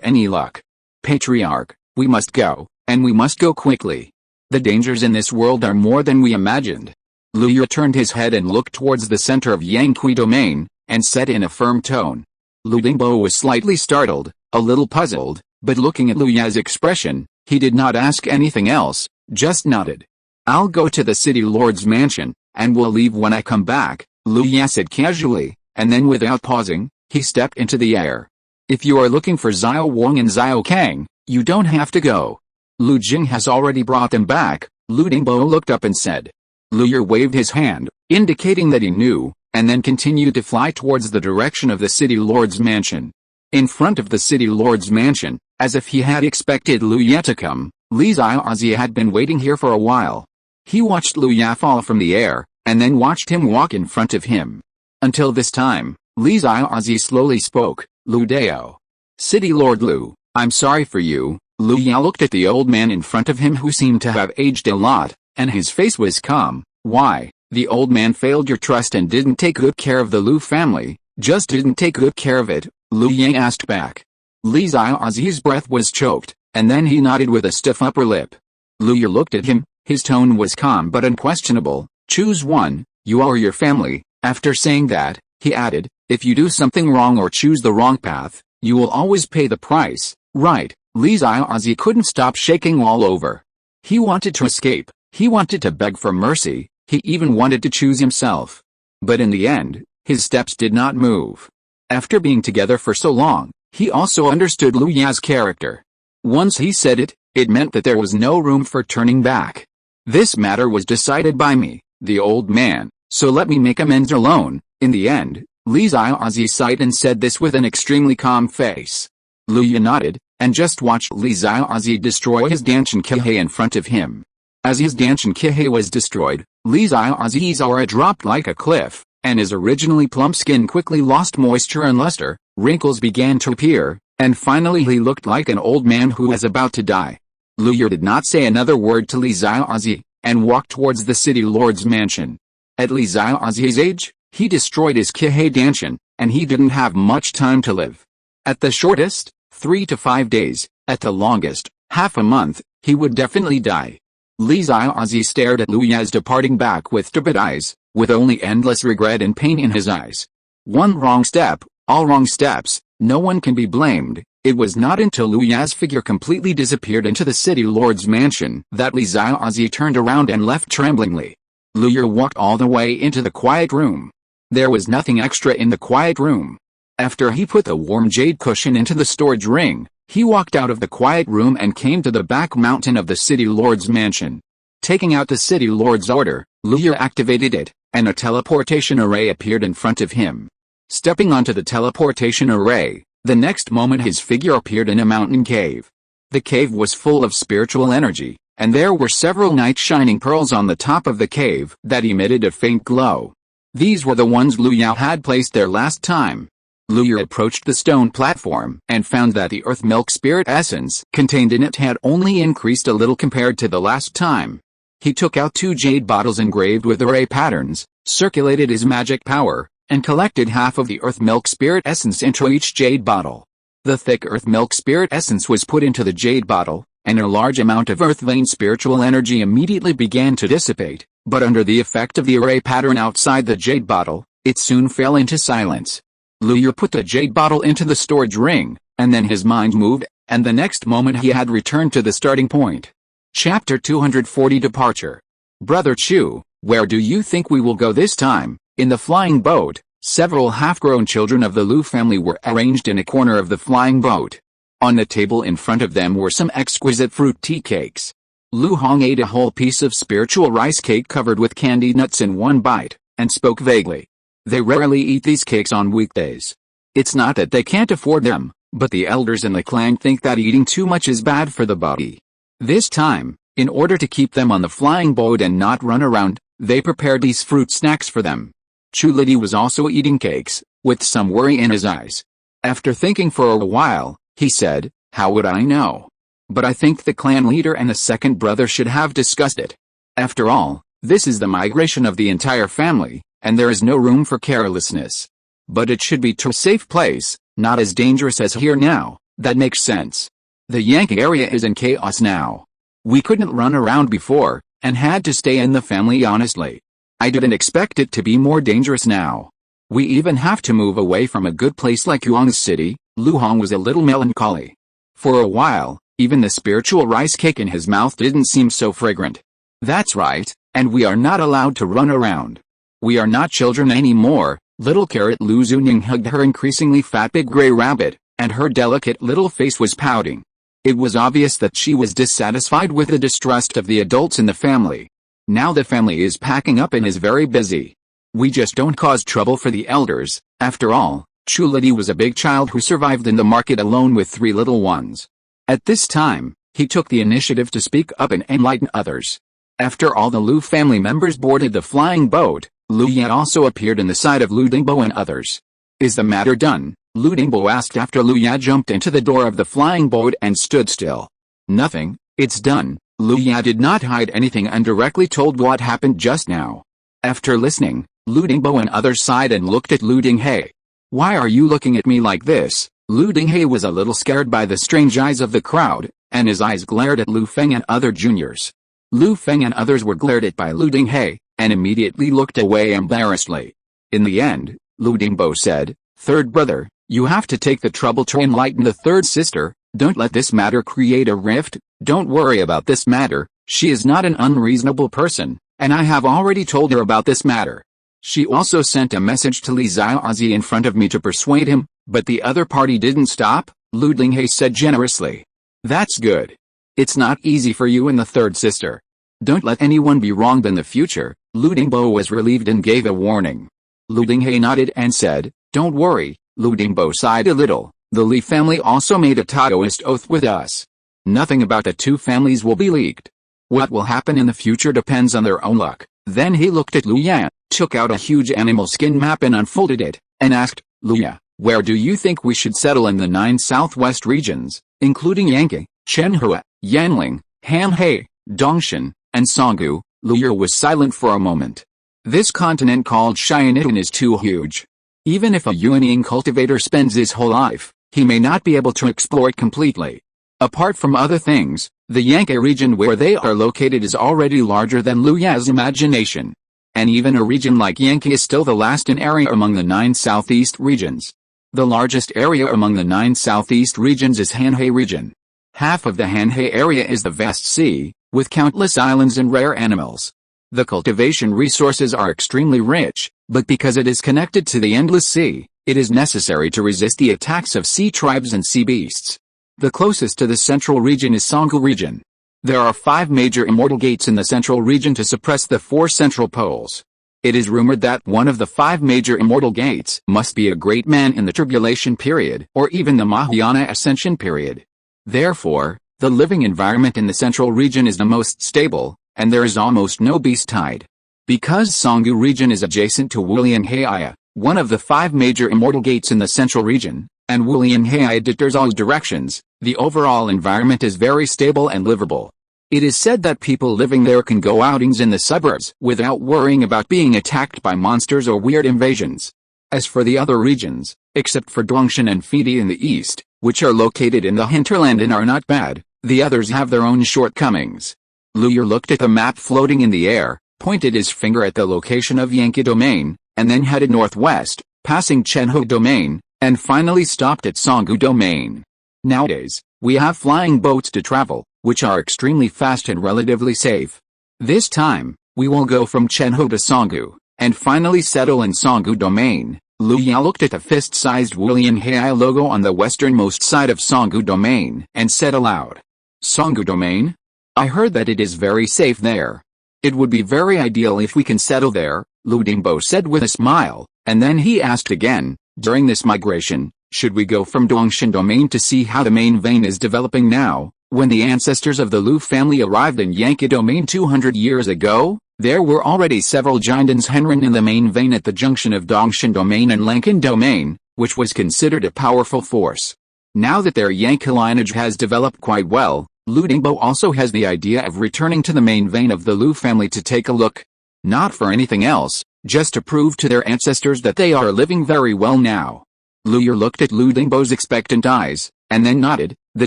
A: any luck. "Patriarch, we must go, and we must go quickly. The dangers in this world are more than we imagined." Lu Ya turned his head and looked towards the center of Yang Kui domain, and said in a firm tone. Lu Dingbo was slightly startled, a little puzzled, but looking at Lu Ya's expression, he did not ask anything else, just nodded. "I'll go to the city lord's mansion, and we'll leave when I come back," Lu Ya said casually, and then without pausing, he stepped into the air. "If you are looking for Xiao Wang and Xiao Kang, you don't have to go. Lu Jing has already brought them back." Lu Dingbo looked up and said. Lu Ya waved his hand, indicating that he knew, and then continued to fly towards the direction of the city lord's mansion. In front of the city lord's mansion, as if he had expected Lu Ya to come, Li Xiaozi had been waiting here for a while. He watched Lu Ya fall from the air, and then watched him walk in front of him. Until this time, Li Xiaozi slowly spoke, "Lu Dao. City Lord Lu, I'm sorry for you." Lu Ya looked at the old man in front of him who seemed to have aged a lot, and his face was calm. "Why? The old man failed your trust and didn't take good care of the Lu family, just didn't take good care of it?" Lu Ya asked back. Li Xiaozi's breath was choked, and then he nodded with a stiff upper lip. Lu Ya looked at him, his tone was calm but unquestionable. "Choose one, you or your family." After saying that, he added, "If you do something wrong or choose the wrong path, you will always pay the price, right?" Li Xiaozi couldn't stop shaking all over. He wanted to escape, he wanted to beg for mercy, he even wanted to choose himself. But in the end, his steps did not move. After being together for so long, he also understood Lu Ya's character. Once he said it, it meant that there was no room for turning back. "This matter was decided by me, the old man, so let me make amends alone." In the end, Li Xiaozi sighed and said this with an extremely calm face. Lu Ya nodded, and just watched Li Xiaozi destroy his Danshan Kihei in front of him. As his Danshan Kihei was destroyed, Li Xiaozi's aura dropped like a cliff, and his originally plump skin quickly lost moisture and luster, wrinkles began to appear, and finally he looked like an old man who was about to die. Lu Ya did not say another word to Li Xiaozi, and walked towards the city lord's mansion. At Li Xiaozi's age, he destroyed his Kihei Danshan, and he didn't have much time to live. At the shortest, 3 to 5 days, at the longest, half a month, he would definitely die. Li Xiaozi stared at Lu Ya's departing back with turbid eyes, with only endless regret and pain in his eyes. One wrong step, all wrong steps, no one can be blamed. It was not until Lu Ya's figure completely disappeared into the city lord's mansion that Li Xiaozi turned around and left tremblingly. Lu Ya walked all the way into the quiet room. There was nothing extra in the quiet room. After he put the warm jade cushion into the storage ring, he walked out of the quiet room and came to the back mountain of the city lord's mansion. Taking out the city lord's order, Luya activated it, and a teleportation array appeared in front of him. Stepping onto the teleportation array, the next moment his figure appeared in a mountain cave. The cave was full of spiritual energy, and there were several night shining pearls on the top of the cave that emitted a faint glow. These were the ones Luya had placed there last time. Luya approached the stone platform and found that the earth milk spirit essence contained in it had only increased a little compared to the last time. He took out 2 jade bottles engraved with array patterns, circulated his magic power, and collected half of the earth milk spirit essence into each jade bottle. The thick earth milk spirit essence was put into the jade bottle, and a large amount of earth vein spiritual energy immediately began to dissipate, but under the effect of the array pattern outside the jade bottle, it soon fell into silence. Luya put the jade bottle into the storage ring, and then his mind moved, and the next moment he had returned to the starting point. Chapter 240 Departure. Brother Chu, where do you think we will go this time? In the flying boat, several half-grown children of the Lu family were arranged in a corner of the flying boat. On the table in front of them were some exquisite fruit tea cakes. Lu Hong ate a whole piece of spiritual rice cake covered with candied nuts in one bite, and spoke vaguely. They rarely eat these cakes on weekdays. It's not that they can't afford them, but the elders in the clan think that eating too much is bad for the body. This time, in order to keep them on the flying boat and not run around, they prepared these fruit snacks for them. Chu Lidi was also eating cakes, with some worry in his eyes. After thinking for a while, he said, "How would I know? But I think the clan leader and the second brother should have discussed it. After all, this is the migration of the entire family, and there is no room for carelessness. But it should be to a safe place, not as dangerous as here now. That makes sense. The Yankee area is in chaos now. We couldn't run around before, and had to stay in the family honestly. I didn't expect it to be more dangerous now. We even have to move away from a good place like Yuang's city." Lu Hong was a little melancholy. For a while, even the spiritual rice cake in his mouth didn't seem so fragrant. "That's right, and we are not allowed to run around. We are not children anymore." Little Carrot Lu Zunying hugged her increasingly fat big gray rabbit, and her delicate little face was pouting. It was obvious that she was dissatisfied with the distrust of the adults in the family. Now the family is packing up and is very busy. We just don't cause trouble for the elders. After all, Chu Lidi was a big child who survived in the market alone with 3 little ones. At this time, he took the initiative to speak up and enlighten others. After all the Lu family members boarded the flying boat, Lu Yan also appeared in the side of Lu Dingbo and others. "Is the matter done?" Lu Dingbo asked after Lu Ya jumped into the door of the flying boat and stood still. "Nothing, it's done." Lu Ya did not hide anything and directly told what happened just now. After listening, Lu Dingbo and others sighed and looked at Lu Dinghe. "Why are you looking at me like this?" Lu Dinghe was a little scared by the strange eyes of the crowd, and his eyes glared at Lu Feng and other juniors. Lu Feng and others were glared at by Lu Dinghe, and immediately looked away embarrassedly. In the end, Lu Dingbo said, "Third brother, you have to take the trouble to enlighten the third sister. Don't let this matter create a rift. Don't worry about this matter. She is not an unreasonable person, and I have already told her about this matter. She also sent a message to Li Xiaozi in front of me to persuade him, but the other party didn't stop," Lu Dinghe said generously. "That's good. It's not easy for you and the third sister. Don't let anyone be wronged in the future." Lu Dingbo was relieved and gave a warning. Lu Dinghe nodded and said, "Don't worry." Lu Dingbo sighed a little. "The Li family also made a Taoist oath with us. Nothing about the 2 families will be leaked. What will happen in the future depends on their own luck." Then he looked at Lu Yan, took out a huge animal skin map and unfolded it, and asked, "Lu Ya, where do you think we should settle in the 9 southwest regions, including Yankee, Chenhua, Yanling, Hanhei, Dongshan, and Songgu?" Lu Ya was silent for a moment. "This continent called Xianitan is too huge. Even if a unyielding cultivator spends his whole life, he may not be able to explore it completely. Apart from other things, the Yankee region where they are located is already larger than Lu Ya's imagination. And even a region like Yankee is still the last in area among the 9 southeast regions. The largest area among the 9 southeast regions is Hanhei region. Half of the Hanhei area is the vast sea, with countless islands and rare animals. The cultivation resources are extremely rich, but because it is connected to the endless sea, it is necessary to resist the attacks of sea tribes and sea beasts. The closest to the central region is Songgu region. There are 5 major immortal gates in the central region to suppress the 4 central poles. It is rumored that one of the 5 major immortal gates must be a great man in the tribulation period or even the Mahayana ascension period. Therefore, the living environment in the central region is the most stable, and there is almost no beast tide. Because Sanggu region is adjacent to Wulianghaya, one of the 5 major immortal gates in the central region, and Wulianghaya deters all directions, the overall environment is very stable and livable. It is said that people living there can go outings in the suburbs without worrying about being attacked by monsters or weird invasions. As for the other regions, except for Dongshan and Fidi in the east, which are located in the hinterland and are not bad, the others have their own shortcomings. Luyer looked at the map floating in the air, pointed his finger at the location of Yankee Domain, and then headed northwest, passing Chenho Domain, and finally stopped at Sanggu Domain. Nowadays, we have flying boats to travel, which are extremely fast and relatively safe. This time, we will go from Chenho to Sanggu, and finally settle in Sanggu Domain. Luya looked at the fist-sized Wulianghaya logo on the westernmost side of Sanggu Domain and said aloud, "Sanggu Domain? I heard that it is very safe there. It would be very ideal if we can settle there," Lu Dingbo said with a smile, and then he asked again, "During this migration, should we go from Dongshan Domain to see how the main vein is developing now? When the ancestors of the Lu family arrived in Yankee Domain 200 years ago, there were already several Jindans Henren in the main vein at the junction of Dongshan Domain and Lankan Domain, which was considered a powerful force. Now that their Yankee lineage has developed quite well, Lu Dingbo also has the idea of returning to the main vein of the Lu family to take a look. Not for anything else, just to prove to their ancestors that they are living very well now." Luyer looked at Lu Dingbo's expectant eyes, and then nodded. "The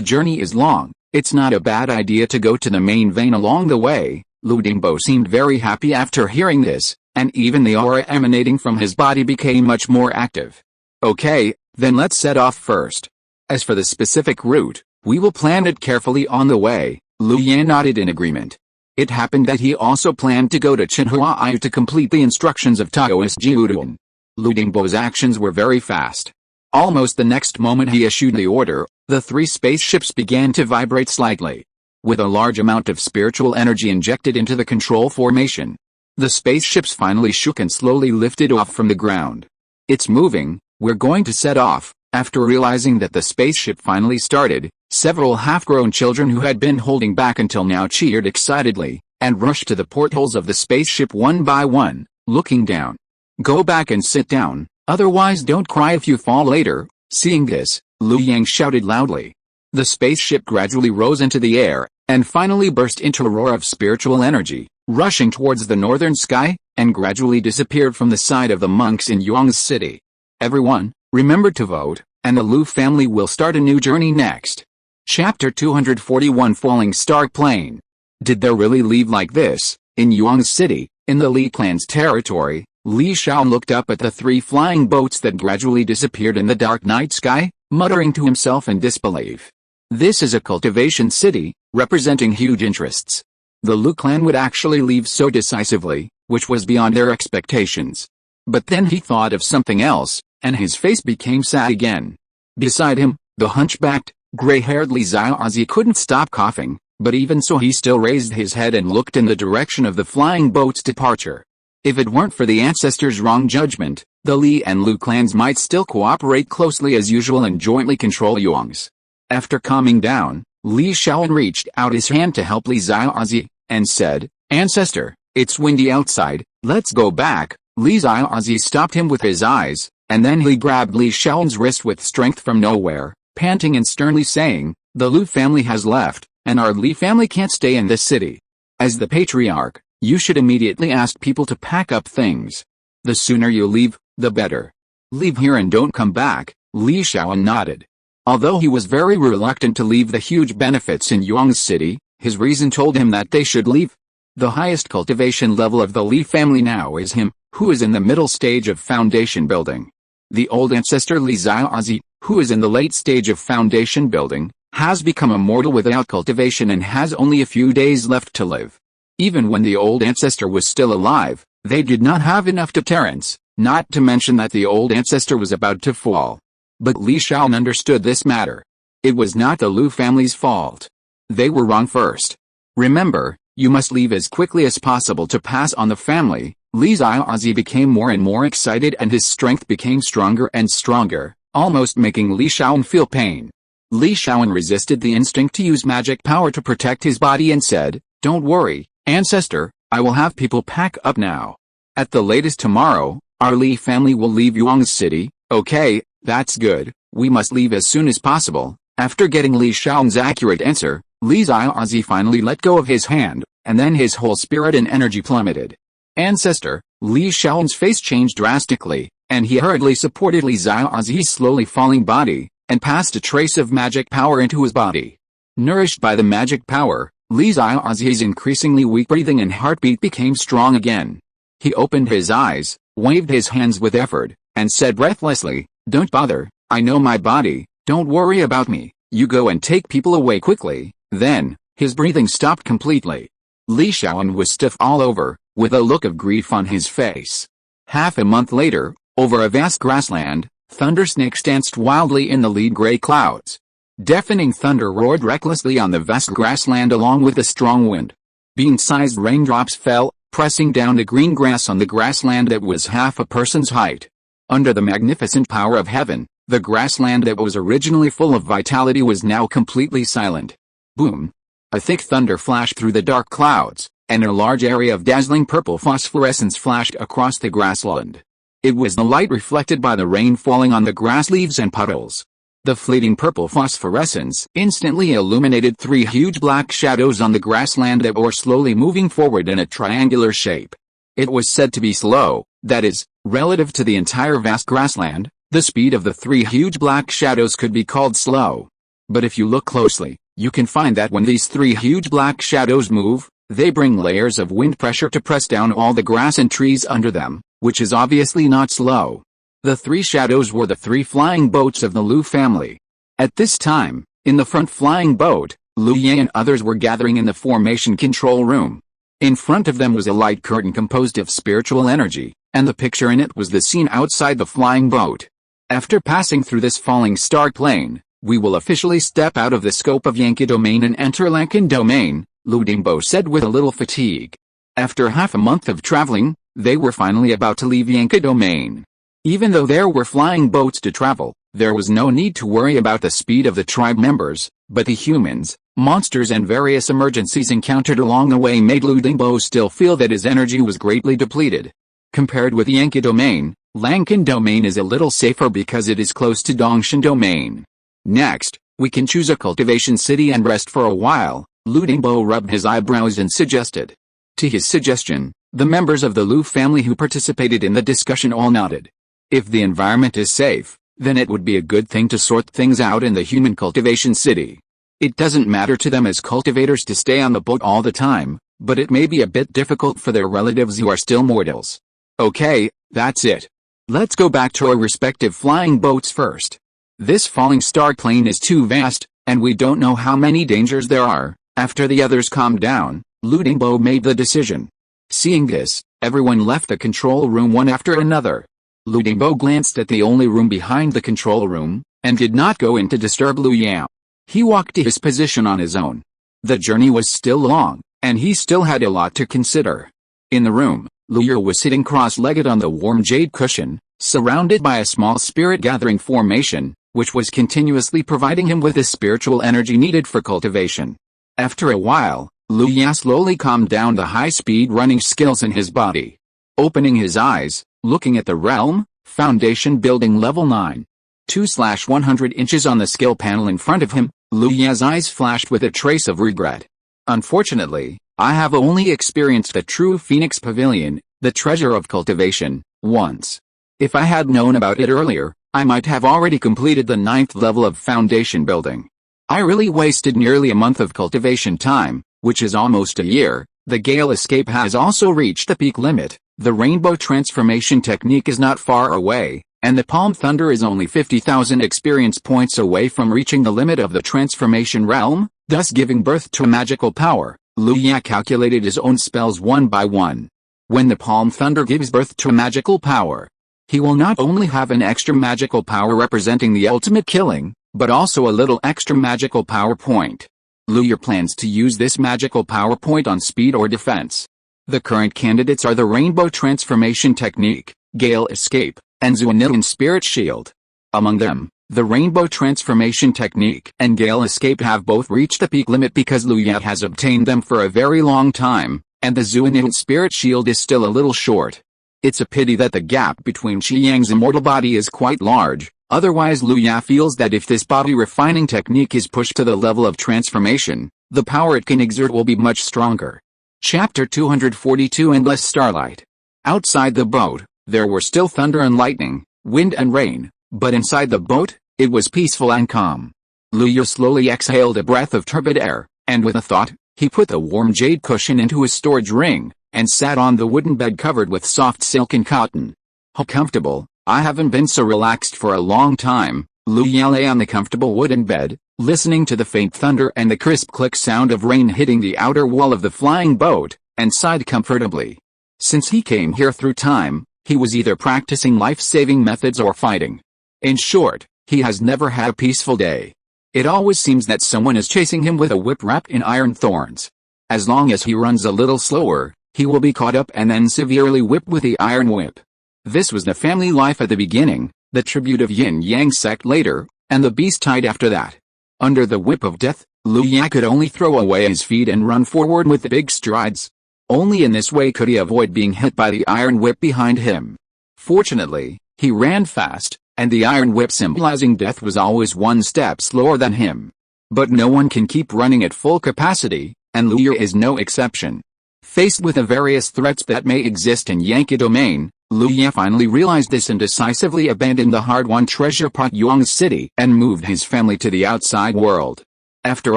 A: journey is long. It's not a bad idea to go to the main vein along the way." Lu Dingbo seemed very happy after hearing this, and even the aura emanating from his body became much more active. "Okay, then let's set off first. As for the specific route, we will plan it carefully on the way." Lu Yan nodded in agreement. It happened that he also planned to go to Chinhuaiyu to complete the instructions of Taoist Jiuduan. Lu Dingbo's actions were very fast. Almost the next moment he issued the order, the 3 spaceships began to vibrate slightly. With a large amount of spiritual energy injected into the control formation, the spaceships finally shook and slowly lifted off from the ground. "It's moving, we're going to set off." After realizing that the spaceship finally started, several half-grown children who had been holding back until now cheered excitedly, and rushed to the portholes of the spaceship one by one, looking down. "Go back and sit down, otherwise don't cry if you fall later." Seeing this, Lu Yang shouted loudly. The spaceship gradually rose into the air, and finally burst into a roar of spiritual energy, rushing towards the northern sky, and gradually disappeared from the side of the monks in Yuang's city. "Everyone, remember to vote, and the Lu family will start a new journey next." Chapter 241 Falling Star Plane. Did they really leave like this? In Yuang's city, in the Li clan's territory, Li Shao looked up at the 3 flying boats that gradually disappeared in the dark night sky, muttering to himself in disbelief. This is a cultivation city, representing huge interests. The Lu clan would actually leave so decisively, which was beyond their expectations. But then he thought of something else, and his face became sad again. Beside him, the hunchbacked, gray-haired Li Xiaozi couldn't stop coughing, but even so he still raised his head and looked in the direction of the flying boat's departure. If it weren't for the ancestors' wrong judgment, the Li and Lu clans might still cooperate closely as usual and jointly control Yuang's. After calming down, Li Shaoan reached out his hand to help Li Xiaozi, and said, "Ancestor, it's windy outside, let's go back." Li Xiaozi stopped him with his eyes, and then he grabbed Li Shaoan's wrist with strength from nowhere, panting and sternly saying, "The Lu family has left, and our Li family can't stay in this city. As the patriarch, you should immediately ask people to pack up things. The sooner you leave, the better. Leave here and don't come back." Li Shaoan nodded. Although he was very reluctant to leave the huge benefits in Yuang's city, his reason told him that they should leave. The highest cultivation level of the Li family now is him, who is in the middle stage of foundation building. The old ancestor Li Xiaozi, who is in the late stage of foundation building, has become immortal without cultivation and has only a few days left to live. Even when the old ancestor was still alive, they did not have enough deterrence, not to mention that the old ancestor was about to fall. But Li Shaoan understood this matter. It was not the Lu family's fault. They were wrong first. Remember, you must leave as quickly as possible to pass on the family. Li's Ozzy became more and more excited and his strength became stronger and stronger, almost making Li Shaoan feel pain. Li Shaoan resisted the instinct to use magic power to protect his body and said, "Don't worry, ancestor, I will have people pack up now. At the latest tomorrow, our Li family will leave Yuang's city." "Okay, that's good, we must leave as soon as possible." After getting Li Shaoan's accurate answer, Li's Ozzy finally let go of his hand, and then his whole spirit and energy plummeted. "Ancestor," Li Shaoan's face changed drastically, and he hurriedly supported Li's Ozzy's slowly falling body, and passed a trace of magic power into his body. Nourished by the magic power, Li's Ozzy's increasingly weak breathing and heartbeat became strong again. He opened his eyes, waved his hands with effort, and said breathlessly, "Don't bother, I know my body, don't worry about me, you go and take people away quickly." Then, his breathing stopped completely. Li Shaoan was stiff all over, with a look of grief on his face. Half a month later, over a vast grassland, thunder snakes danced wildly in the lead gray clouds. Deafening thunder roared recklessly on the vast grassland along with a strong wind. Bean-sized raindrops fell, pressing down the green grass on the grassland that was half a person's height. Under the magnificent power of heaven, the grassland that was originally full of vitality was now completely silent. Boom! A thick thunder flashed through the dark clouds, and a large area of dazzling purple phosphorescence flashed across the grassland. It was the light reflected by the rain falling on the grass leaves and puddles. The fleeting purple phosphorescence instantly illuminated three huge black shadows on the grassland that were slowly moving forward in a triangular shape. It was said to be slow, that is, relative to the entire vast grassland, the speed of the three huge black shadows could be called slow. But if you look closely, you can find that when these three huge black shadows move, they bring layers of wind pressure to press down all the grass and trees under them, which is obviously not slow. The three shadows were the three flying boats of the Lu family. At this time, in the front flying boat, Lu Ye and others were gathering in the formation control room. In front of them was a light curtain composed of spiritual energy, and the picture in it was the scene outside the flying boat. After passing through this falling star plane, we will officially step out of the scope of Yanqi domain and enter Lankan domain, Lu Dingbo said with a little fatigue. After half a month of traveling, they were finally about to leave Yanqi domain. Even though there were flying boats to travel, there was no need to worry about the speed of the tribe members, but the humans, monsters and various emergencies encountered along the way made Lu Dingbo still feel that his energy was greatly depleted. Compared with Yanqi domain, Lankan domain is a little safer because it is close to Dongshan domain. Next, we can choose a cultivation city and rest for a while, Lu Dingbo rubbed his eyebrows and suggested. To his suggestion, the members of the Lu family who participated in the discussion all nodded. If the environment is safe, then it would be a good thing to sort things out in the human cultivation city. It doesn't matter to them as cultivators to stay on the boat all the time, but it may be a bit difficult for their relatives who are still mortals. Okay, that's it. Let's go back to our respective flying boats first. This falling star plane is too vast, and we don't know how many dangers there are. After the others calmed down, Lu Dingbo made the decision. Seeing this, everyone left the control room one after another. Lu Dingbo glanced at the only room behind the control room, and did not go in to disturb Lu Yao. He walked to his position on his own. The journey was still long, and he still had a lot to consider. In the room, Lu Yao was sitting cross-legged on the warm jade cushion, surrounded by a small spirit-gathering formation, which was continuously providing him with the spiritual energy needed for cultivation. After a while, Lu Yao slowly calmed down the high-speed running skills in his body. Opening his eyes, looking at the realm, foundation building level 9. 2/100 inches on the skill panel in front of him, Lu Ya's eyes flashed with a trace of regret. Unfortunately, I have only experienced the true Phoenix Pavilion, the treasure of cultivation, once. If I had known about it earlier, I might have already completed the 9th level of foundation building. I really wasted nearly a month of cultivation time, which is almost a year. The Gale escape has also reached the peak limit, the rainbow transformation technique is not far away, and the palm thunder is only 50,000 experience points away from reaching the limit of the transformation realm, thus giving birth to a magical power. Lu Ya calculated his own spells one by one. When the palm thunder gives birth to a magical power, he will not only have an extra magical power representing the ultimate killing, but also a little extra magical power point. Lu plans to use this magical PowerPoint on speed or defense. The current candidates are the Rainbow Transformation Technique, Gale Escape, and unyielding Spirit Shield. Among them, the Rainbow Transformation Technique and Gale Escape have both reached the peak limit because Lu has obtained them for a very long time, and the unyielding Spirit Shield is still a little short. It's a pity that the gap between Qi Yang's immortal body is quite large, otherwise Lu feels that if this body refining technique is pushed to the level of transformation, the power it can exert will be much stronger. Chapter 242 Endless Starlight. Outside the boat, there were still thunder and lightning, wind and rain, but inside the boat, it was peaceful and calm. Lu slowly exhaled a breath of turbid air, and with a thought, he put the warm jade cushion into his storage ring, and sat on the wooden bed covered with soft silk and cotton. How comfortable, I haven't been so relaxed for a long time. Lu lay on the comfortable wooden bed, listening to the faint thunder and the crisp click sound of rain hitting the outer wall of the flying boat, and sighed comfortably. Since he came here through time, he was either practicing life-saving methods or fighting. In short, he has never had a peaceful day. It always seems that someone is chasing him with a whip wrapped in iron thorns. As long as he runs a little slower, he will be caught up and then severely whipped with the iron whip. This was the family life at the beginning, the tribute of Yin-Yang sect later, and the beast tide after that. Under the whip of death, Lu could only throw away his feet and run forward with big strides. Only in this way could he avoid being hit by the iron whip behind him. Fortunately, he ran fast, and the iron whip symbolizing death was always one step slower than him. But no one can keep running at full capacity, and Lu is no exception. Faced with the various threats that may exist in Yankee domain, Lu finally realized this and decisively abandoned the hard-won treasure pot Yuang's city and moved his family to the outside world. After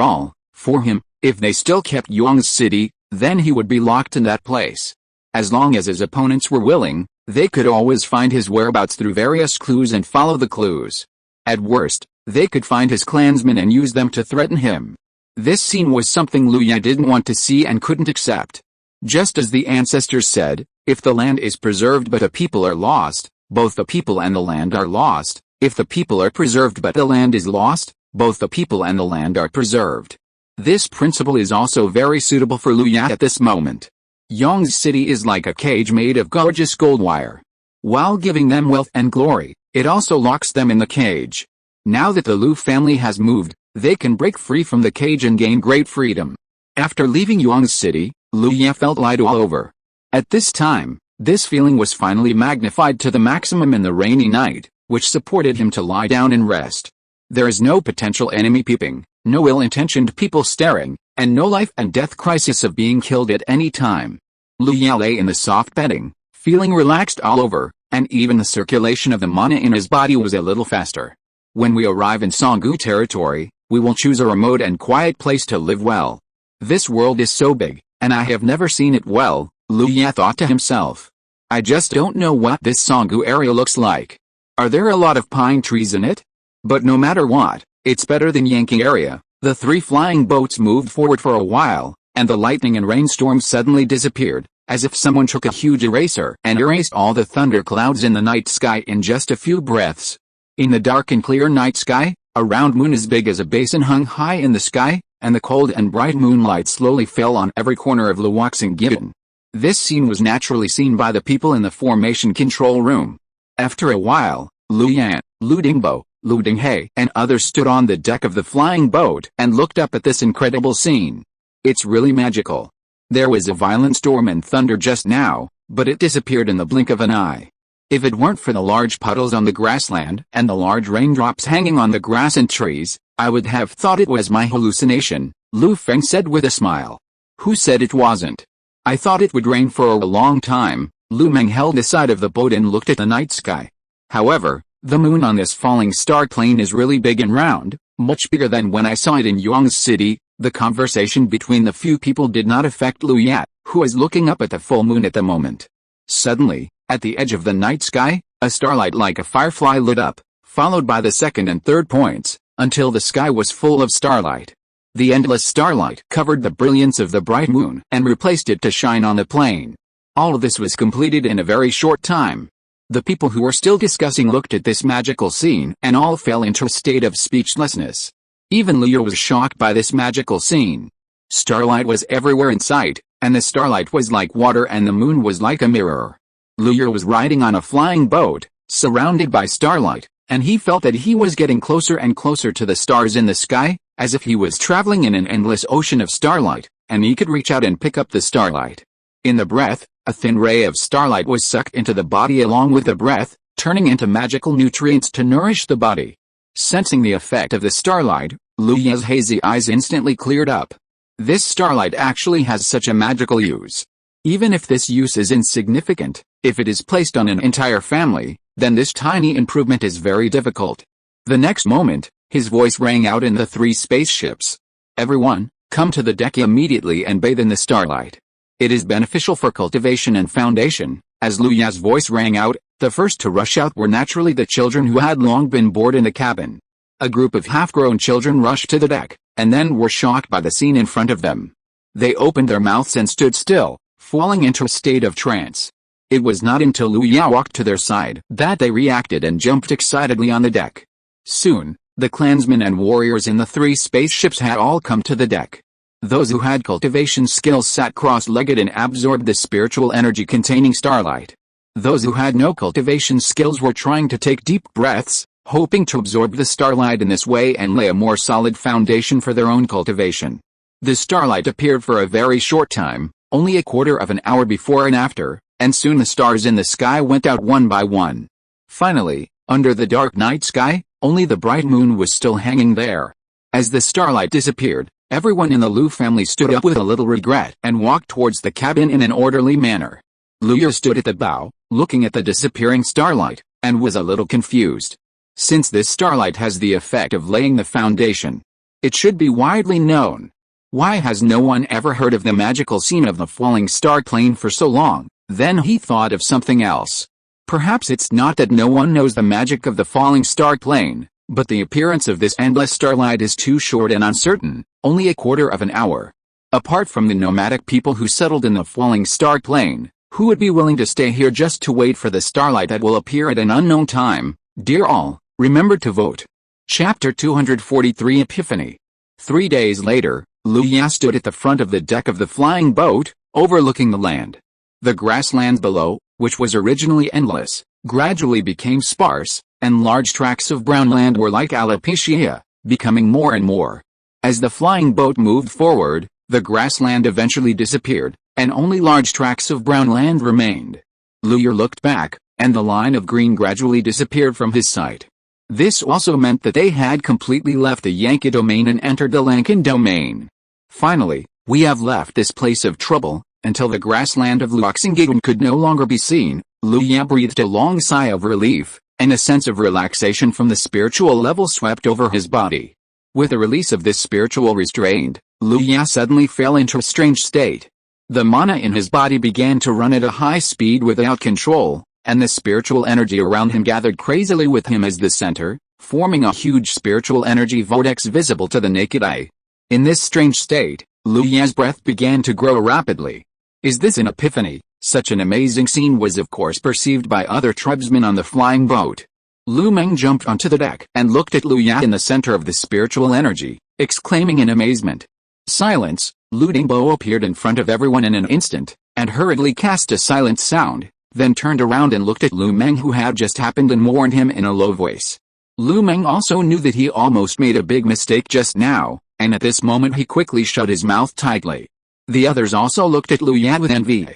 A: all, for him, if they still kept Yuang's city, then he would be locked in that place. As long as his opponents were willing, they could always find his whereabouts through various clues and follow the clues. At worst, they could find his clansmen and use them to threaten him. This scene was something Lu didn't want to see and couldn't accept. Just as the ancestors said, if the land is preserved but the people are lost, both the people and the land are lost. If the people are preserved but the land is lost, both the people and the land are preserved. This principle is also very suitable for Lu at this moment. Yang's city is like a cage made of gorgeous gold wire. While giving them wealth and glory, it also locks them in the cage. Now that the Lu family has moved, they can break free from the cage and gain great freedom. After leaving Yang's city, Lu felt light all over. At this time, this feeling was finally magnified to the maximum in the rainy night, which supported him to lie down and rest. There is no potential enemy peeping, no ill-intentioned people staring, and no life and death crisis of being killed at any time. Lu lay in the soft bedding, feeling relaxed all over, and even the circulation of the mana in his body was a little faster. When we arrive in Sanggu territory, we will choose a remote and quiet place to live well. This world is so big, and I have never seen it well, Lu thought to himself. I just don't know what this Sanggu area looks like. Are there a lot of pine trees in it? But no matter what, it's better than Yankee area. The three flying boats moved forward for a while, and the lightning and rainstorm suddenly disappeared, as if someone took a huge eraser and erased all the thunder clouds in the night sky in just a few breaths. In the dark and clear night sky, a round moon as big as a basin hung high in the sky, and the cold and bright moonlight slowly fell on every corner of Luoxingyan. This scene was naturally seen by the people in the formation control room. After a while, Lu Yan, Lu Dingbo, Lu Dinghe, and others stood on the deck of the flying boat and looked up at this incredible scene. It's really magical. There was a violent storm and thunder just now, but it disappeared in the blink of an eye. If it weren't for the large puddles on the grassland and the large raindrops hanging on the grass and trees, I would have thought it was my hallucination, Lu Feng said with a smile. Who said it wasn't? I thought it would rain for a long time. Lu Meng held the side of the boat and looked at the night sky. However, the moon on this falling star plane is really big and round, much bigger than when I saw it in Yang's city. The conversation between the few people did not affect Lu Yat, who was looking up at the full moon at the moment. Suddenly, at the edge of the night sky, a starlight like a firefly lit up, followed by the second and third points, until the sky was full of starlight. The endless starlight covered the brilliance of the bright moon and replaced it to shine on the plain. All of this was completed in a very short time. The people who were still discussing looked at this magical scene and all fell into a state of speechlessness. Even Liu was shocked by this magical scene. Starlight was everywhere in sight, and the starlight was like water and the moon was like a mirror. Liu was riding on a flying boat, surrounded by starlight, and he felt that he was getting closer and closer to the stars in the sky, as if he was traveling in an endless ocean of starlight, and he could reach out and pick up the starlight. In the breath, a thin ray of starlight was sucked into the body along with the breath, turning into magical nutrients to nourish the body. Sensing the effect of the starlight, Liu's hazy eyes instantly cleared up. This starlight actually has such a magical use. Even if this use is insignificant, if it is placed on an entire family, then this tiny improvement is very difficult. The next moment, his voice rang out in the 3 spaceships. Everyone, come to the deck immediately and bathe in the starlight. It is beneficial for cultivation and foundation. As Liu's voice rang out, the first to rush out were naturally the children who had long been bored in the cabin. A group of half-grown children rushed to the deck, and then were shocked by the scene in front of them. They opened their mouths and stood still, falling into a state of trance. It was not until Liu walked to their side that they reacted and jumped excitedly on the deck. Soon, the clansmen and warriors in the 3 spaceships had all come to the deck. Those who had cultivation skills sat cross-legged and absorbed the spiritual energy containing starlight. Those who had no cultivation skills were trying to take deep breaths, hoping to absorb the starlight in this way and lay a more solid foundation for their own cultivation. The starlight appeared for a very short time, only a quarter of an hour before and after, and soon the stars in the sky went out one by one. Finally, under the dark night sky, only the bright moon was still hanging there. As the starlight disappeared, everyone in the Liu family stood up with a little regret and walked towards the cabin in an orderly manner. Liu stood at the bow, looking at the disappearing starlight, and was a little confused. Since this starlight has the effect of laying the foundation, it should be widely known. Why has no one ever heard of the magical scene of the falling star plane for so long? Then he thought of something else. Perhaps it's not that no one knows the magic of the falling star plane, but the appearance of this endless starlight is too short and uncertain, only a quarter of an hour. Apart from the nomadic people who settled in the falling star plane, who would be willing to stay here just to wait for the starlight that will appear at an unknown time? Dear all, remember to vote. Chapter 243 Epiphany. 3 days later, Liu stood at the front of the deck of the flying boat, overlooking the land. The grasslands below, which was originally endless, gradually became sparse, and large tracts of brown land were like alopecia, becoming more and more. As the flying boat moved forward, the grassland eventually disappeared, and only large tracts of brown land remained. Liu looked back, and the line of green gradually disappeared from his sight. This also meant that they had completely left the Yankee domain and entered the Lankan domain. Finally, we have left this place of trouble. Until the grassland of Luoxingigwen could no longer be seen, Liu breathed a long sigh of relief, and a sense of relaxation from the spiritual level swept over his body. With the release of this spiritual restraint, Liu suddenly fell into a strange state. The mana in his body began to run at a high speed without control, and the spiritual energy around him gathered crazily with him as the center, forming a huge spiritual energy vortex visible to the naked eye. In this strange state, Liu's breath began to grow rapidly. Is this an epiphany? Such an amazing scene was of course perceived by other tribesmen on the flying boat. Lu Meng jumped onto the deck and looked at Liu in the center of the spiritual energy, exclaiming in amazement. Silence! Lu Dingbo appeared in front of everyone in an instant, and hurriedly cast a silent sound, then turned around and looked at Lu Meng who had just happened and warned him in a low voice. Lu Meng also knew that he almost made a big mistake just now, and at this moment he quickly shut his mouth tightly. The others also looked at Liu with envy.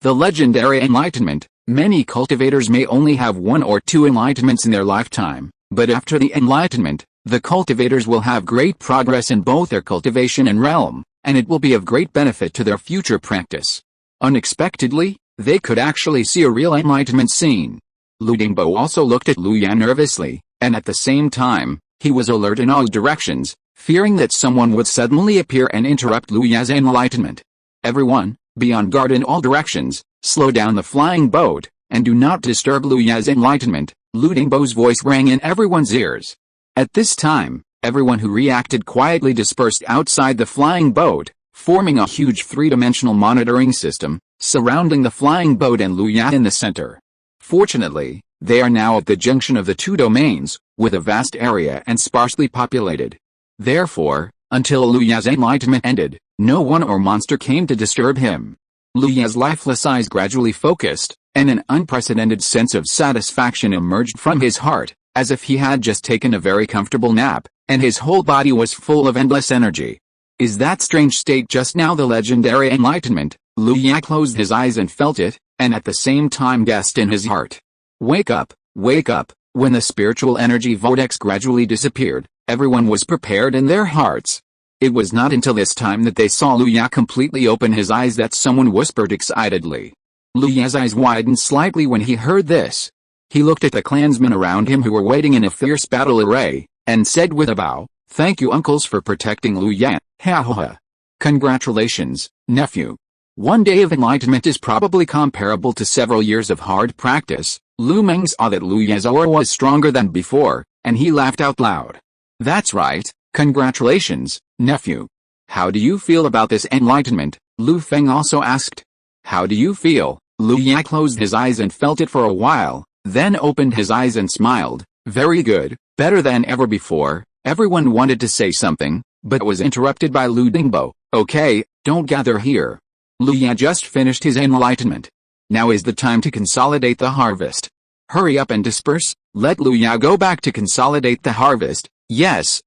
A: The legendary enlightenment. Many cultivators may only have 1 or 2 enlightenments in their lifetime, but after the enlightenment, the cultivators will have great progress in both their cultivation and realm, and it will be of great benefit to their future practice. Unexpectedly, they could actually see a real enlightenment scene. Lu Dingbo also looked at Liu nervously, and at the same time, he was alert in all directions, fearing that someone would suddenly appear and interrupt Liu's enlightenment. Everyone, be on guard in all directions, slow down the flying boat, and do not disturb Liu's enlightenment. Lu Dingbo's voice rang in everyone's ears. At this time, everyone who reacted quietly dispersed outside the flying boat, forming a huge 3-dimensional monitoring system, surrounding the flying boat and Liu in the center. Fortunately, they are now at the junction of the 2 domains, with a vast area and sparsely populated. Therefore, until Lu Ya's enlightenment ended, no one or monster came to disturb him. Lu Ya's lifeless eyes gradually focused, and an unprecedented sense of satisfaction emerged from his heart, as if he had just taken a very comfortable nap, and his whole body was full of endless energy. Is that strange state just now the legendary enlightenment? Lu Ya closed his eyes and felt it, and at the same time guessed in his heart. Wake up, wake up. When the spiritual energy vortex gradually disappeared, everyone was prepared in their hearts. It was not until this time that they saw Lu Ya completely open his eyes that someone whispered excitedly. Lu Ya's eyes widened slightly when he heard this. He looked at the clansmen around him who were waiting in a fierce battle array, and said with a bow, "Thank you uncles for protecting Lu Ya, ha ha ha. Congratulations, nephew. One day of enlightenment is probably comparable to several years of hard practice." Lu Meng saw that Lu Ya's aura was stronger than before, and he laughed out loud. "That's right, congratulations, nephew. How do you feel about this enlightenment?" Lu Feng also asked. "How do you feel?" Lu Ya closed his eyes and felt it for a while, then opened his eyes and smiled. "Very good, better than ever before." Everyone wanted to say something, but was interrupted by Lu Dingbo. "Okay, don't gather here. Lu Ya just finished his enlightenment. Now is the time to consolidate the harvest. Hurry up and disperse. Let Lu Ya go back to consolidate the harvest." Yes,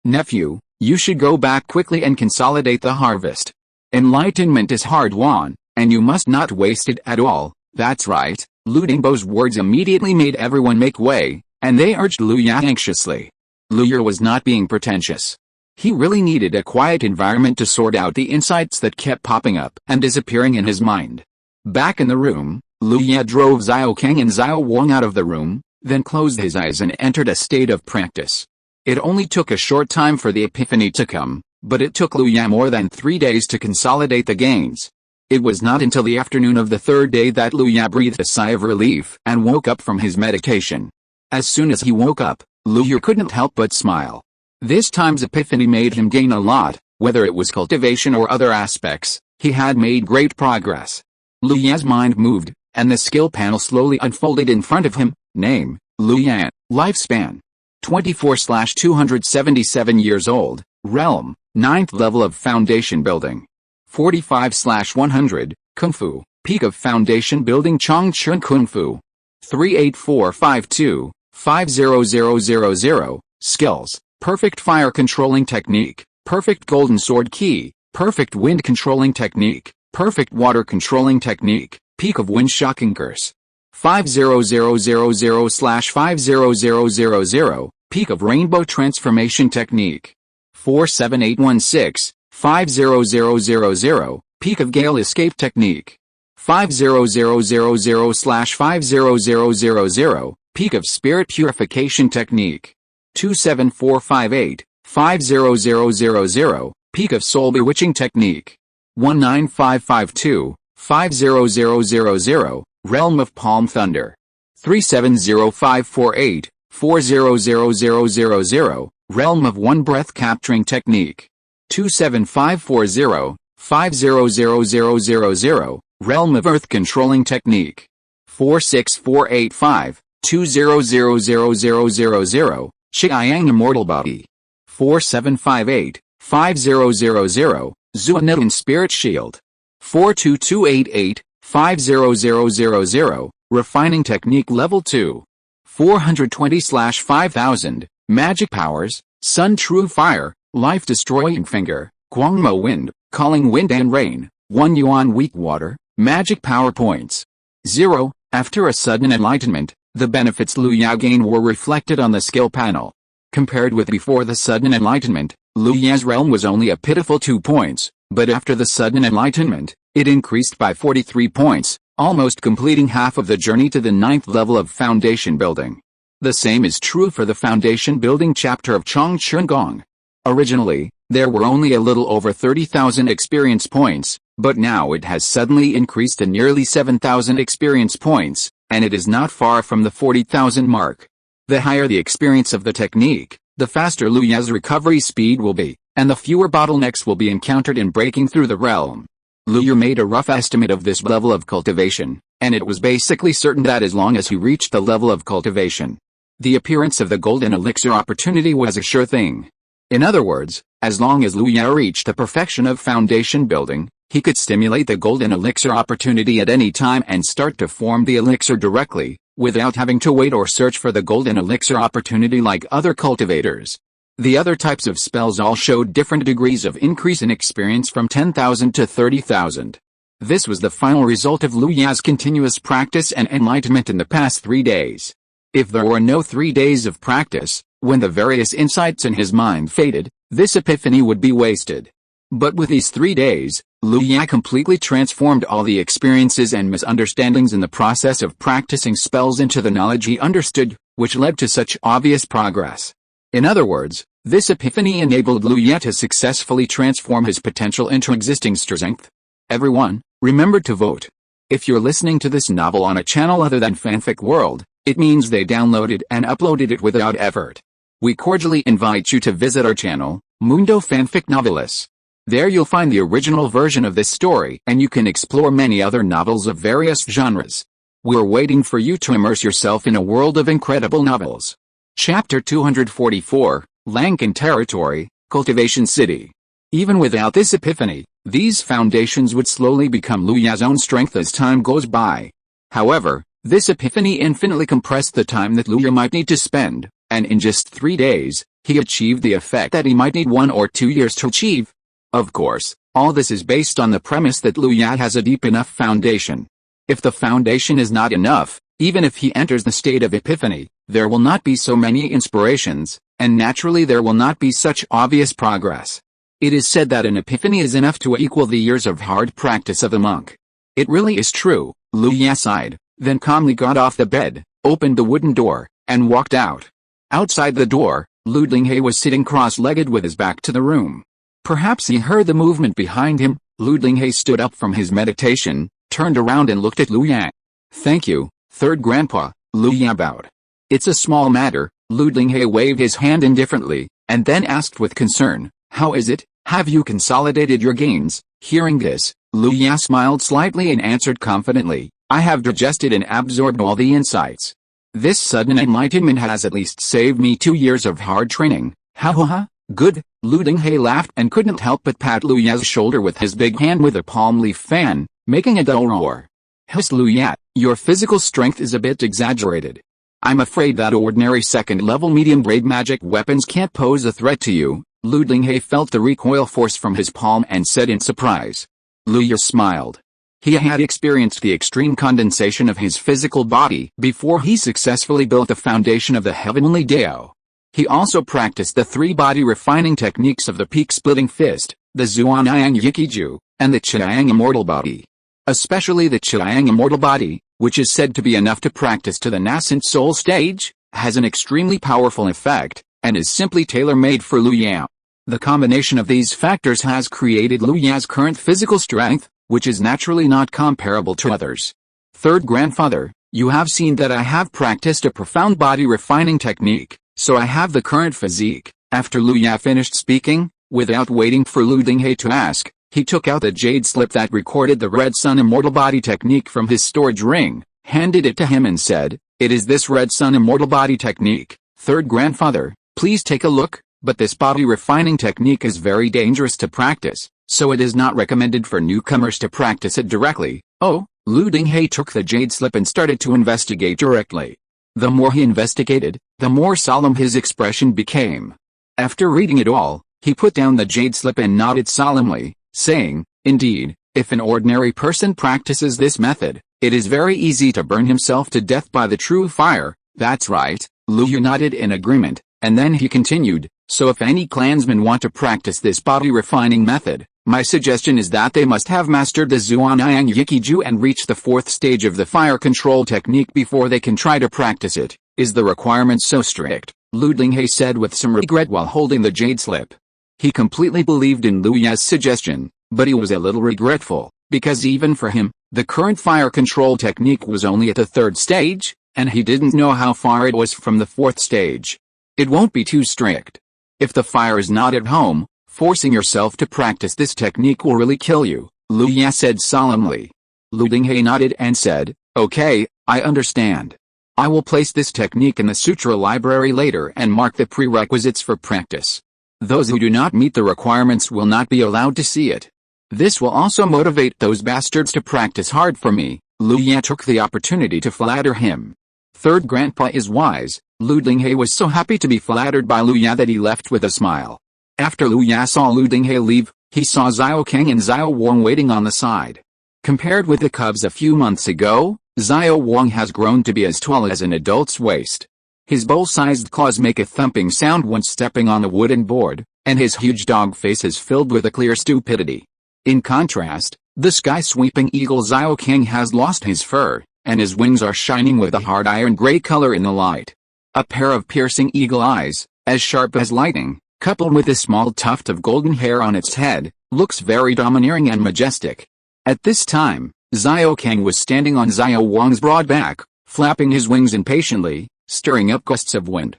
A: nephew, you should go back quickly and consolidate the harvest. Enlightenment is hard-won, and you must not waste it at all." "That's right." Lu Dingbo's words immediately made everyone make way, and they urged Lu Ya anxiously. Lu Ya was not being pretentious. He really needed a quiet environment to sort out the insights that kept popping up and disappearing in his mind. Back in the room, Lu Ya drove Xiao Kang and Xiao Wang out of the room, then closed his eyes and entered a state of practice. It only took a short time for the epiphany to come, but it took Lu Ya more than 3 days to consolidate the gains. It was not until the afternoon of the third day that Lu Ya breathed a sigh of relief and woke up from his meditation. As soon as he woke up, Lu Ya couldn't help but smile. This time's epiphany made him gain a lot, whether it was cultivation or other aspects. He had made great progress. Lu Ya's mind moved, and the skill panel slowly unfolded in front of him. Name, Lu Yan. Lifespan, 24/277 years old. Realm, 9th level of foundation building. 45/100, Kung Fu. Peak of foundation building Chongchun Kung Fu. 38452, 50000. Skills, perfect fire controlling technique, perfect golden sword key, perfect wind controlling technique, perfect water controlling technique, peak of wind shocking curse. 50000/50000, peak of rainbow transformation technique. 47816, 50000, peak of gale escape technique. 50000/50000, peak of spirit purification technique. 27458, 50000, peak of soul bewitching technique. 19552, 50000, realm of palm thunder. 370548, 400000, realm of one breath capturing technique. 27540, 50000, realm of earth controlling technique. 46485, 200000, Xiang immortal body. 4758, 5000, Zuanilan spirit shield. 42288, 50000, refining technique level 2. 420/5000, magic powers, sun true fire, life destroying finger, Guangmo wind, calling wind and rain, 1 yuan weak water, magic power points. 0. After a sudden enlightenment, the benefits Lu Ya gained were reflected on the skill panel. Compared with before the sudden enlightenment, Lu Ya's realm was only a pitiful 2 points, but after the sudden enlightenment, it increased by 43 points, almost completing half of the journey to the 9th level of foundation building. The same is true for the foundation building chapter of Chongchun Gong. Originally, there were only a little over 30,000 experience points, but now it has suddenly increased to nearly 7,000 experience points, and it is not far from the 40,000 mark. The higher the experience of the technique, the faster Lu Ya's recovery speed will be, and the fewer bottlenecks will be encountered in breaking through the realm. Lu Ya made a rough estimate of this level of cultivation, and it was basically certain that as long as he reached the level of cultivation, the appearance of the golden elixir opportunity was a sure thing. In other words, as long as Lu Ye reached the perfection of foundation building, he could stimulate the golden elixir opportunity at any time and start to form the elixir directly, without having to wait or search for the golden elixir opportunity like other cultivators. The other types of spells all showed different degrees of increase in experience from 10,000 to 30,000. This was the final result of Lu Ye's continuous practice and enlightenment in the past 3 days. If there were no 3 days of practice, when the various insights in his mind faded, this epiphany would be wasted. But with these 3 days, Lu Ye completely transformed all the experiences and misunderstandings in the process of practicing spells into the knowledge he understood, which led to such obvious progress. In other words, this epiphany enabled Lu Ye to successfully transform his potential into existing strength. Everyone, remember to vote. If you're listening to this novel on a channel other than Fanfic World, it means they downloaded and uploaded it without effort. We cordially invite you to visit our channel, Mundo Fanfic Novelis. There you'll find the original version of this story and you can explore many other novels of various genres. We're waiting for you to immerse yourself in a world of incredible novels. Chapter 244, Lankan Territory, Cultivation City. Even without this epiphany, these foundations would slowly become Lu Ye's own strength as time goes by. However, this epiphany infinitely compressed the time that Lu Ye might need to spend, and in just 3 days, he achieved the effect that he might need 1 or 2 years to achieve. Of course, all this is based on the premise that Lu Ye has a deep enough foundation. If the foundation is not enough, even if he enters the state of epiphany, there will not be so many inspirations, and naturally there will not be such obvious progress. It is said that an epiphany is enough to equal the years of hard practice of a monk. It really is true. Lu Ye sighed, then calmly got off the bed, opened the wooden door, and walked out. Outside the door, Lu Linghe was sitting cross-legged with his back to the room. Perhaps he heard the movement behind him. Lu Linghe stood up from his meditation, turned around and looked at Lu Ye. "Thank you, third grandpa," Lu Ye bowed. "It's a small matter." Lu Linghe waved his hand indifferently, and then asked with concern, "How is it? Have you consolidated your gains?" Hearing this, Lu Ye smiled slightly and answered confidently, "I have digested and absorbed all the insights. This sudden enlightenment has at least saved me 2 years of hard training." "Ha ha ha, good." Lu Linghe laughed and couldn't help but pat Lu Ye's shoulder with his big hand with a palm leaf fan, making a dull roar. "Hiss, Lu Ye, your physical strength is a bit exaggerated. I'm afraid that ordinary second-level medium-grade magic weapons can't pose a threat to you." Lu Linghe felt the recoil force from his palm and said in surprise. Lu Ye smiled. He had experienced the extreme condensation of his physical body before he successfully built the foundation of the heavenly Dao. He also practiced the 3 body refining techniques of the peak-splitting fist, the Zuanyang Yikiju, and the Chiang Immortal Body. Especially the Chiang Immortal Body, which is said to be enough to practice to the nascent soul stage, has an extremely powerful effect, and is simply tailor-made for Lu Ye. The combination of these factors has created Lu Ye's current physical strength, which is naturally not comparable to others. "Third grandfather, you have seen that I have practiced a profound body refining technique, so I have the current physique." After Lu Ye finished speaking, without waiting for Lu Linghe to ask, he took out the jade slip that recorded the Red Sun Immortal Body technique from his storage ring, handed it to him and said, "It is this Red Sun Immortal Body technique. Third grandfather, please take a look, but this body refining technique is very dangerous to practice, so it is not recommended for newcomers to practice it directly." "Oh." Lu Linghe took the jade slip and started to investigate directly. The more he investigated, the more solemn his expression became. After reading it all, he put down the jade slip and nodded solemnly, saying, "Indeed, if an ordinary person practices this method, it is very easy to burn himself to death by the true fire." "That's right." Lu Ye nodded in agreement, and then he continued, "So if any clansmen want to practice this body refining method, my suggestion is that they must have mastered the Zuanyang Yikiju and reach the 4th stage of the fire control technique before they can try to practice it." "Is the requirement so strict?" Lu Linghe said with some regret while holding the jade slip. He completely believed in Lu Ye's suggestion, but he was a little regretful, because even for him, the current fire control technique was only at the 3rd stage, and he didn't know how far it was from the 4th stage. "It won't be too strict. If the fire is not at home, forcing yourself to practice this technique will really kill you," Lu Ye said solemnly. Lu Linghe nodded and said, "Okay, I understand. I will place this technique in the sutra library later and mark the prerequisites for practice." Those who do not meet the requirements will not be allowed to see it. This will also motivate those bastards to practice hard for me. Lu Ya took the opportunity to flatter him. Third grandpa is wise. Lu Dinghe was so happy to be flattered by Lu Ya that he left with a smile. After Lu Ya saw Lu Dinghe leave, he saw Xiao Kang and Xiao Wang waiting on the side. Compared with the cubs a few months ago, Xiao Wang has grown to be as tall as an adult's waist. His bowl-sized claws make a thumping sound when stepping on a wooden board, and his huge dog face is filled with a clear stupidity. In contrast, the sky-sweeping eagle Xiao Kang has lost his fur, and his wings are shining with a hard iron gray color in the light. A pair of piercing eagle eyes, as sharp as lightning, coupled with a small tuft of golden hair on its head, looks very domineering and majestic. At this time, Xiao Kang was standing on Xiao Wang's broad back, flapping his wings impatiently, stirring up gusts of wind.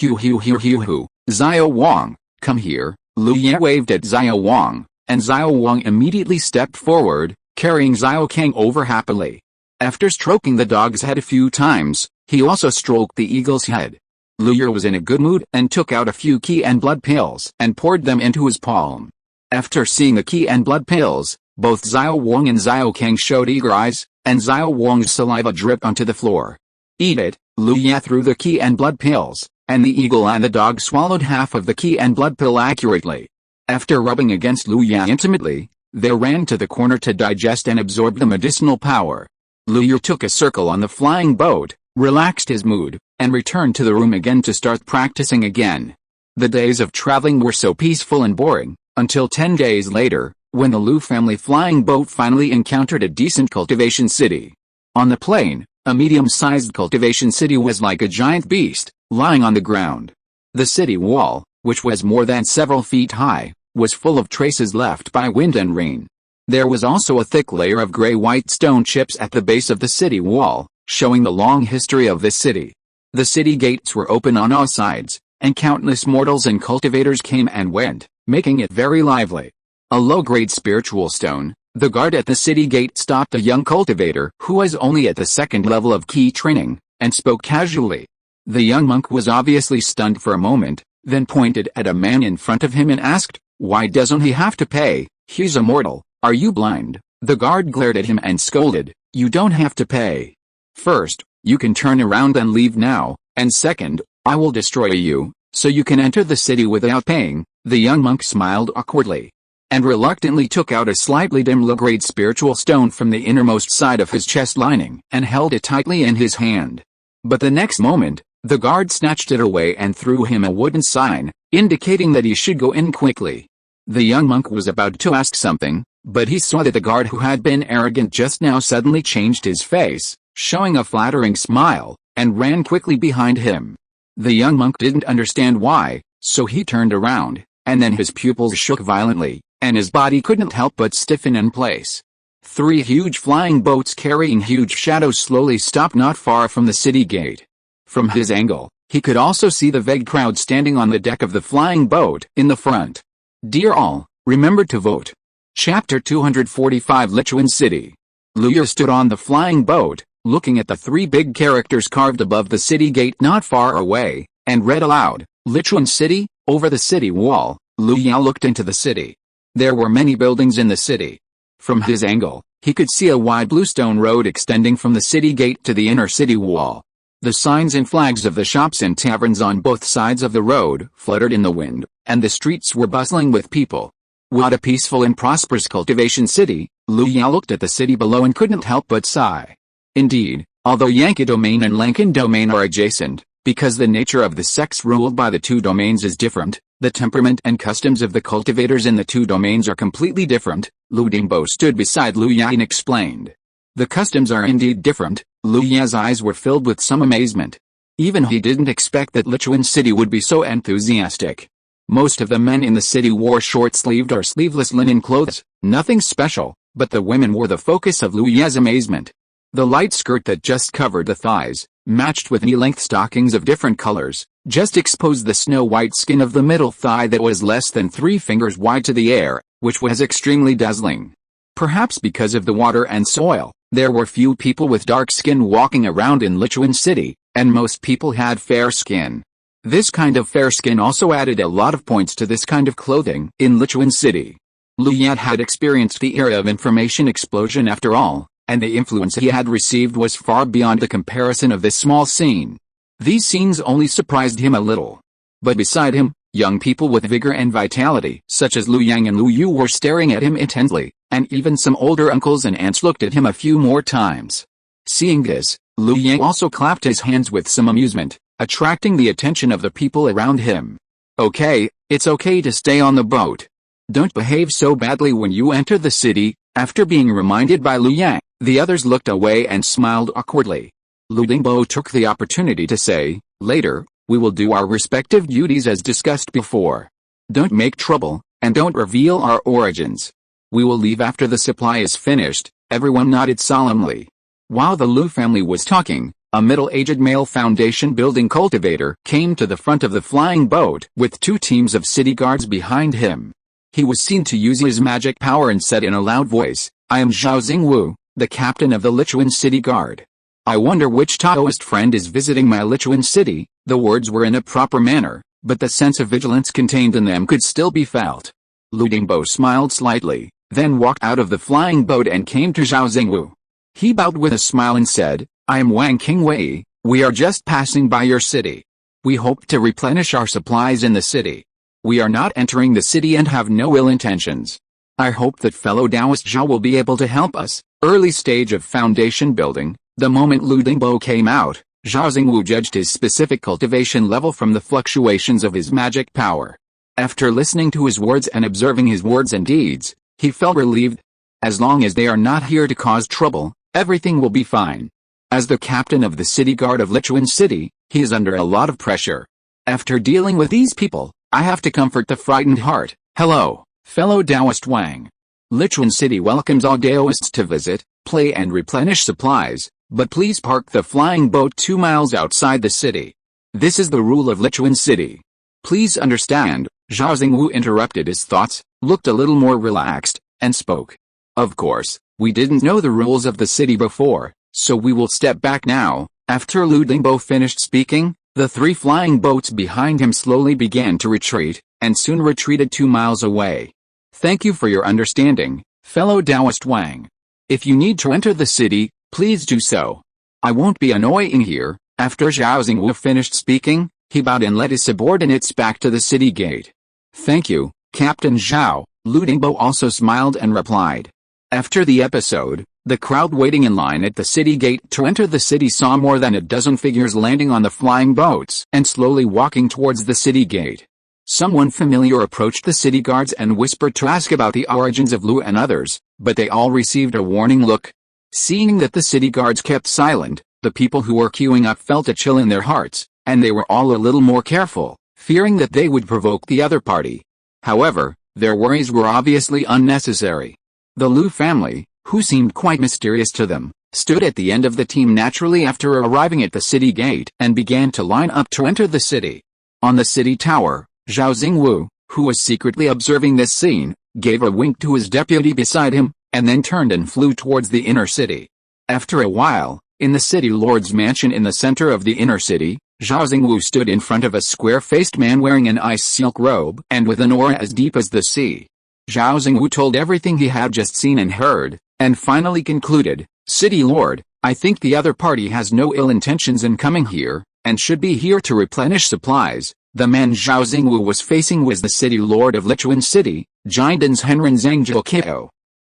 A: Hoo hoo hoo hoo hoo, Xiao Wang, come here. Lu Ya waved at Xiao Wang, and Xiao Wang immediately stepped forward, carrying Xiao Kang over happily. After stroking the dog's head a few times, he also stroked the eagle's head. Lu Ya was in a good mood and took out a few qi and blood pills and poured them into his palm. After seeing the qi and blood pills, both Xiao Wang and Xiao Kang showed eager eyes, and Xiao Wang's saliva dripped onto the floor. Eat it, Lu Ya threw the qi and blood pills, and the eagle and the dog swallowed half of the qi and blood pill accurately. After rubbing against Lu Ya intimately, they ran to the corner to digest and absorb the medicinal power. Lu Ya took a circle on the flying boat, relaxed his mood, and returned to the room again to start practicing again. The days of traveling were so peaceful and boring, until 10 days later, when the Lu family flying boat finally encountered a decent cultivation city. On the plain, a medium-sized cultivation city was like a giant beast, lying on the ground. The city wall, which was more than several feet high, was full of traces left by wind and rain. There was also a thick layer of gray-white stone chips at the base of the city wall, showing the long history of this city. The city gates were open on all sides, and countless mortals and cultivators came and went, making it very lively. A low-grade spiritual stone, the guard at the city gate stopped a young cultivator who was only at the second level of key training, and spoke casually. The young monk was obviously stunned for a moment, then pointed at a man in front of him and asked, "Why doesn't he have to pay? He's a mortal. Are you blind?" The guard glared at him and scolded, "You don't have to pay. First, you can turn around and leave now, and second, I will destroy you, so you can enter the city without paying." The young monk smiled awkwardly, and reluctantly took out a slightly dim low-grade spiritual stone from the innermost side of his chest lining and held it tightly in his hand. But the next moment, the guard snatched it away and threw him a wooden sign, indicating that he should go in quickly. The young monk was about to ask something, but he saw that the guard who had been arrogant just now suddenly changed his face, showing a flattering smile, and ran quickly behind him. The young monk didn't understand why, so he turned around, and then his pupils shook violently, and his body couldn't help but stiffen in place. 3 huge flying boats carrying huge shadows slowly stopped not far from the city gate. From his angle, he could also see the vague crowd standing on the deck of the flying boat in the front. Dear all, remember to vote. Chapter 245 Lichuan City. Lu Ya stood on the flying boat, looking at the 3 big characters carved above the city gate not far away, and read aloud, "Lichuan City." Over the city wall, Lu Ya looked into the city. There were many buildings in the city. From his angle, he could see a wide bluestone road extending from the city gate to the inner city wall. The signs and flags of the shops and taverns on both sides of the road fluttered in the wind, and the streets were bustling with people. What a peaceful and prosperous cultivation city. Lu Ya looked at the city below and couldn't help but sigh. Indeed, although Yanka domain and Lankan domain are adjacent, because the nature of the sects ruled by the 2 domains is different, the temperament and customs of the cultivators in the 2 domains are completely different. Lu Dingbo stood beside Lu Ya and explained. The customs are indeed different. Lu Ya's eyes were filled with some amazement. Even he didn't expect that Lichuan City would be so enthusiastic. Most of the men in the city wore short-sleeved or sleeveless linen clothes, nothing special, but the women were the focus of Lu Ya's amazement. The light skirt that just covered the thighs, matched with knee-length stockings of different colors, just exposed the snow-white skin of the middle thigh that was less than 3 fingers wide to the air, which was extremely dazzling. Perhaps because of the water and soil, there were few people with dark skin walking around in Lichuan City, and most people had fair skin. This kind of fair skin also added a lot of points to this kind of clothing in Lichuan City. Lu Yan had experienced the era of information explosion after all, and the influence he had received was far beyond the comparison of this small scene. These scenes only surprised him a little. But beside him, young people with vigor and vitality, such as Lu Yang and Lu Yu, were staring at him intently, and even some older uncles and aunts looked at him a few more times. Seeing this, Lu Yang also clapped his hands with some amusement, attracting the attention of the people around him. Okay, it's okay to stay on the boat. Don't behave so badly when you enter the city. After being reminded by Lu Yang, the others looked away and smiled awkwardly. Lu Dingbo took the opportunity to say, later, we will do our respective duties as discussed before. Don't make trouble, and don't reveal our origins. We will leave after the supply is finished. Everyone nodded solemnly. While the Lu family was talking, a middle-aged male foundation-building cultivator came to the front of the flying boat with 2 teams of city guards behind him. He was seen to use his magic power and said in a loud voice, I am Zhao Xingwu, the captain of the Lichuan City Guard. I wonder which Taoist friend is visiting my Lichuan City. The words were in a proper manner, but the sense of vigilance contained in them could still be felt. Lu Dingbo smiled slightly, then walked out of the flying boat and came to Zhao Xingwu. He bowed with a smile and said, I am Wang Qingwei, we are just passing by your city. We hope to replenish our supplies in the city. We are not entering the city and have no ill intentions. I hope that fellow Taoist Zhao will be able to help us. Early stage of foundation building. The moment Lu Dingbo came out, Zhao Xingwu judged his specific cultivation level from the fluctuations of his magic power. After listening to his words and observing his words and deeds, he felt relieved. As long as they are not here to cause trouble, everything will be fine. As the captain of the city guard of Lichuan City, he is under a lot of pressure. After dealing with these people, I have to comfort the frightened heart. Hello, fellow Taoist Wang. Lichuan City welcomes all Taoists to visit, play and replenish supplies, but please park the flying boat 2 miles outside the city. This is the rule of Lichuan City. Please understand. Zhao Xingwu interrupted his thoughts, looked a little more relaxed, and spoke. Of course, we didn't know the rules of the city before, so we will step back now. After Lu Dingbo finished speaking, the 3 flying boats behind him slowly began to retreat, and soon retreated 2 miles away. Thank you for your understanding, fellow Taoist Wang. If you need to enter the city, please do so. I won't be annoying here. After Zhao Xingwu finished speaking, he bowed and led his subordinates back to the city gate. Thank you, Captain Zhao. Lu Dingbo also smiled and replied. After the episode, the crowd waiting in line at the city gate to enter the city saw more than a dozen figures landing on the flying boats and slowly walking towards the city gate. Someone familiar approached the city guards and whispered to ask about the origins of Lu and others, but they all received a warning look. Seeing that the city guards kept silent, the people who were queuing up felt a chill in their hearts, and they were all a little more careful, fearing that they would provoke the other party. However, their worries were obviously unnecessary. The Lu family, who seemed quite mysterious to them, stood at the end of the team naturally after arriving at the city gate and began to line up to enter the city. On the city tower, Zhao Xingwu, who was secretly observing this scene, gave a wink to his deputy beside him, and then turned and flew towards the inner city. After a while, in the city lord's mansion in the center of the inner city, Zhao Xingwu stood in front of a square-faced man wearing an ice silk robe and with an aura as deep as the sea. Zhao Xingwu told everything he had just seen and heard, and finally concluded, City Lord, I think the other party has no ill intentions in coming here, and should be here to replenish supplies. The man Zhao Xingwu was facing was the City Lord of Lichuan City, Jinden's Henren Zhang.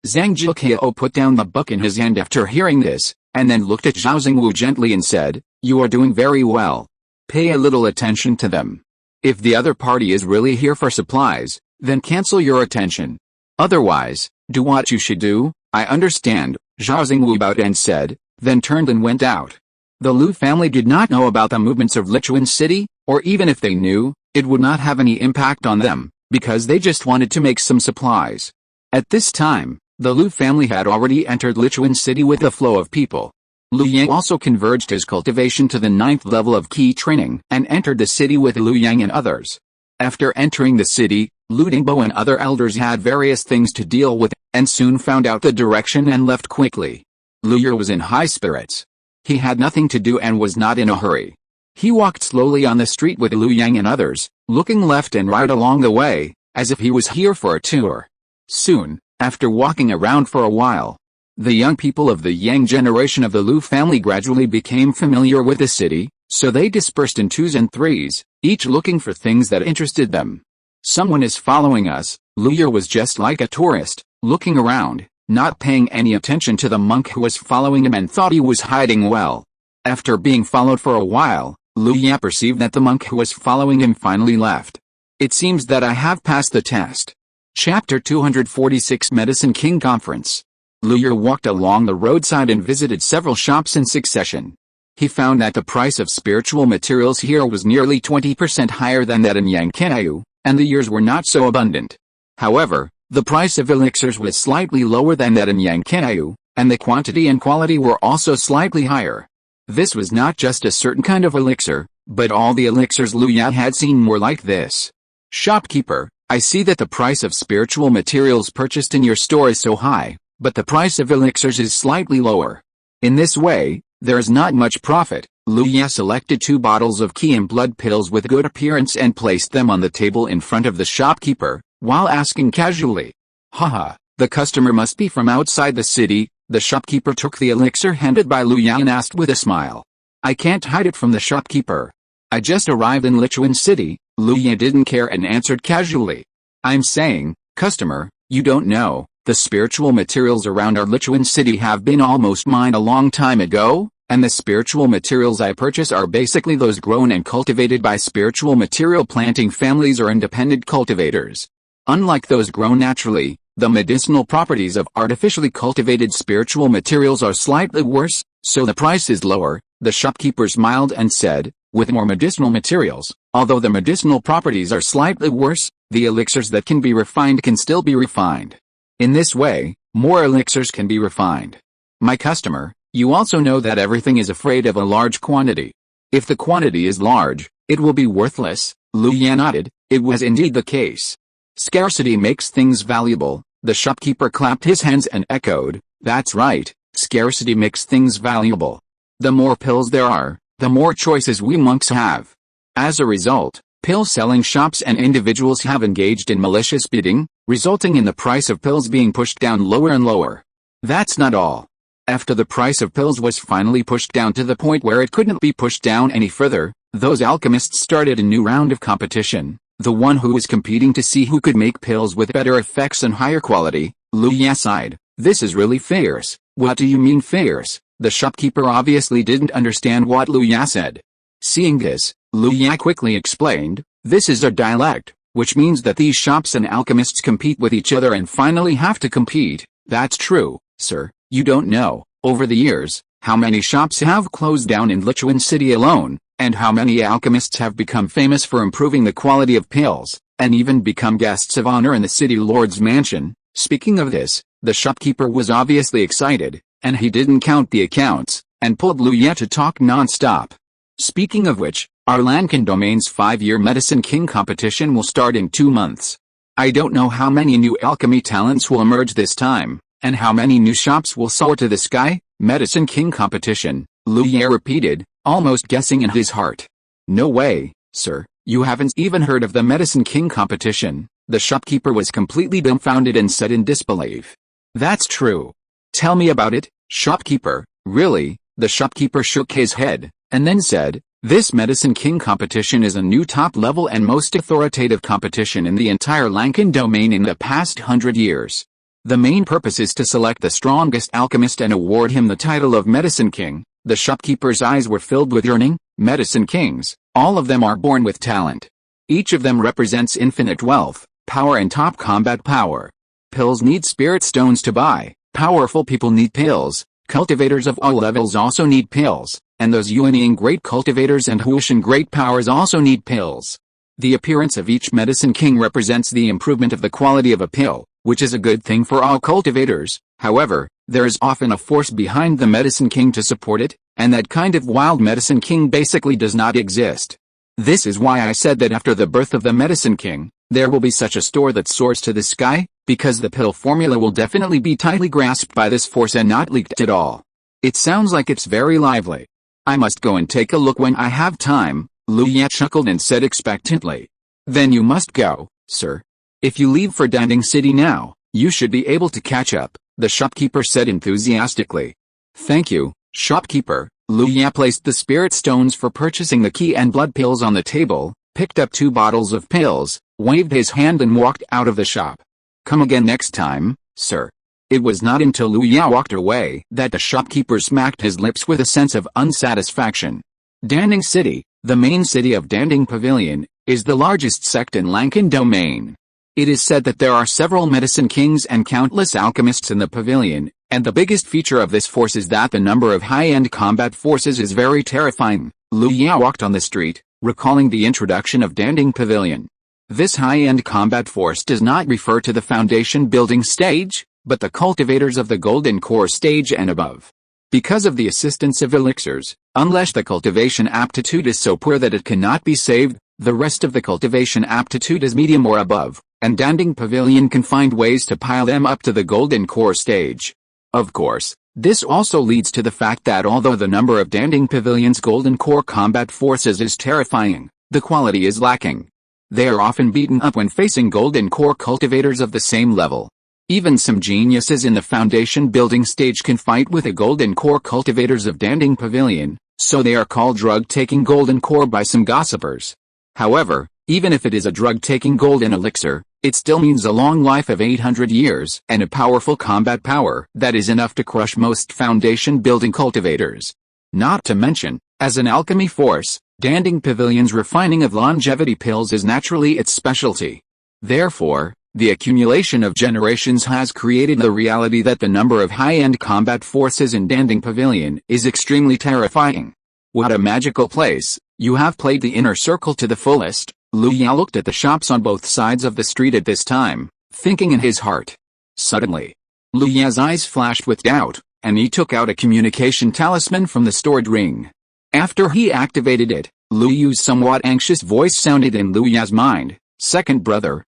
A: Zhang Jilkao put down the book in his hand after hearing this, and then looked at Zhao Xingwu gently and said, You are doing very well. Pay a little attention to them. If the other party is really here for supplies, then cancel your attention. Otherwise, do what you should do. I understand, Zhao Xingwu bowed and said, then turned and went out. The Lu family did not know about the movements of Lichuan City, or even if they knew, it would not have any impact on them, because they just wanted to make some supplies. At this time, the Lu family had already entered Lichuan City with a flow of people. Lu Yang also converged his cultivation to the 9th level of key training and entered the city with Lu Yang and others. After entering the city, Lu Dingbo and other elders had various things to deal with, and soon found out the direction and left quickly. Lu Yu was in high spirits. He had nothing to do and was not in a hurry. He walked slowly on the street with Liu Yang and others, looking left and right along the way, as if he was here for a tour. Soon, after walking around for a while, the young people of the Yang generation of the Liu family gradually became familiar with the city, so they dispersed in twos and threes, each looking for things that interested them. Someone is following us. Liu was just like a tourist, looking around, not paying any attention to the monk who was following him and thought he was hiding well. After being followed for a while, Liu perceived that the monk who was following him finally left. It seems that I have passed the test. Chapter 246 Medicine King Conference. Liu walked along the roadside and visited several shops in succession. He found that the price of spiritual materials here was nearly 20% higher than that in Yangqiu, and the years were not so abundant. However, the price of elixirs was slightly lower than that in Yangqiu, and the quantity and quality were also slightly higher. This was not just a certain kind of elixir, but all the elixirs Liu had seen were like this. Shopkeeper, I see that the price of spiritual materials purchased in your store is so high, but the price of elixirs is slightly lower. In this way, there is not much profit. Liu selected 2 bottles of qi and blood pills with good appearance and placed them on the table in front of the shopkeeper, while asking casually, "Haha, the customer must be from outside the city." The shopkeeper took the elixir handed by Liu and asked with a smile. "I can't hide it from the shopkeeper. I just arrived in Lichuan City." Liu didn't care and answered casually. "I'm saying, customer, you don't know, the spiritual materials around our Lichuan City have been almost mine a long time ago, and the spiritual materials I purchase are basically those grown and cultivated by spiritual material planting families or independent cultivators. Unlike those grown naturally, the medicinal properties of artificially cultivated spiritual materials are slightly worse, so the price is lower." The shopkeeper smiled and said, "With more medicinal materials, although the medicinal properties are slightly worse, the elixirs that can be refined can still be refined. In this way, more elixirs can be refined. My customer, you also know that everything is afraid of a large quantity. If the quantity is large, it will be worthless." Liu nodded. It was indeed the case. Scarcity makes things valuable. The shopkeeper clapped his hands and echoed, "That's right, scarcity makes things valuable. The more pills there are, the more choices we monks have." As a result, pill-selling shops and individuals have engaged in malicious bidding, resulting in the price of pills being pushed down lower and lower. That's not all. After the price of pills was finally pushed down to the point where it couldn't be pushed down any further, those alchemists started a new round of competition. The one who was competing to see who could make pills with better effects and higher quality. Liu sighed. "This is really fierce." "What do you mean fierce?" The shopkeeper obviously didn't understand what Liu said. Seeing this, Liu quickly explained, "This is a dialect, which means that these shops and alchemists compete with each other and finally have to compete." "That's true, sir. You don't know, over the years, how many shops have closed down in Lichuan City alone, and how many alchemists have become famous for improving the quality of pills, and even become guests of honor in the city lord's mansion." Speaking of this, the shopkeeper was obviously excited, and he didn't count the accounts, and pulled Liu to talk non-stop. "Speaking of which, our Lankan domain's 5-year Medicine King competition will start in 2 months. I don't know how many new alchemy talents will emerge this time, and how many new shops will soar to the sky." "Medicine King competition," Liu repeated, almost guessing in his heart. "No way, sir, you haven't even heard of the Medicine King competition." The shopkeeper was completely dumbfounded and said in disbelief, "That's true. Tell me about it, shopkeeper." "Really?" The shopkeeper shook his head, and then said, "This Medicine King competition is a new top-level and most authoritative competition in the entire Lankan domain in the past 100 years. The main purpose is to select the strongest alchemist and award him the title of Medicine King." The shopkeeper's eyes were filled with yearning. Medicine Kings, all of them are born with talent. Each of them represents infinite wealth, power and top combat power. Pills need spirit stones to buy. Powerful people need pills. Cultivators of all levels also need pills, and those unyielding great cultivators and Huishan great powers also need pills. The appearance of each Medicine King represents the improvement of the quality of a pill, which is a good thing for all cultivators. However, there is often a force behind the Medicine King to support it, and that kind of wild Medicine King basically does not exist. This is why I said that after the birth of the Medicine King, there will be such a store that soars to the sky, because the pill formula will definitely be tightly grasped by this force and not leaked at all. It sounds like it's very lively. I must go and take a look when I have time, Lu Ye chuckled and said expectantly. Then you must go, sir. If you leave for Danding City now, you should be able to catch up, the shopkeeper said enthusiastically. Thank you, shopkeeper. Lu Ye placed the spirit stones for purchasing the key and blood pills on the table, picked up 2 bottles of pills, waved his hand and walked out of the shop. Come again next time, sir. It was not until Lu Ye walked away that the shopkeeper smacked his lips with a sense of unsatisfaction. Danding City, the main city of Danding Pavilion, is the largest sect in Lankan domain. It is said that there are several medicine kings and countless alchemists in the pavilion, and the biggest feature of this force is that the number of high-end combat forces is very terrifying. Lu Ye walked on the street, recalling the introduction of Danding Pavilion. This high-end combat force does not refer to the foundation building stage, but the cultivators of the golden core stage and above. Because of the assistance of elixirs, unless the cultivation aptitude is so poor that it cannot be saved, the rest of the cultivation aptitude is medium or above, and Danding Pavilion can find ways to pile them up to the golden core stage. Of course, this also leads to the fact that although the number of Danding Pavilion's golden core combat forces is terrifying, the quality is lacking. They are often beaten up when facing golden core cultivators of the same level. Even some geniuses in the foundation building stage can fight with the golden core cultivators of Danding Pavilion, so they are called drug-taking golden core by some gossipers. However, even if it is a drug-taking golden elixir, it still means a long life of 800 years and a powerful combat power that is enough to crush most foundation building cultivators. Not to mention, as an alchemy force, Danding Pavilion's refining of longevity pills is naturally its specialty. Therefore, the accumulation of generations has created the reality that the number of high-end combat forces in Danding Pavilion is extremely terrifying. What a magical place. You have played the inner circle to the fullest. Lu Ye looked at the shops on both sides of the street at this time, thinking in his heart. Suddenly, Lu Ye's eyes flashed with doubt, and he took out a communication talisman from the stored ring. After he activated it, Lu Yu's somewhat anxious voice sounded in Lu Ye's mind. Second brother,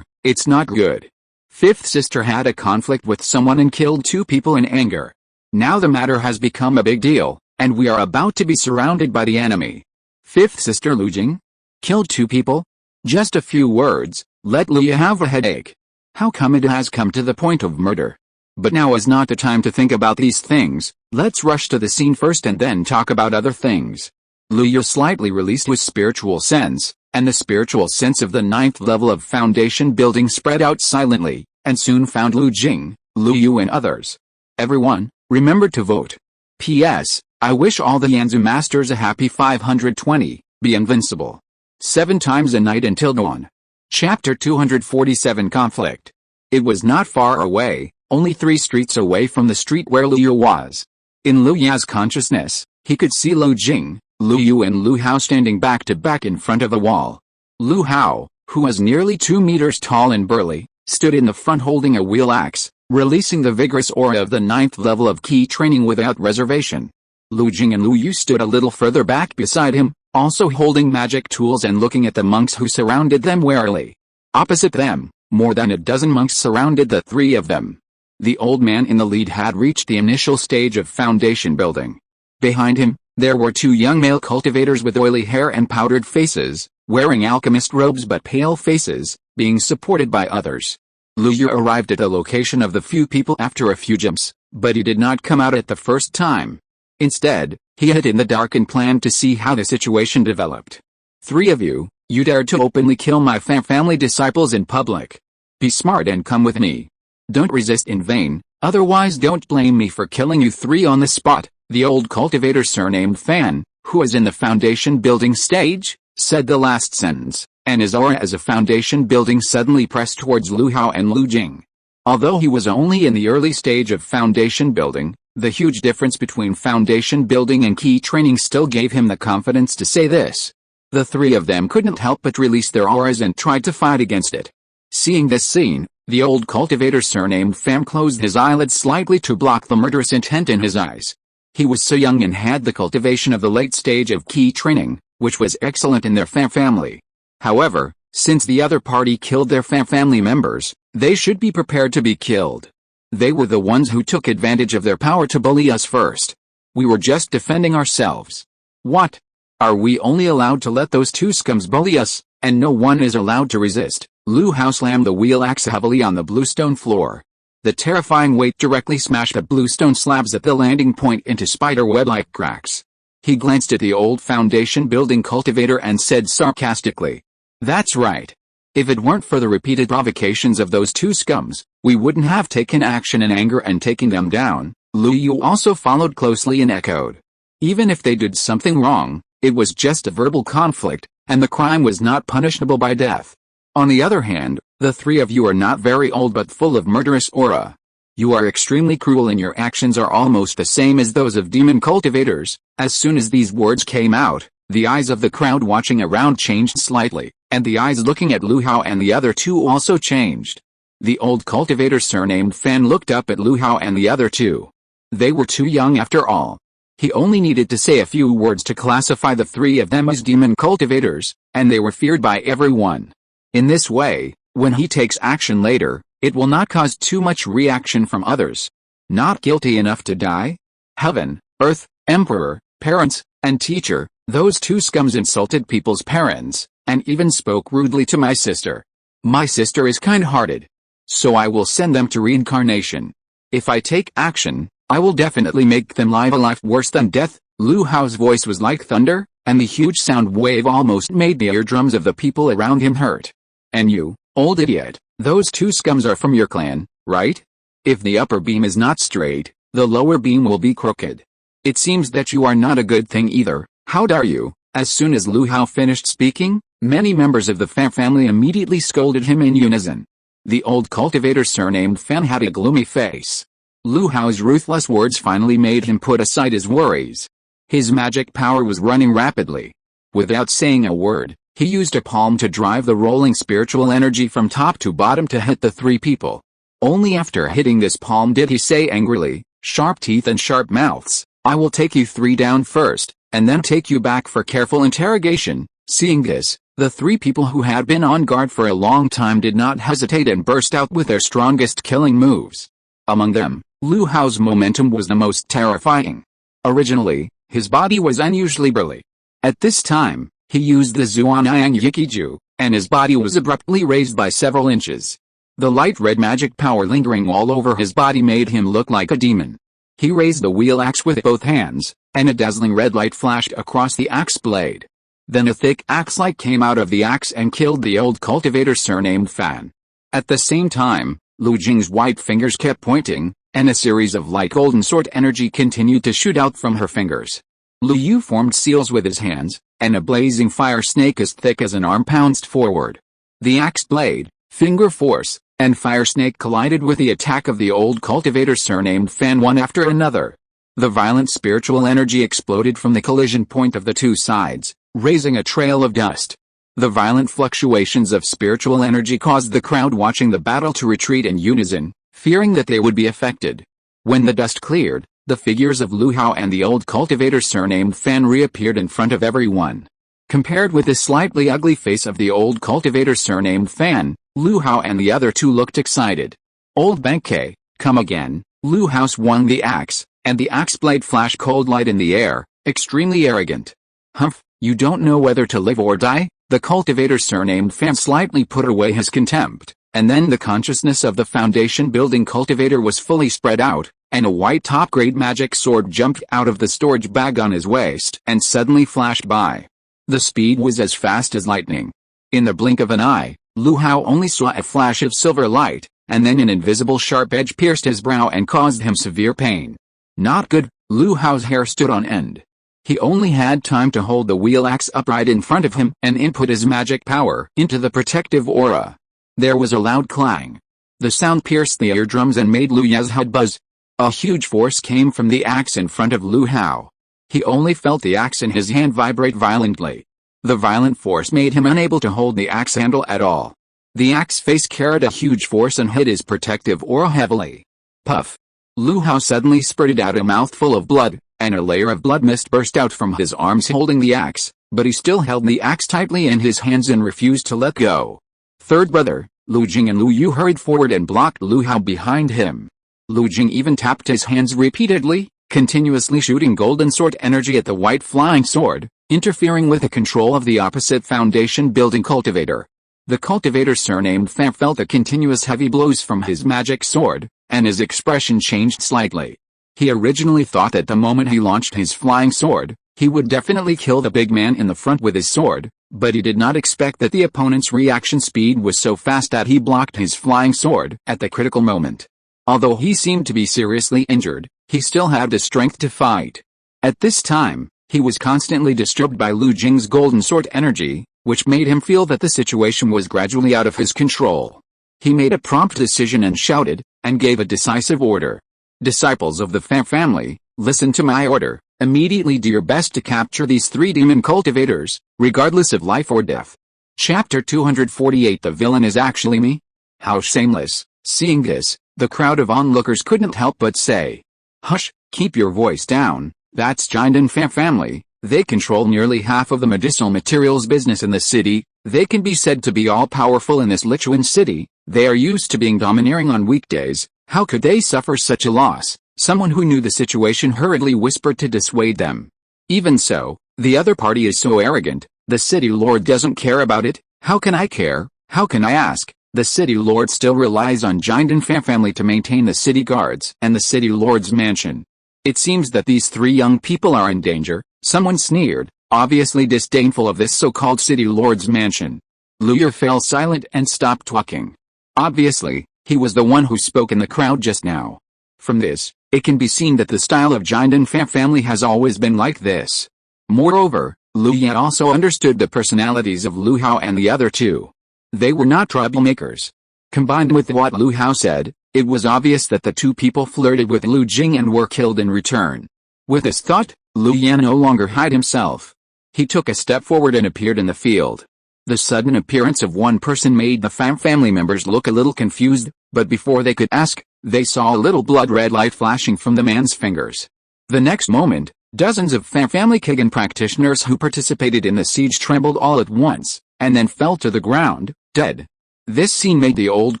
A: it's not good. Fifth sister had a conflict with someone and killed 2 people in anger. Now the matter has become a big deal, and we are about to be surrounded by the enemy. Fifth sister Lu Jing? Killed 2 people? Just a few words, let Lu Ye have a headache. How come it has come to the point of murder? But now is not the time to think about these things, let's rush to the scene first and then talk about other things. Lu Ye slightly released his spiritual sense, and the spiritual sense of the 9th level of foundation building spread out silently, and soon found Lu Jing, Lu Yu and others. Everyone, remember to vote. P.S. I wish all the Yanzu Masters a happy 520, be invincible. 7 times a night until dawn. Chapter 247 Conflict. It was not far away, only 3 streets away from the street where Lu Yu was. In Lu Ya's consciousness, he could see Lu Jing, Lu Yu and Lu Hao standing back to back in front of a wall. Lu Hao, who was nearly 2 meters tall and burly, stood in the front holding a wheel axe, releasing the vigorous aura of the 9th level of key training without reservation. Lu Jing and Lu Yu stood a little further back beside him, also holding magic tools and looking at the monks who surrounded them warily. Opposite them, more than a dozen monks surrounded the 3 of them. The old man in the lead had reached the initial stage of foundation building. Behind him, there were 2 young male cultivators with oily hair and powdered faces, wearing alchemist robes but pale faces, being supported by others. Lu Yu arrived at the location of the few people after a few jumps, but he did not come out at the first time. Instead, he hid in the dark and planned to see how the situation developed. 3 of you, you dared to openly kill my family disciples in public. Be smart and come with me. Don't resist in vain, otherwise don't blame me for killing you 3 on the spot. The old cultivator surnamed Fan, who was in the foundation building stage, said the last sentence, and his aura as a foundation building suddenly pressed towards Lu Hao and Lu Jing. Although he was only in the early stage of foundation building, the huge difference between foundation building and key training still gave him the confidence to say this. The 3 of them couldn't help but release their auras and tried to fight against it. Seeing this scene, the old cultivator surnamed Pham closed his eyelids slightly to block the murderous intent in his eyes. He was so young and had the cultivation of the late stage of key training, which was excellent in their family. However, since the other party killed their family members, they should be prepared to be killed. They were the ones who took advantage of their power to bully us first. We were just defending ourselves. What? Are we only allowed to let those two scums bully us, and no one is allowed to resist? Lu Hao slammed the wheel axe heavily on the bluestone floor. The terrifying weight directly smashed the bluestone slabs at the landing point into spider-web-like cracks. He glanced at the old foundation building cultivator and said sarcastically, "That's right. If it weren't for the repeated provocations of those two scums, we wouldn't have taken action in anger and taken them down." Lu Yu also followed closely and echoed. Even if they did something wrong, it was just a verbal conflict, and the crime was not punishable by death. On the other hand, the three of you are not very old but full of murderous aura. You are extremely cruel and your actions are almost the same as those of demon cultivators. As soon as these words came out, the eyes of the crowd watching around changed slightly, and the eyes looking at Lu Hao and the other two also changed. The old cultivator surnamed Fan looked up at Lu Hao and the other two. They were too young after all. He only needed to say a few words to classify the three of them as demon cultivators, and they were feared by everyone. In this way, when he takes action later, it will not cause too much reaction from others. Not guilty enough to die? Heaven, earth, emperor, parents, and teacher, those two scums insulted people's parents, and even spoke rudely to my sister. My sister is kind-hearted. So I will send them to reincarnation. If I take action, I will definitely make them live a life worse than death. Lu Hao's voice was like thunder, and the huge sound wave almost made the eardrums of the people around him hurt. And you, old idiot, those two scums are from your clan, right? If the upper beam is not straight, the lower beam will be crooked. It seems that you are not a good thing either. How dare you? As soon as Lu Hao finished speaking, many members of the Fan family immediately scolded him in unison. The old cultivator surnamed Fan had a gloomy face. Lu Hao's ruthless words finally made him put aside his worries. His magic power was running rapidly. Without saying a word, he used a palm to drive the rolling spiritual energy from top to bottom to hit the three people. Only after hitting this palm did he say angrily, "Sharp teeth and sharp mouths, I will take you three down first, and then take you back for careful interrogation." Seeing this, the three people who had been on guard for a long time did not hesitate and burst out with their strongest killing moves. Among them, Lu Hao's momentum was the most terrifying. Originally, his body was unusually burly. At this time, he used the Zuanyang Yikiju, and his body was abruptly raised by several inches. The light red magic power lingering all over his body made him look like a demon. He raised the wheel axe with both hands, and a dazzling red light flashed across the axe blade. Then a thick axe light came out of the axe and killed the old cultivator surnamed Fan. At the same time, Lu Jing's white fingers kept pointing, and a series of light golden sword energy continued to shoot out from her fingers. Lu Yu formed seals with his hands, and a blazing fire snake as thick as an arm pounced forward. The axe blade, finger force, and fire snake collided with the attack of the old cultivator surnamed Fan one after another. The violent spiritual energy exploded from the collision point of the two sides, raising a trail of dust. The violent fluctuations of spiritual energy caused the crowd watching the battle to retreat in unison, fearing that they would be affected. When the dust cleared, the figures of Lu Hao and the old cultivator surnamed Fan reappeared in front of everyone. Compared with the slightly ugly face of the old cultivator surnamed Fan, Lu Hao and the other two looked excited. "Old Benkei, come again." Lu Hao swung the axe, and the axe blade flashed cold light in the air, extremely arrogant. "Humph, you don't know whether to live or die?" The cultivator surnamed Fan slightly put away his contempt, and then the consciousness of the foundation building cultivator was fully spread out, and a white top-grade magic sword jumped out of the storage bag on his waist and suddenly flashed by. The speed was as fast as lightning. In the blink of an eye, Lu Hao only saw a flash of silver light, and then an invisible sharp edge pierced his brow and caused him severe pain. Not good. Lu Hao's hair stood on end. He only had time to hold the wheel axe upright in front of him and input his magic power into the protective aura. There was a loud clang. The sound pierced the eardrums and made Lu Ya's head buzz. A huge force came from the axe in front of Lu Hao. He only felt the axe in his hand vibrate violently. The violent force made him unable to hold the axe handle at all. The axe face carried a huge force and hit his protective aura heavily. Puff! Lu Hao suddenly spurted out a mouthful of blood, and a layer of blood mist burst out from his arms holding the axe, but he still held the axe tightly in his hands and refused to let go. Third brother, Lu Jing and Lu Yu hurried forward and blocked Lu Hao behind him. Lu Jing even tapped his hands repeatedly, continuously shooting golden sword energy at the white flying sword, interfering with the control of the opposite foundation building cultivator. The cultivator surnamed Fan felt the continuous heavy blows from his magic sword, and his expression changed slightly. He originally thought that the moment he launched his flying sword, he would definitely kill the big man in the front with his sword, but he did not expect that the opponent's reaction speed was so fast that he blocked his flying sword at the critical moment. Although he seemed to be seriously injured, he still had the strength to fight. At this time, he was constantly disturbed by Lu Jing's golden sword energy, which made him feel that the situation was gradually out of his control. He made a prompt decision and shouted, and gave a decisive order. Disciples of the Fan family, listen to my order. Immediately do your best to capture these 3 demon cultivators, regardless of life or death. Chapter 248. The villain is actually me? How shameless. Seeing this, the crowd of onlookers couldn't help but say, "Hush, keep your voice down, that's Jinden Fan family. They control nearly half of the medicinal materials business in the city. They can be said to be all-powerful in this Lichuan city. They are used to being domineering on weekdays. How could they suffer such a loss?" Someone who knew the situation hurriedly whispered to dissuade them. "Even so, the other party is so arrogant. The city lord doesn't care about it. How can I care? How can I ask?" The city lord still relies on Jinden Fan family to maintain the city guards and the city lord's mansion. It seems that these 3 young people are in danger, someone sneered, obviously disdainful of this so-called city lord's mansion. Lu Ye fell silent and stopped talking. Obviously, he was the one who spoke in the crowd just now. From this, it can be seen that the style of Jinden Fan family has always been like this. Moreover, Lu Ye also understood the personalities of Lu Hao and the other 2. They were not troublemakers. Combined with what Lu Hao said, it was obvious that the 2 people flirted with Lu Jing and were killed in return. With this thought, Lu Ye no longer hid himself. He took a step forward and appeared in the field. The sudden appearance of one person made the Fan family members look a little confused, but before they could ask, they saw a little blood-red light flashing from the man's fingers. The next moment, dozens of Fan family Kagan practitioners who participated in the siege trembled all at once, and then fell to the ground, dead. This scene made the old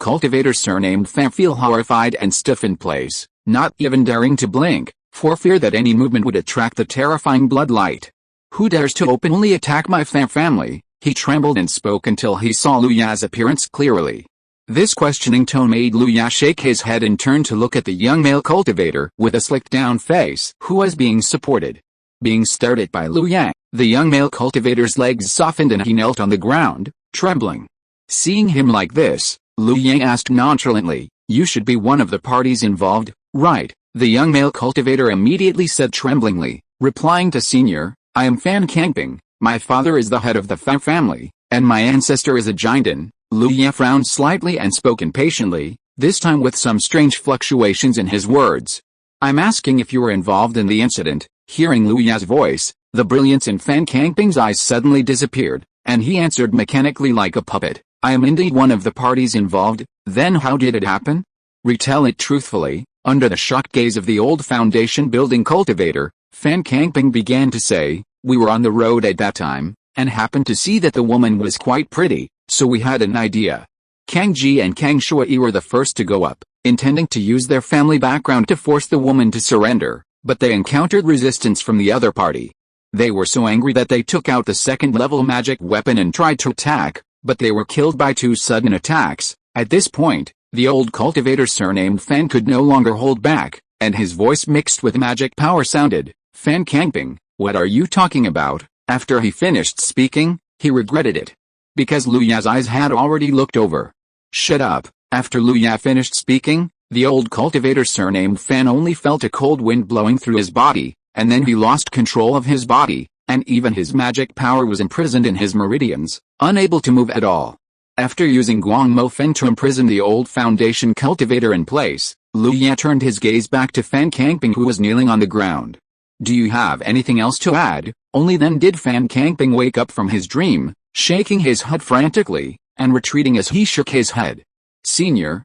A: cultivator surnamed Fan feel horrified and stiff in place, not even daring to blink, for fear that any movement would attract the terrifying blood light. "Who dares to openly attack my Fan family?" He trembled and spoke until he saw Lu Ye's appearance clearly. This questioning tone made Lu Ye shake his head and turn to look at the young male cultivator with a slicked-down face who was being supported. Being stared at by Lu Ye, the young male cultivator's legs softened and he knelt on the ground, trembling. Seeing him like this, Lu Ye asked nonchalantly, "You should be one of the parties involved, right?" The young male cultivator immediately said tremblingly, replying to Senior, "I am Fan Kangping, my father is the head of the Fan family, and my ancestor is a Jinden." Lu Ye frowned slightly and spoke impatiently, this time with some strange fluctuations in his words. "I'm asking if you were involved in the incident." Hearing Lu Ye's voice, the brilliance in Fan Kangping's eyes suddenly disappeared, and he answered mechanically like a puppet, "I am indeed one of the parties involved." "Then how did it happen? Retell it truthfully." Under the shocked gaze of the old foundation building cultivator, Fan Kangping began to say, "We were on the road at that time, and happened to see that the woman was quite pretty. So we had an idea. Kang Ji and Kang Shui were the first to go up, intending to use their family background to force the woman to surrender, but they encountered resistance from the other party. They were so angry that they took out the second-level magic weapon and tried to attack, but they were killed by 2 sudden attacks. At this point, the old cultivator surnamed Fan could no longer hold back, and his voice mixed with magic power sounded, "Fan Kangping, what are you talking about?" After he finished speaking, he regretted it, because Lu Ye's eyes had already looked over. "Shut up." After Lu Ye finished speaking, the old cultivator surnamed Fan only felt a cold wind blowing through his body, and then he lost control of his body, and even his magic power was imprisoned in his meridians, unable to move at all. After using Guang Mo Fen to imprison the old foundation cultivator in place, Lu Ye turned his gaze back to Fan Kangping who was kneeling on the ground. "Do you have anything else to add?" Only then did Fan Kangping wake up from his dream, shaking his head frantically, and retreating as he shook his head. Senior,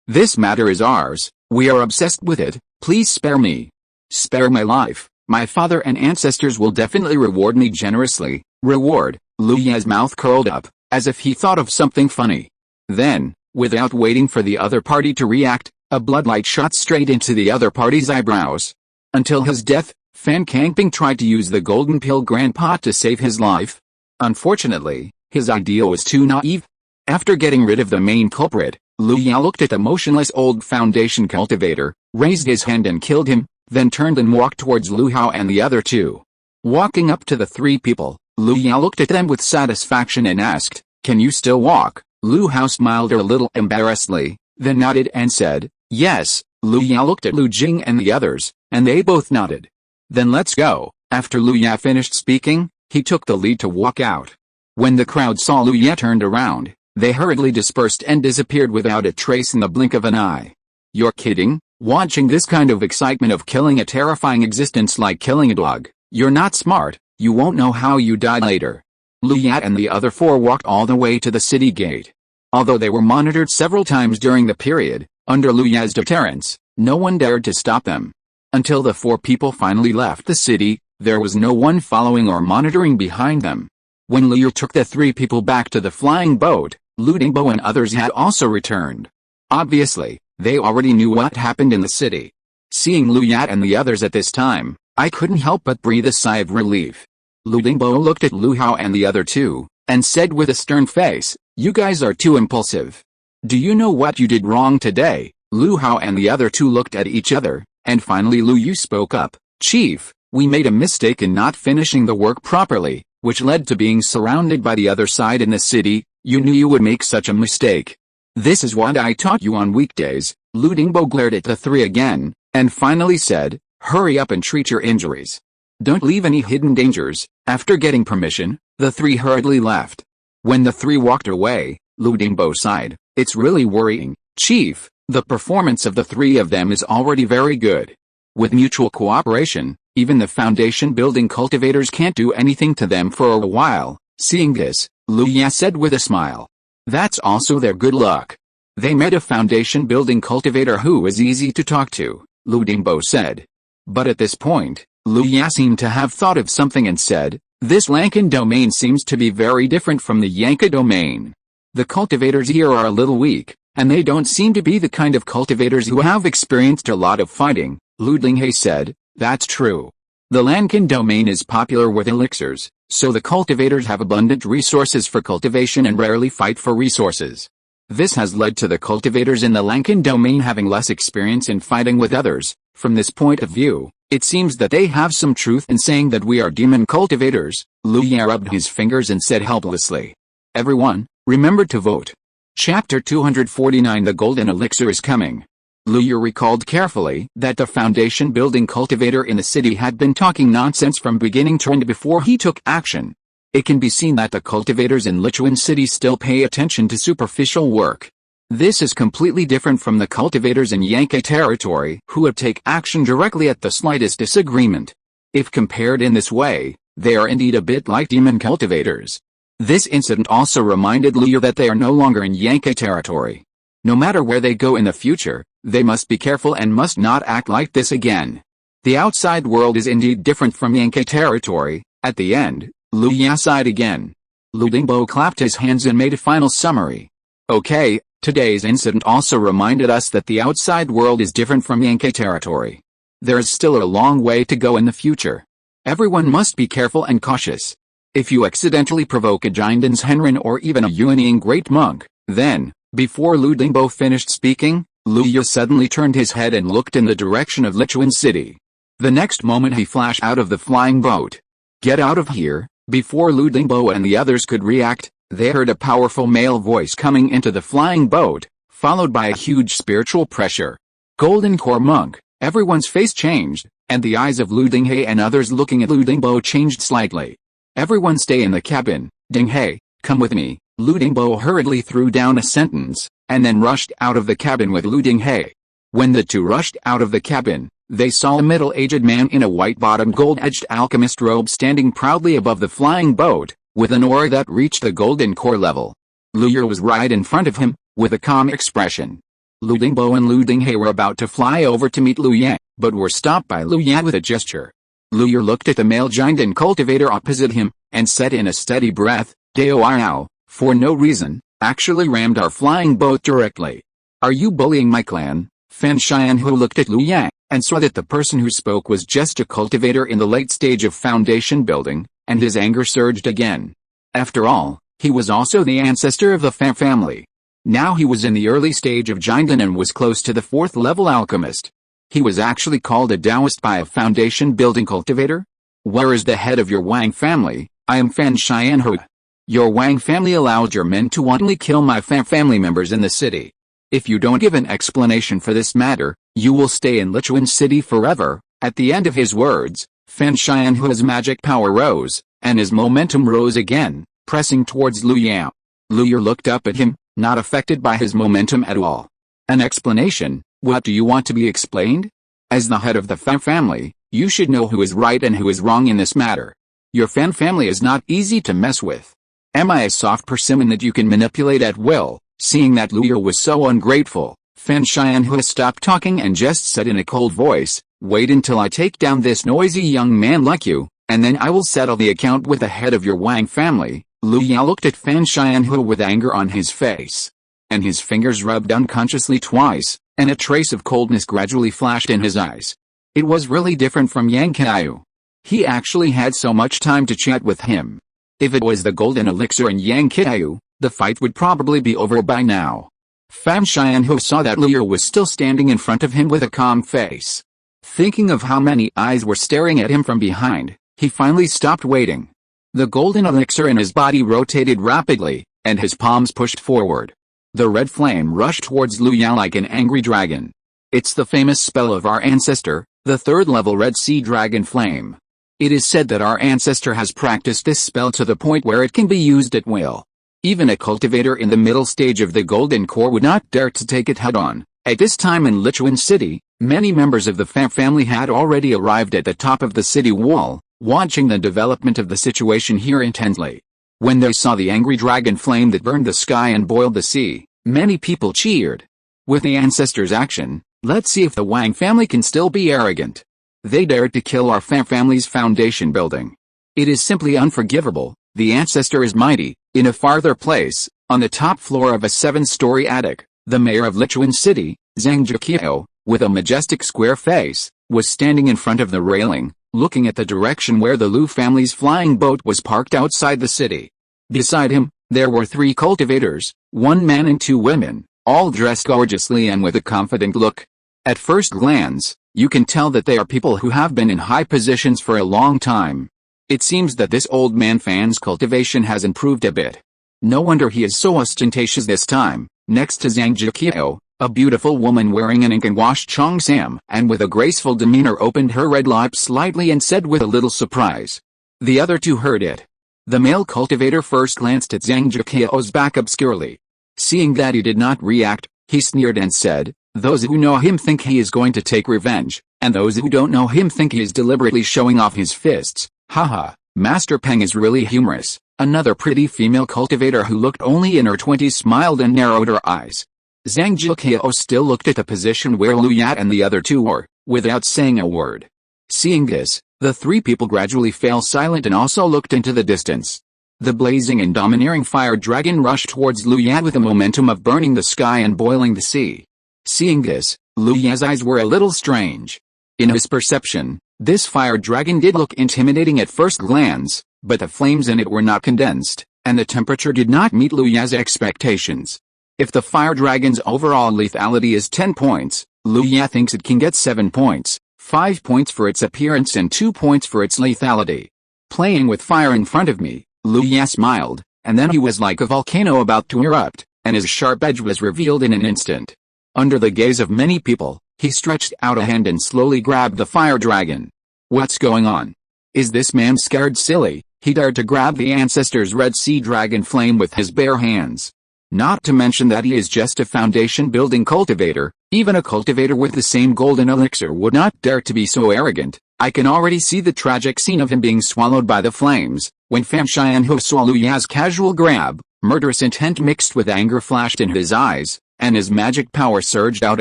A: this matter is ours, we are obsessed with it, please spare me. Spare my life, my father and ancestors will definitely reward me generously." Reward? Lu Ye's mouth curled up, as if he thought of something funny. Then, without waiting for the other party to react, a bloodlight shot straight into the other party's eyebrows. Until his death, Fan Kangping tried to use the golden pill grandpa to save his life. Unfortunately, his idea was too naive. After getting rid of the main culprit, Lu Ya looked at the motionless old Foundation cultivator, raised his hand and killed him, then turned and walked towards Lu Hao and the other two. Walking up to the three people, Lu Ya looked at them with satisfaction and asked, "Can you still walk?" Lu Hao smiled a little embarrassedly, then nodded and said, "Yes." Lu Ya looked at Lu Jing and the others, and they both nodded. "Then let's go." After Lu Ya finished speaking, he took the lead to walk out. When the crowd saw Lu Ya turned around, they hurriedly dispersed and disappeared without a trace in the blink of an eye. "You're kidding? Watching this kind of excitement of killing a terrifying existence like killing a dog? You're not smart, you won't know how you die later." Lu Ya and the other four walked all the way to the city gate. Although they were monitored several times during the period, under Lu Ya's deterrence, no one dared to stop them. Until the four people finally left the city, there was no one following or monitoring behind them. When Lu Ya took the three people back to the flying boat, Lu Dingbo and others had also returned. Obviously, they already knew what happened in the city. Seeing Lu Ya and the others at this time, I couldn't help but breathe a sigh of relief. Lu Dingbo looked at Lu Hao and the other two, and said with a stern face, "You guys are too impulsive. Do you know what you did wrong today?" Lu Hao and the other two looked at each other, and finally Lu Yu spoke up, "Chief, we made a mistake in not finishing the work properly, which led to being surrounded by the other side in the city. You knew you would make such a mistake. This is what I taught you on weekdays." Lu Dingbo glared at the three again, and finally said, "Hurry up and treat your injuries. Don't leave any hidden dangers." After getting permission, the three hurriedly left. When the three walked away, Lu Dingbo sighed, "It's really worrying, Chief. The performance of the three of them is already very good. With mutual cooperation, even the foundation building cultivators can't do anything to them for a while." Seeing this, Lu Ya said with a smile, "That's also their good luck. They met a foundation building cultivator who is easy to talk to," Lu Dingbo said. But at this point, Lu Ya seemed to have thought of something and said, "This Lankan domain seems to be very different from the Yanka domain. The cultivators here are a little weak, and they don't seem to be the kind of cultivators who have experienced a lot of fighting." Lu Dinghe said, "That's true. The Lankan domain is popular with elixirs, so the cultivators have abundant resources for cultivation and rarely fight for resources. This has led to the cultivators in the Lankan domain having less experience in fighting with others. From this point of view, it seems that they have some truth in saying that we are demon cultivators." Lu Ya rubbed his fingers and said helplessly, "Everyone, remember to vote. Chapter 249 The Golden Elixir is coming." Lu Ya recalled carefully that the foundation building cultivator in the city had been talking nonsense from beginning to end before he took action. It can be seen that the cultivators in Lichuan City still pay attention to superficial work. This is completely different from the cultivators in Yankai territory who would take action directly at the slightest disagreement. If compared in this way, they are indeed a bit like demon cultivators. This incident also reminded Lu Ya that they are no longer in Yankai territory. No matter where they go in the future, they must be careful and must not act like this again. The outside world is indeed different from Yankai territory. At the end, Lu Ya sighed again. Lu Dingbo clapped his hands and made a final summary. "Okay, today's incident also reminded us that the outside world is different from Yankai territory. There is still a long way to go in the future. Everyone must be careful and cautious. If you accidentally provoke a Jinden's Henrin or even a Yuanying Great Monk, then..." Before Lu Dingbo finished speaking, Lu Ya suddenly turned his head and looked in the direction of Lichuan City. The next moment he flashed out of the flying boat. "Get out of here!" Before Lu Dingbo and the others could react, they heard a powerful male voice coming into the flying boat, followed by a huge spiritual pressure. Golden Core Monk. Everyone's face changed, and the eyes of Lu Dinghe and others looking at Lu Dingbo changed slightly. "Everyone stay in the cabin. Dinghe, come with me." Lu Dingbo hurriedly threw down a sentence, and then rushed out of the cabin with Lu Dinghe. When the two rushed out of the cabin, they saw a middle-aged man in a white-bottomed gold-edged alchemist robe standing proudly above the flying boat, with an aura that reached the golden core level. Lu Ya was right in front of him, with a calm expression. Lu Dingbo and Lu Dinghe were about to fly over to meet Lu Ya, but were stopped by Lu Ya with a gesture. Lu Ya looked at the male Jindan cultivator opposite him, and said in a steady breath, "Dao Ao, for no reason, actually rammed our flying boat directly. Are you bullying my clan?" Fan Xianhu looked at Lu Ya, and saw that the person who spoke was just a cultivator in the late stage of foundation building, and his anger surged again. After all, he was also the ancestor of the family. Now he was in the early stage of Jinden and was close to the 4th level alchemist. He was actually called a Taoist by a foundation building cultivator? Where is the head of your Wang family? I am Fan Xianhe. Your Wang family allowed your men to wantonly kill my family members in the city. If you don't give an explanation for this matter, you will stay in Lichuan City forever. At the end of his words, Fan Xianhe's magic power rose, and his momentum rose again, pressing towards Lu Yao. Lu Yao looked up at him, not affected by his momentum at all. An explanation? What do you want to be explained? As the head of the Fan family, you should know who is right and who is wrong in this matter. Your Fan family is not easy to mess with. Am I a soft persimmon that you can manipulate at will? Seeing that Lu Yao was so ungrateful, Fan Xianhe stopped talking and just said in a cold voice, "Wait until I take down this noisy young man like you, and then I will settle the account with the head of your Wang family." Lu Yao looked at Fan Xianhe with anger on his face, and his fingers rubbed unconsciously twice, and a trace of coldness gradually flashed in his eyes. It was really different from Yang Qiao. He actually had so much time to chat with him. If it was the golden elixir and Yang Qiao, the fight would probably be over by now. Fan Xianhe saw that Lu Yao was still standing in front of him with a calm face. Thinking of how many eyes were staring at him from behind, he finally stopped waiting. The golden elixir in his body rotated rapidly, and his palms pushed forward. The red flame rushed towards Lu Yao like an angry dragon. It's the famous spell of our ancestor, the 3rd level Red Sea Dragon Flame. It is said that our ancestor has practiced this spell to the point where it can be used at will. Even a cultivator in the middle stage of the Golden Core would not dare to take it head-on. At this time in Lichuan City, many members of the family had already arrived at the top of the city wall, watching the development of the situation here intently. When they saw the angry dragon flame that burned the sky and boiled the sea, many people cheered. With the ancestor's action, let's see if the Wang family can still be arrogant. They dared to kill our family's foundation building. It is simply unforgivable. The ancestor is mighty. In a farther place, on the top floor of a 7-story attic, the mayor of Lichuan City, Zhang Jiqiao, with a majestic square face, was standing in front of the railing, looking at the direction where the Lu family's flying boat was parked outside the city. Beside him, there were 3 cultivators, 1 man and 2 women, all dressed gorgeously and with a confident look. At first glance, you can tell that they are people who have been in high positions for a long time. It seems that this old man Fan's cultivation has improved a bit. No wonder he is so ostentatious this time. Next to Zhang Jiqiao, a beautiful woman wearing an ink and washed cheongsam and with a graceful demeanor opened her red lips slightly and said with a little surprise. The other 2 heard it. The male cultivator first glanced at Zhang Jiqiao's back obscurely. Seeing that he did not react, he sneered and said, "Those who know him think he is going to take revenge, and those who don't know him think he is deliberately showing off his fists. Haha, Master Peng is really humorous." Another pretty female cultivator who looked only in her 20s smiled and narrowed her eyes. Zhang Jiqiao still looked at the position where Lu Yao and the other 2 were, without saying a word. Seeing this, the 3 people gradually fell silent and also looked into the distance. The blazing and domineering fire dragon rushed towards Lu Yao with the momentum of burning the sky and boiling the sea. Seeing this, Lu Yao's eyes were a little strange. In his perception, this fire dragon did look intimidating at first glance, but the flames in it were not condensed, and the temperature did not meet Lu Yao's expectations. If the fire dragon's overall lethality is 10 points, Lu Yao thinks it can get 7 points, 5 points for its appearance and 2 points for its lethality. Playing with fire in front of me, Lu Yao smiled, and then he was like a volcano about to erupt, and his sharp edge was revealed in an instant. Under the gaze of many people, he stretched out a hand and slowly grabbed the fire dragon. What's going on? Is this man scared silly? He dared to grab the ancestor's Red Sea Dragon flame with his bare hands. Not to mention that he is just a foundation-building cultivator. Even a cultivator with the same golden elixir would not dare to be so arrogant. I can already see the tragic scene of him being swallowed by the flames. When Fan Xianhe saw Lu Yao's casual grab, murderous intent mixed with anger flashed in his eyes, and his magic power surged out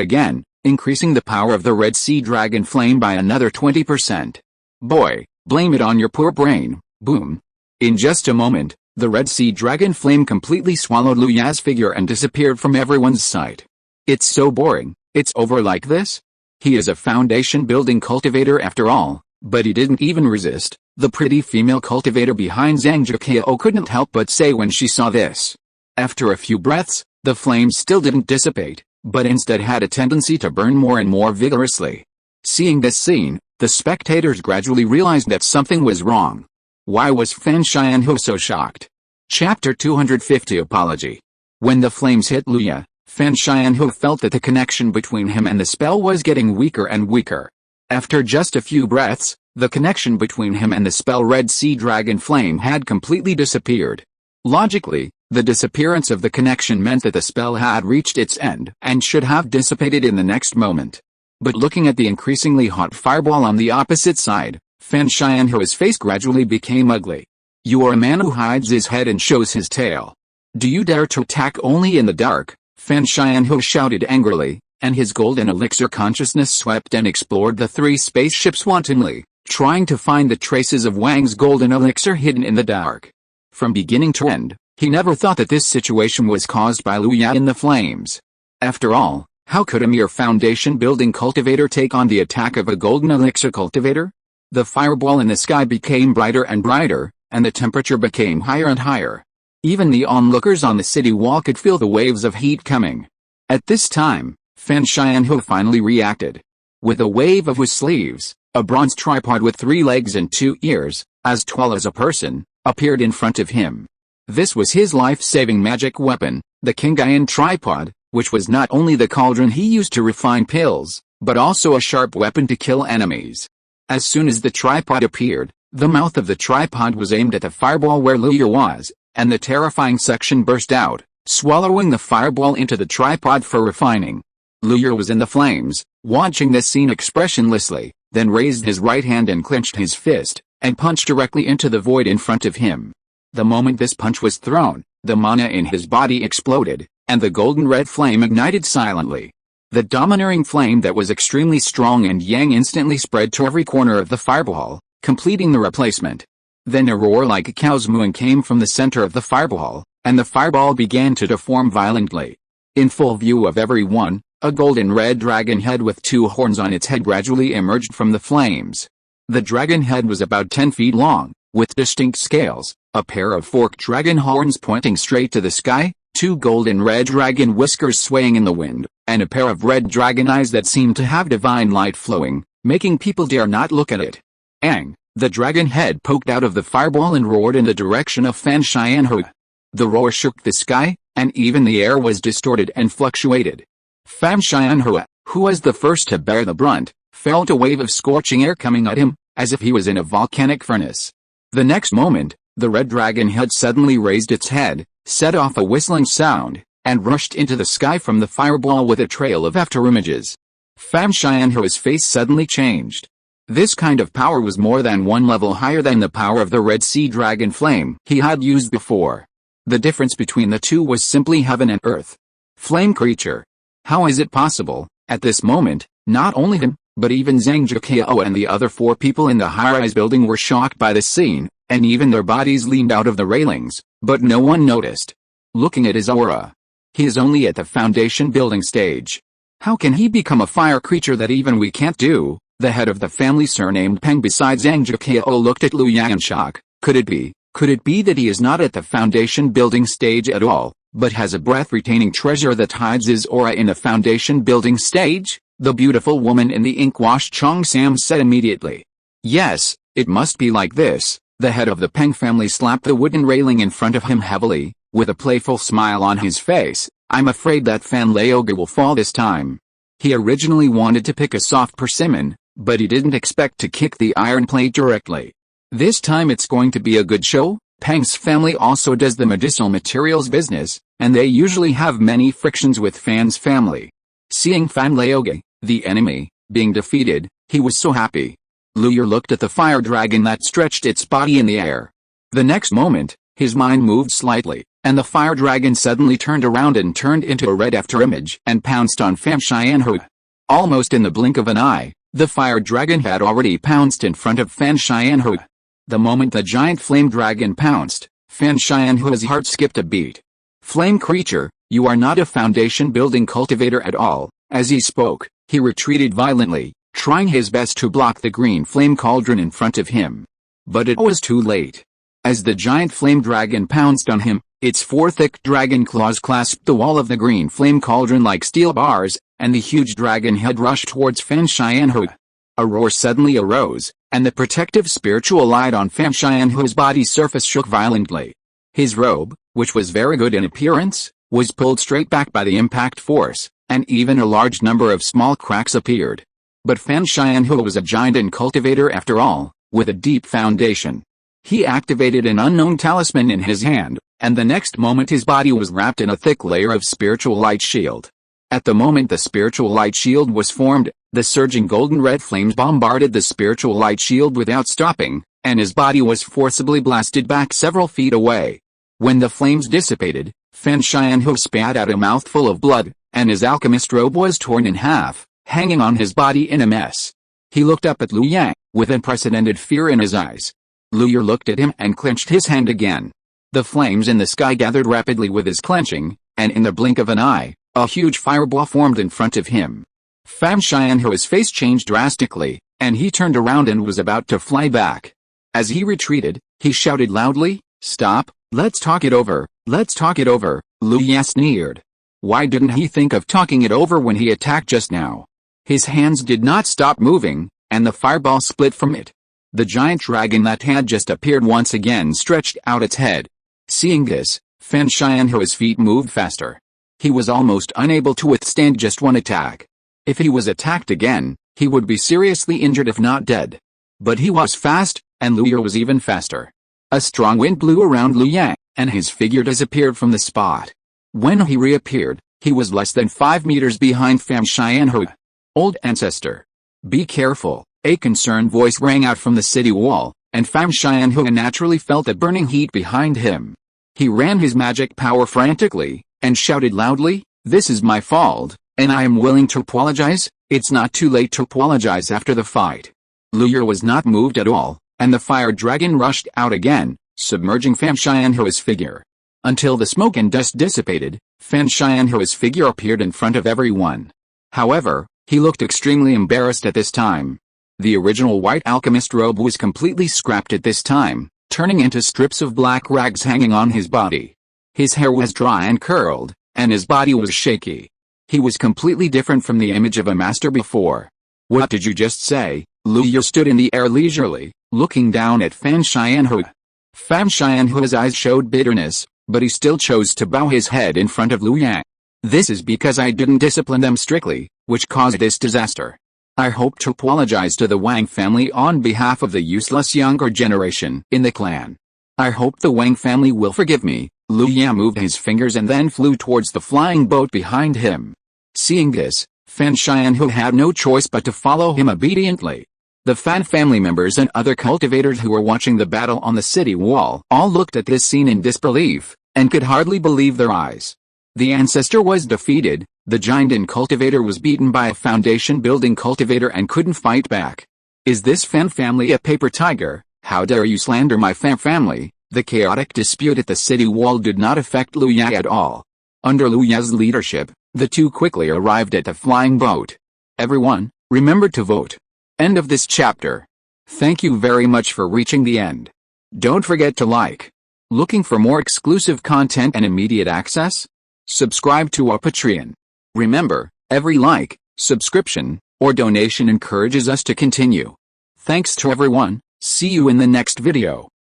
A: again, increasing the power of the Red Sea Dragon flame by another 20%. Boy, blame it on your poor brain. Boom. In just a moment, the Red Sea Dragon flame completely swallowed Lu Yao's figure and disappeared from everyone's sight. It's so boring. It's over like this? He is a foundation-building cultivator after all, but he didn't even resist. The pretty female cultivator behind Zhang couldn't help but say when she saw this. After a few breaths, the flames still didn't dissipate, but instead had a tendency to burn more and more vigorously. Seeing this scene, the spectators gradually realized that something was wrong. Why was Fan Xianhu so shocked? Chapter 250 Apology. When the flames hit Luya, Fan Xianhu felt that the connection between him and the spell was getting weaker and weaker. After just a few breaths, the connection between him and the spell Red Sea Dragon Flame had completely disappeared. Logically, the disappearance of the connection meant that the spell had reached its end and should have dissipated in the next moment. But looking at the increasingly hot fireball on the opposite side, Fan Xianhu's face gradually became ugly. You are a man who hides his head and shows his tail. Do you dare to attack only in the dark? Fan Xianhu shouted angrily, and his golden elixir consciousness swept and explored the three spaceships wantonly, trying to find the traces of Wang's golden elixir hidden in the dark. From beginning to end, he never thought that this situation was caused by Luya in the flames. After all, how could a mere foundation-building cultivator take on the attack of a golden elixir cultivator? The fireball in the sky became brighter and brighter, and the temperature became higher and higher. Even the onlookers on the city wall could feel the waves of heat coming. At this time, Fan Xianhu finally reacted. With a wave of his sleeves, a bronze tripod with 3 legs and 2 ears, as tall as a person, appeared in front of him. This was his life-saving magic weapon, the Kingayan tripod, which was not only the cauldron he used to refine pills, but also a sharp weapon to kill enemies. As soon as the tripod appeared, the mouth of the tripod was aimed at the fireball where Luya was, and the terrifying section burst out, swallowing the fireball into the tripod for refining. Luya was in the flames, watching this scene expressionlessly, then raised his right hand and clenched his fist, and punched directly into the void in front of him. The moment this punch was thrown, the mana in his body exploded, and the golden red flame ignited silently. The domineering flame that was extremely strong and yang instantly spread to every corner of the fireball, completing the replacement. Then a roar like a cow's mooing came from the center of the fireball, and the fireball began to deform violently. In full view of everyone, a golden red dragon head with 2 horns on its head gradually emerged from the flames. The dragon head was about 10 feet long, with distinct scales, a pair of forked dragon horns pointing straight to the sky, 2 golden red dragon whiskers swaying in the wind, and a pair of red dragon eyes that seemed to have divine light flowing, making people dare not look at it. Ang! The dragon head poked out of the fireball and roared in the direction of Fan Xianhu. The roar shook the sky, and even the air was distorted and fluctuated. Fan Xianhu, who was the first to bear the brunt, felt a wave of scorching air coming at him, as if he was in a volcanic furnace. The next moment, the red dragon head suddenly raised its head, set off a whistling sound, and rushed into the sky from the fireball with a trail of afterimages. Fan Xianhu's face suddenly changed. This kind of power was more than 1 level higher than the power of the Red Sea Dragon Flame he had used before. The difference between the two was simply heaven and earth. Flame creature. How is it possible? At this moment, not only him, but even Zhang Jiqiao and the other 4 people in the high-rise building were shocked by the scene, and even their bodies leaned out of the railings, but no one noticed. Looking at his aura, he is only at the foundation building stage. How can he become a fire creature that even we can't do? The head of the family surnamed Peng besides Zhang Jiqiao looked at Luya in shock. Could it be that he is not at the foundation building stage at all, but has a breath-retaining treasure that hides his aura in a foundation building stage? The beautiful woman in the ink-washed Chong Sam said immediately. Yes, it must be like this. The head of the Peng family slapped the wooden railing in front of him heavily, with a playful smile on his face. I'm afraid that Fan Leoga will fall this time. He originally wanted to pick a soft persimmon, but he didn't expect to kick the iron plate directly. This time it's going to be a good show. Peng's family also does the medicinal materials business, and they usually have many frictions with Fan's family. Seeing Fan Leoga, the enemy, being defeated, he was so happy. Luya looked at the fire dragon that stretched its body in the air. The next moment, his mind moved slightly, and the fire dragon suddenly turned around and turned into a red afterimage and pounced on Fan Xianhu. Almost in the blink of an eye, the fire dragon had already pounced in front of Fan Xianhu. The moment the giant flame dragon pounced, Fan Xianhu's heart skipped a beat. Flame creature, you are not a foundation-building cultivator at all. As he spoke, He retreated violently, trying his best to block the green flame cauldron in front of him. But it was too late. As the giant flame dragon pounced on him, its four thick dragon claws clasped the wall of the green flame cauldron like steel bars, and the huge dragon head rushed towards Fan Xianhu. A roar suddenly arose, and the protective spiritual light on Fan Xianhu's body surface shook violently. His robe, which was very good in appearance, was pulled straight back by the impact force, and even a large number of small cracks appeared. But Fan Xianhu was a giant and cultivator after all, with a deep foundation. He activated an unknown talisman in his hand, and the next moment his body was wrapped in a thick layer of spiritual light shield. At the moment the spiritual light shield was formed, the surging golden red flames bombarded the spiritual light shield without stopping, and his body was forcibly blasted back several feet away. When the flames dissipated, Fan Xianhu spat out a mouthful of blood, and his alchemist robe was torn in half, hanging on his body in a mess. He looked up at Liu Yang, with unprecedented fear in his eyes. Liu Yang looked at him and clenched his hand again. The flames in the sky gathered rapidly with his clenching, and in the blink of an eye, a huge fireball formed in front of him. Fan Xianhu's face changed drastically, and he turned around and was about to fly back. As he retreated, he shouted loudly, "Stop, let's talk it over, let's talk it over." Liu Yang sneered. Why didn't he think of talking it over when he attacked just now? His hands did not stop moving, and the fireball split from it. The giant dragon that had just appeared once again stretched out its head. Seeing this, Fan Xianhu's feet moved faster. He was almost unable to withstand just one attack. If he was attacked again, he would be seriously injured if not dead. But he was fast, and Liu Yang was even faster. A strong wind blew around Liu Yang, and his figure disappeared from the spot. When he reappeared, he was less than 5 meters behind Fan Xianhu. "Old ancestor. Be careful," a concerned voice rang out from the city wall, and Fan Xianhu naturally felt the burning heat behind him. He ran his magic power frantically, and shouted loudly, "This is my fault, and I am willing to apologize. It's not too late to apologize after the fight." Liu Yang was not moved at all, and the fire dragon rushed out again, submerging Fan Xianhu's figure. Until the smoke and dust dissipated, Fan Xianhu's figure appeared in front of everyone. However, he looked extremely embarrassed at this time. The original white alchemist robe was completely scrapped at this time, turning into strips of black rags hanging on his body. His hair was dry and curled, and his body was shaky. He was completely different from the image of a master before. "What did you just say?" Liu Yang stood in the air leisurely, looking down at Fan Xianhu. Fan Xianhu's eyes showed bitterness, but he still chose to bow his head in front of Liu Yang. "This is because I didn't discipline them strictly, which caused this disaster. I hope to apologize to the Wang family on behalf of the useless younger generation in the clan. I hope the Wang family will forgive me." Liu Yang moved his fingers and then flew towards the flying boat behind him. Seeing this, Fan Xianhu had no choice but to follow him obediently. The Fan family members and other cultivators who were watching the battle on the city wall all looked at this scene in disbelief, and could hardly believe their eyes. The ancestor was defeated, the giant and cultivator was beaten by a foundation-building cultivator and couldn't fight back. "Is this Fan family a paper tiger? How dare you slander my Fan family?" The chaotic dispute at the city wall did not affect Liu Yang at all. Under Liu Yang's leadership, the two quickly arrived at the flying boat. Everyone, remember to vote. End of this chapter. Thank you very much for reaching the end. Don't forget to like. Looking for more exclusive content and immediate access? Subscribe to our Patreon. Remember, every like, subscription, or donation encourages us to continue. Thanks to everyone. See you in the next video.